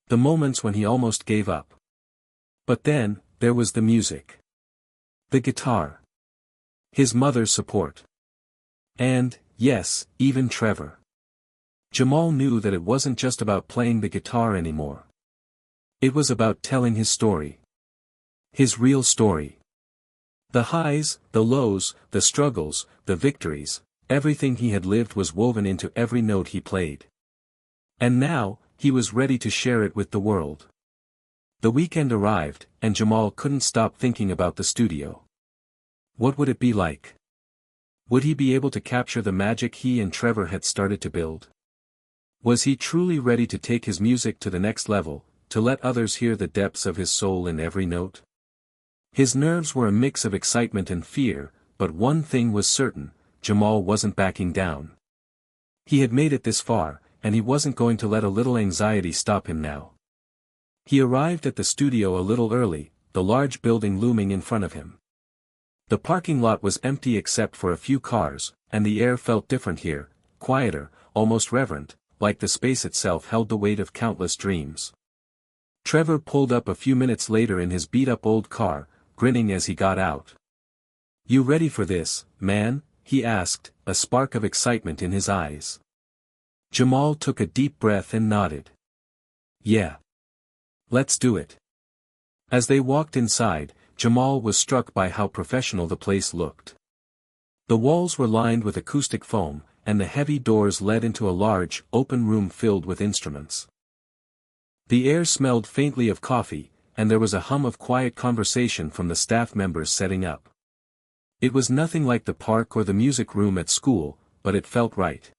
The moments when he almost gave up. But then, there was the music. The guitar. His mother's support. And, yes, even Trevor. Jamal knew that it wasn't just about playing the guitar anymore. It was about telling his story. His real story. The highs, the lows, the struggles, the victories, everything he had lived was woven into every note he played. And now, he was ready to share it with the world. The weekend arrived, and Jamal couldn't stop thinking about the studio. What would it be like? Would he be able to capture the magic he and Trevor had started to build? Was he truly ready to take his music to the next level, to let others hear the depths of his soul in every note? His nerves were a mix of excitement and fear, but one thing was certain, Jamal wasn't backing down. He had made it this far, and he wasn't going to let a little anxiety stop him now. He arrived at the studio a little early, the large building looming in front of him. The parking lot was empty except for a few cars, and the air felt different here, quieter, almost reverent, like the space itself held the weight of countless dreams. Trevor pulled up a few minutes later in his beat-up old car, grinning as he got out. "You ready for this, man?" he asked, a spark of excitement in his eyes. Jamal took a deep breath and nodded. "Yeah. Let's do it." As they walked inside, Jamal was struck by how professional the place looked. The walls were lined with acoustic foam, and the heavy doors led into a large, open room filled with instruments. The air smelled faintly of coffee, and there was a hum of quiet conversation from the staff members setting up. It was nothing like the park or the music room at school, but it felt right.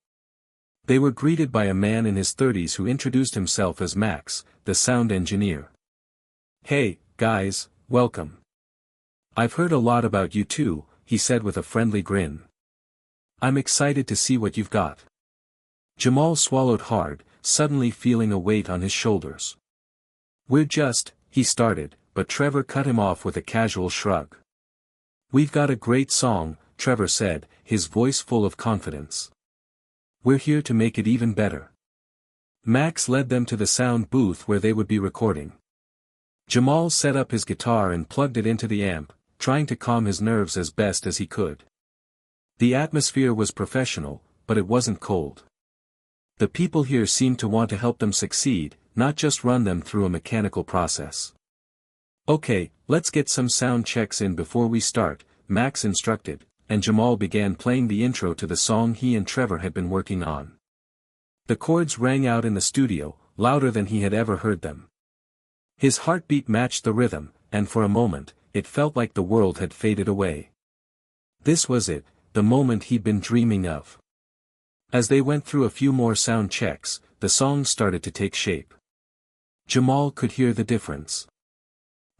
They were greeted by a man in his 30s who introduced himself as Max, the sound engineer. "Hey, guys, welcome. I've heard a lot about you too," he said with a friendly grin. "I'm excited to see what you've got." Jamal swallowed hard, suddenly feeling a weight on his shoulders. He started, but Trevor cut him off with a casual shrug. "We've got a great song," Trevor said, his voice full of confidence. "We're here to make it even better." Max led them to the sound booth where they would be recording. Jamal set up his guitar and plugged it into the amp, trying to calm his nerves as best as he could. The atmosphere was professional, but it wasn't cold. The people here seemed to want to help them succeed, not just run them through a mechanical process. "Okay, let's get some sound checks in before we start," Max instructed, and Jamal began playing the intro to the song he and Trevor had been working on. The chords rang out in the studio, louder than he had ever heard them. His heartbeat matched the rhythm, and for a moment, it felt like the world had faded away. This was it, the moment he'd been dreaming of. As they went through a few more sound checks, the song started to take shape. Jamal could hear the difference.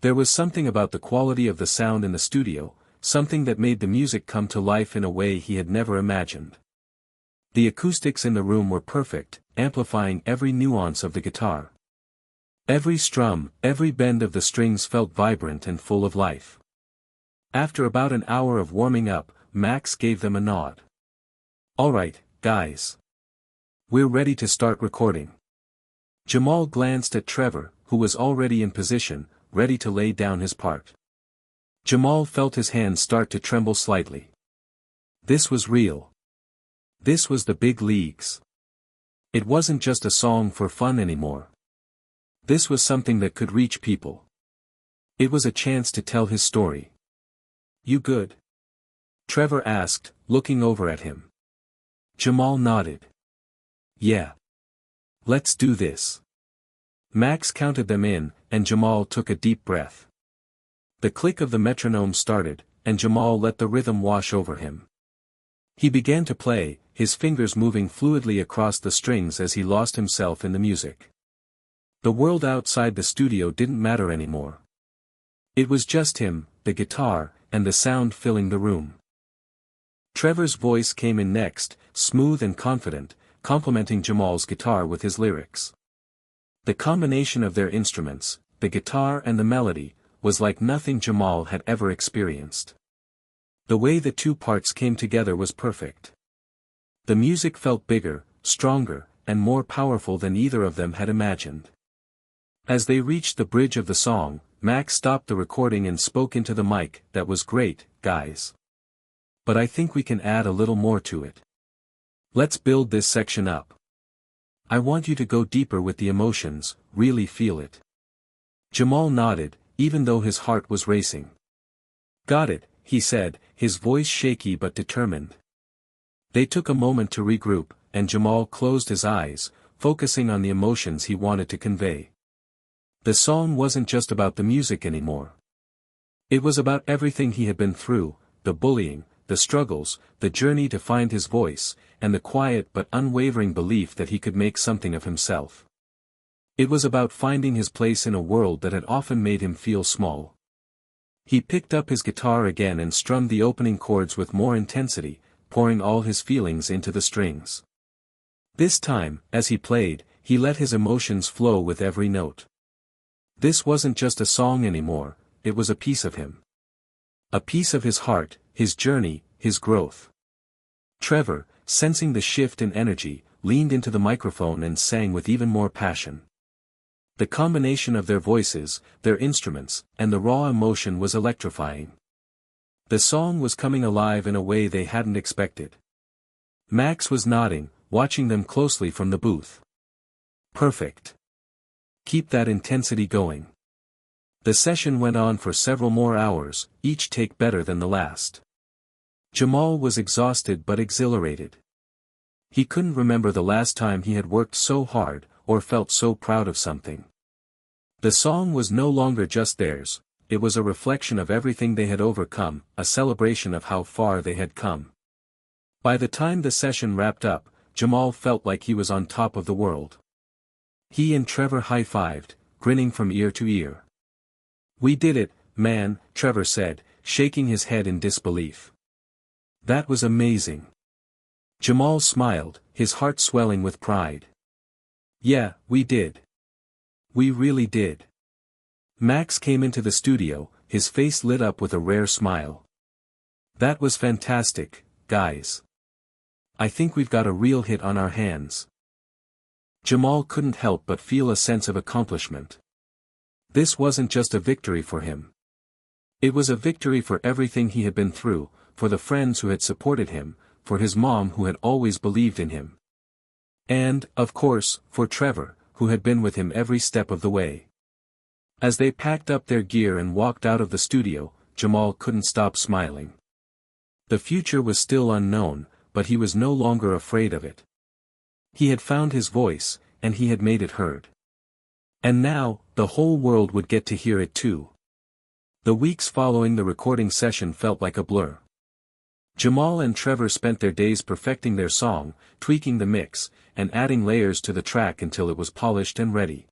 There was something about the quality of the sound in the studio, something that made the music come to life in a way he had never imagined. The acoustics in the room were perfect, amplifying every nuance of the guitar. Every strum, every bend of the strings felt vibrant and full of life. After about an hour of warming up, Max gave them a nod. "All right, guys. We're ready to start recording." Jamal glanced at Trevor, who was already in position, ready to lay down his part. Jamal felt his hands start to tremble slightly. This was real. This was the big leagues. It wasn't just a song for fun anymore. This was something that could reach people. It was a chance to tell his story. "You good?" Trevor asked, looking over at him. Jamal nodded. "Yeah. Let's do this." Max counted them in, and Jamal took a deep breath. The click of the metronome started, and Jamal let the rhythm wash over him. He began to play, his fingers moving fluidly across the strings as he lost himself in the music. The world outside the studio didn't matter anymore. It was just him, the guitar, and the sound filling the room. Trevor's voice came in next, smooth and confident, complementing Jamal's guitar with his lyrics. The combination of their instruments, the guitar and the melody, was like nothing Jamal had ever experienced. The way the two parts came together was perfect. The music felt bigger, stronger, and more powerful than either of them had imagined. As they reached the bridge of the song, Max stopped the recording and spoke into the mic. "That was great, guys. But I think we can add a little more to it. Let's build this section up. I want you to go deeper with the emotions, really feel it." Jamal nodded, even though his heart was racing. "Got it," he said, his voice shaky but determined. They took a moment to regroup, and Jamal closed his eyes, focusing on the emotions he wanted to convey. The song wasn't just about the music anymore. It was about everything he had been through, the bullying, the struggles, the journey to find his voice, and the quiet but unwavering belief that he could make something of himself. It was about finding his place in a world that had often made him feel small. He picked up his guitar again and strummed the opening chords with more intensity, pouring all his feelings into the strings. This time, as he played, he let his emotions flow with every note. This wasn't just a song anymore, it was a piece of him. A piece of his heart, his journey, his growth. Trevor, sensing the shift in energy, leaned into the microphone and sang with even more passion. The combination of their voices, their instruments, and the raw emotion was electrifying. The song was coming alive in a way they hadn't expected. Max was nodding, watching them closely from the booth. "Perfect. Keep that intensity going." The session went on for several more hours, each take better than the last. Jamal was exhausted but exhilarated. He couldn't remember the last time he had worked so hard, or felt so proud of something. The song was no longer just theirs, it was a reflection of everything they had overcome, a celebration of how far they had come. By the time the session wrapped up, Jamal felt like he was on top of the world. He and Trevor high-fived, grinning from ear to ear. "We did it, man," Trevor said, shaking his head in disbelief. "That was amazing." Jamal smiled, his heart swelling with pride. "Yeah, we did. We really did." Max came into the studio, his face lit up with a rare smile. "That was fantastic, guys. I think we've got a real hit on our hands." Jamal couldn't help but feel a sense of accomplishment. This wasn't just a victory for him. It was a victory for everything he had been through, for the friends who had supported him, for his mom who had always believed in him. And, of course, for Trevor, who had been with him every step of the way. As they packed up their gear and walked out of the studio, Jamal couldn't stop smiling. The future was still unknown, but he was no longer afraid of it. He had found his voice, and he had made it heard. And now, the whole world would get to hear it too. The weeks following the recording session felt like a blur. Jamal and Trevor spent their days perfecting their song, tweaking the mix, and adding layers to the track until it was polished and ready.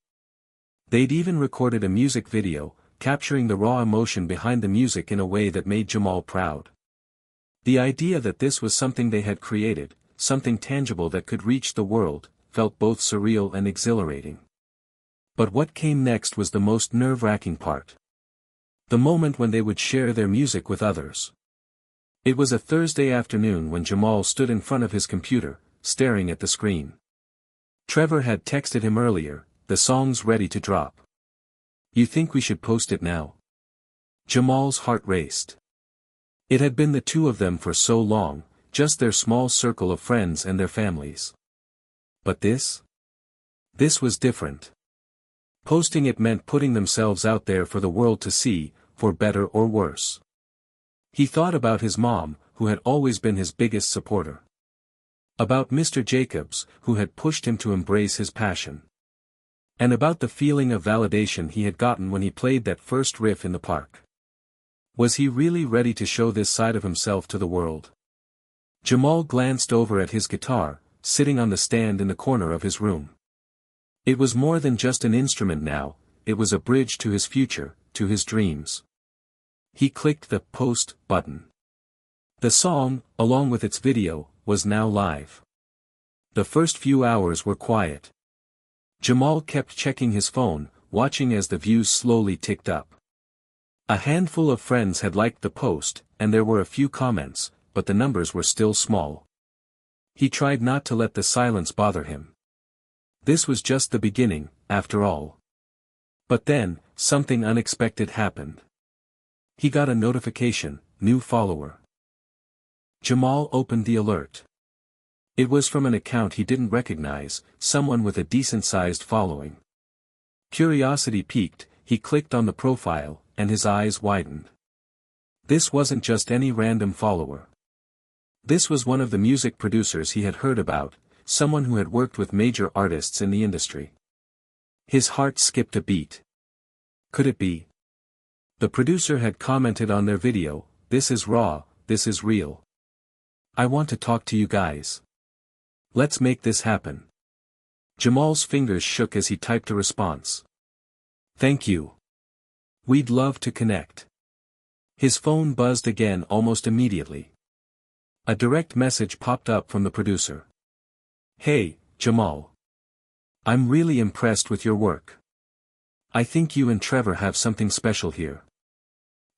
They'd even recorded a music video, capturing the raw emotion behind the music in a way that made Jamal proud. The idea that this was something they had created, something tangible that could reach the world, felt both surreal and exhilarating. But what came next was the most nerve-wracking part. The moment when they would share their music with others. It was a Thursday afternoon when Jamal stood in front of his computer, staring at the screen. Trevor had texted him earlier, "The song's ready to drop. You think we should post it now? Jamal's heart raced. It had been the two of them for so long, just their small circle of friends and their families. But this? This was different. Posting it meant putting themselves out there for the world to see, for better or worse. He thought about his mom, who had always been his biggest supporter. About Mr. Jacobs, who had pushed him to embrace his passion. And about the feeling of validation he had gotten when he played that first riff in the park. Was he really ready to show this side of himself to the world? Jamal glanced over at his guitar, sitting on the stand in the corner of his room. It was more than just an instrument now, it was a bridge to his future, to his dreams. He clicked the post button. The song, along with its video, was now live. The first few hours were quiet. Jamal kept checking his phone, watching as the views slowly ticked up. A handful of friends had liked the post, and there were a few comments, but the numbers were still small. He tried not to let the silence bother him. This was just the beginning, after all. But then, something unexpected happened. He got a notification, new follower. Jamal opened the alert. It was from an account he didn't recognize, someone with a decent-sized following. Curiosity piqued, he clicked on the profile, and his eyes widened. This wasn't just any random follower. This was one of the music producers he had heard about, someone who had worked with major artists in the industry. His heart skipped a beat. Could it be? The producer had commented on their video, "This is raw, this is real. I want to talk to you guys. Let's make this happen." Jamal's fingers shook as he typed a response. "Thank you. We'd love to connect." His phone buzzed again almost immediately. A direct message popped up from the producer. "Hey, Jamal. I'm really impressed with your work. I think you and Trevor have something special here.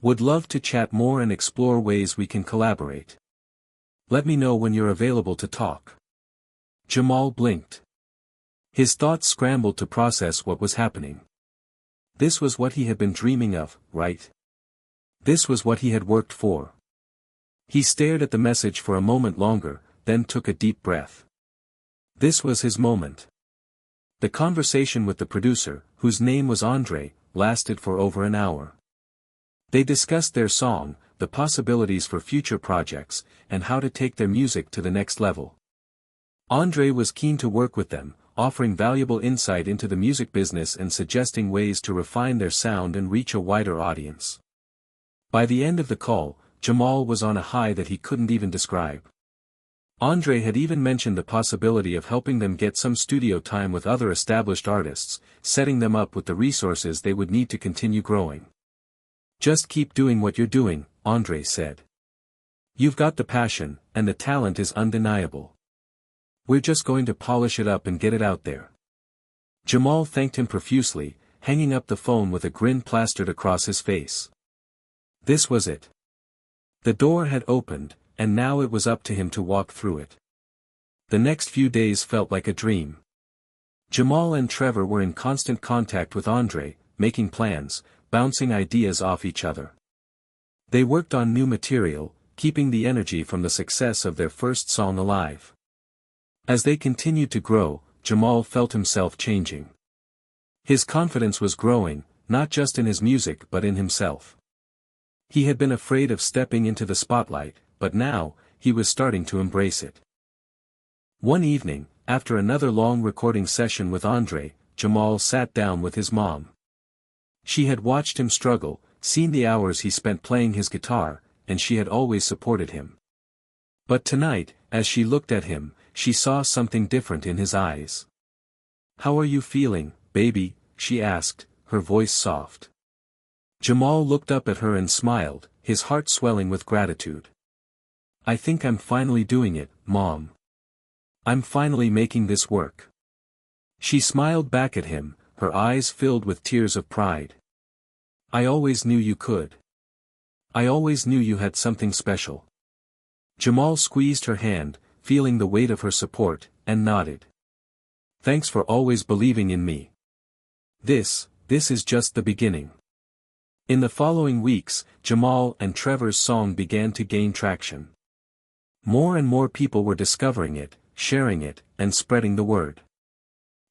Would love to chat more and explore ways we can collaborate. Let me know when you're available to talk." Jamal blinked. His thoughts scrambled to process what was happening. This was what he had been dreaming of, right? This was what he had worked for. He stared at the message for a moment longer, then took a deep breath. This was his moment. The conversation with the producer, whose name was Andre, lasted for over an hour. They discussed their song, the possibilities for future projects, and how to take their music to the next level. Andre was keen to work with them, offering valuable insight into the music business and suggesting ways to refine their sound and reach a wider audience. By the end of the call, Jamal was on a high that he couldn't even describe. Andre had even mentioned the possibility of helping them get some studio time with other established artists, setting them up with the resources they would need to continue growing. "Just keep doing what you're doing," Andre said. "You've got the passion, and the talent is undeniable. We're just going to polish it up and get it out there." Jamal thanked him profusely, hanging up the phone with a grin plastered across his face. This was it. The door had opened, and now it was up to him to walk through it. The next few days felt like a dream. Jamal and Trevor were in constant contact with Andre, making plans, bouncing ideas off each other. They worked on new material, keeping the energy from the success of their first song alive. As they continued to grow, Jamal felt himself changing. His confidence was growing, not just in his music but in himself. He had been afraid of stepping into the spotlight, but now, he was starting to embrace it. One evening, after another long recording session with Andre, Jamal sat down with his mom. She had watched him struggle, seen the hours he spent playing his guitar, and she had always supported him. But tonight, as she looked at him, she saw something different in his eyes. "How are you feeling, baby?" she asked, her voice soft. Jamal looked up at her and smiled, his heart swelling with gratitude. "I think I'm finally doing it, Mom. I'm finally making this work." She smiled back at him, her eyes filled with tears of pride. "I always knew you could. I always knew you had something special." Jamal squeezed her hand, feeling the weight of her support, and nodded. "Thanks for always believing in me. This this is just the beginning. In the following weeks, Jamal and Trevor's song began to gain traction. More and more people were discovering it, sharing it, and spreading the word.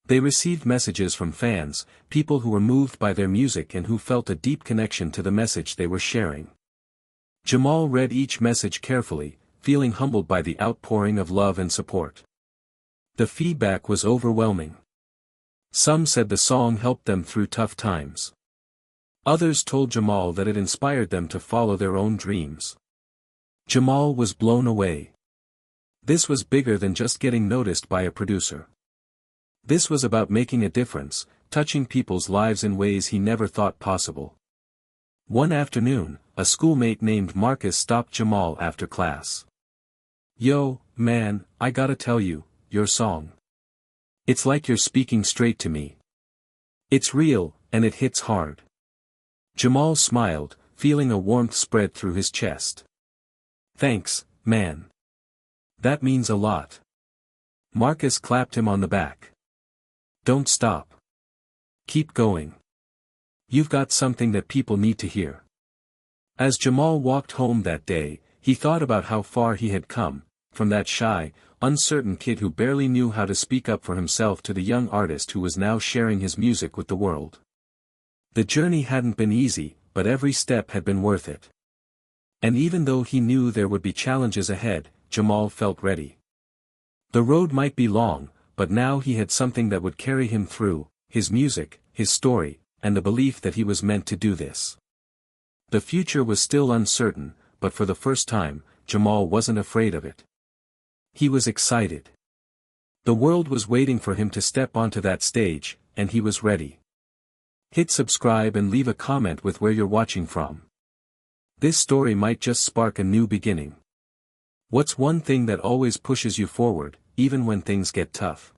They received messages from fans, people who were moved by their music and who felt a deep connection to the message they were sharing. Jamal read each message carefully, feeling humbled by the outpouring of love and support. The feedback was overwhelming. Some said the song helped them through tough times. Others told Jamal that it inspired them to follow their own dreams. Jamal was blown away. This was bigger than just getting noticed by a producer. This was about making a difference, touching people's lives in ways he never thought possible. One afternoon, a schoolmate named Marcus stopped Jamal after class. "Yo, man, I gotta tell you, your song. It's like you're speaking straight to me. It's real, and it hits hard." Jamal smiled, feeling a warmth spread through his chest. "Thanks, man. That means a lot." Marcus clapped him on the back. "Don't stop. Keep going. You've got something that people need to hear." As Jamal walked home that day, he thought about how far he had come, from that shy, uncertain kid who barely knew how to speak up for himself to the young artist who was now sharing his music with the world. The journey hadn't been easy, but every step had been worth it. And even though he knew there would be challenges ahead, Jamal felt ready. The road might be long, but now he had something that would carry him through, his music, his story, and the belief that he was meant to do this. The future was still uncertain, but for the first time, Jamal wasn't afraid of it. He was excited. The world was waiting for him to step onto that stage, and he was ready. Hit subscribe and leave a comment with where you're watching from. This story might just spark a new beginning. What's one thing that always pushes you forward, even when things get tough?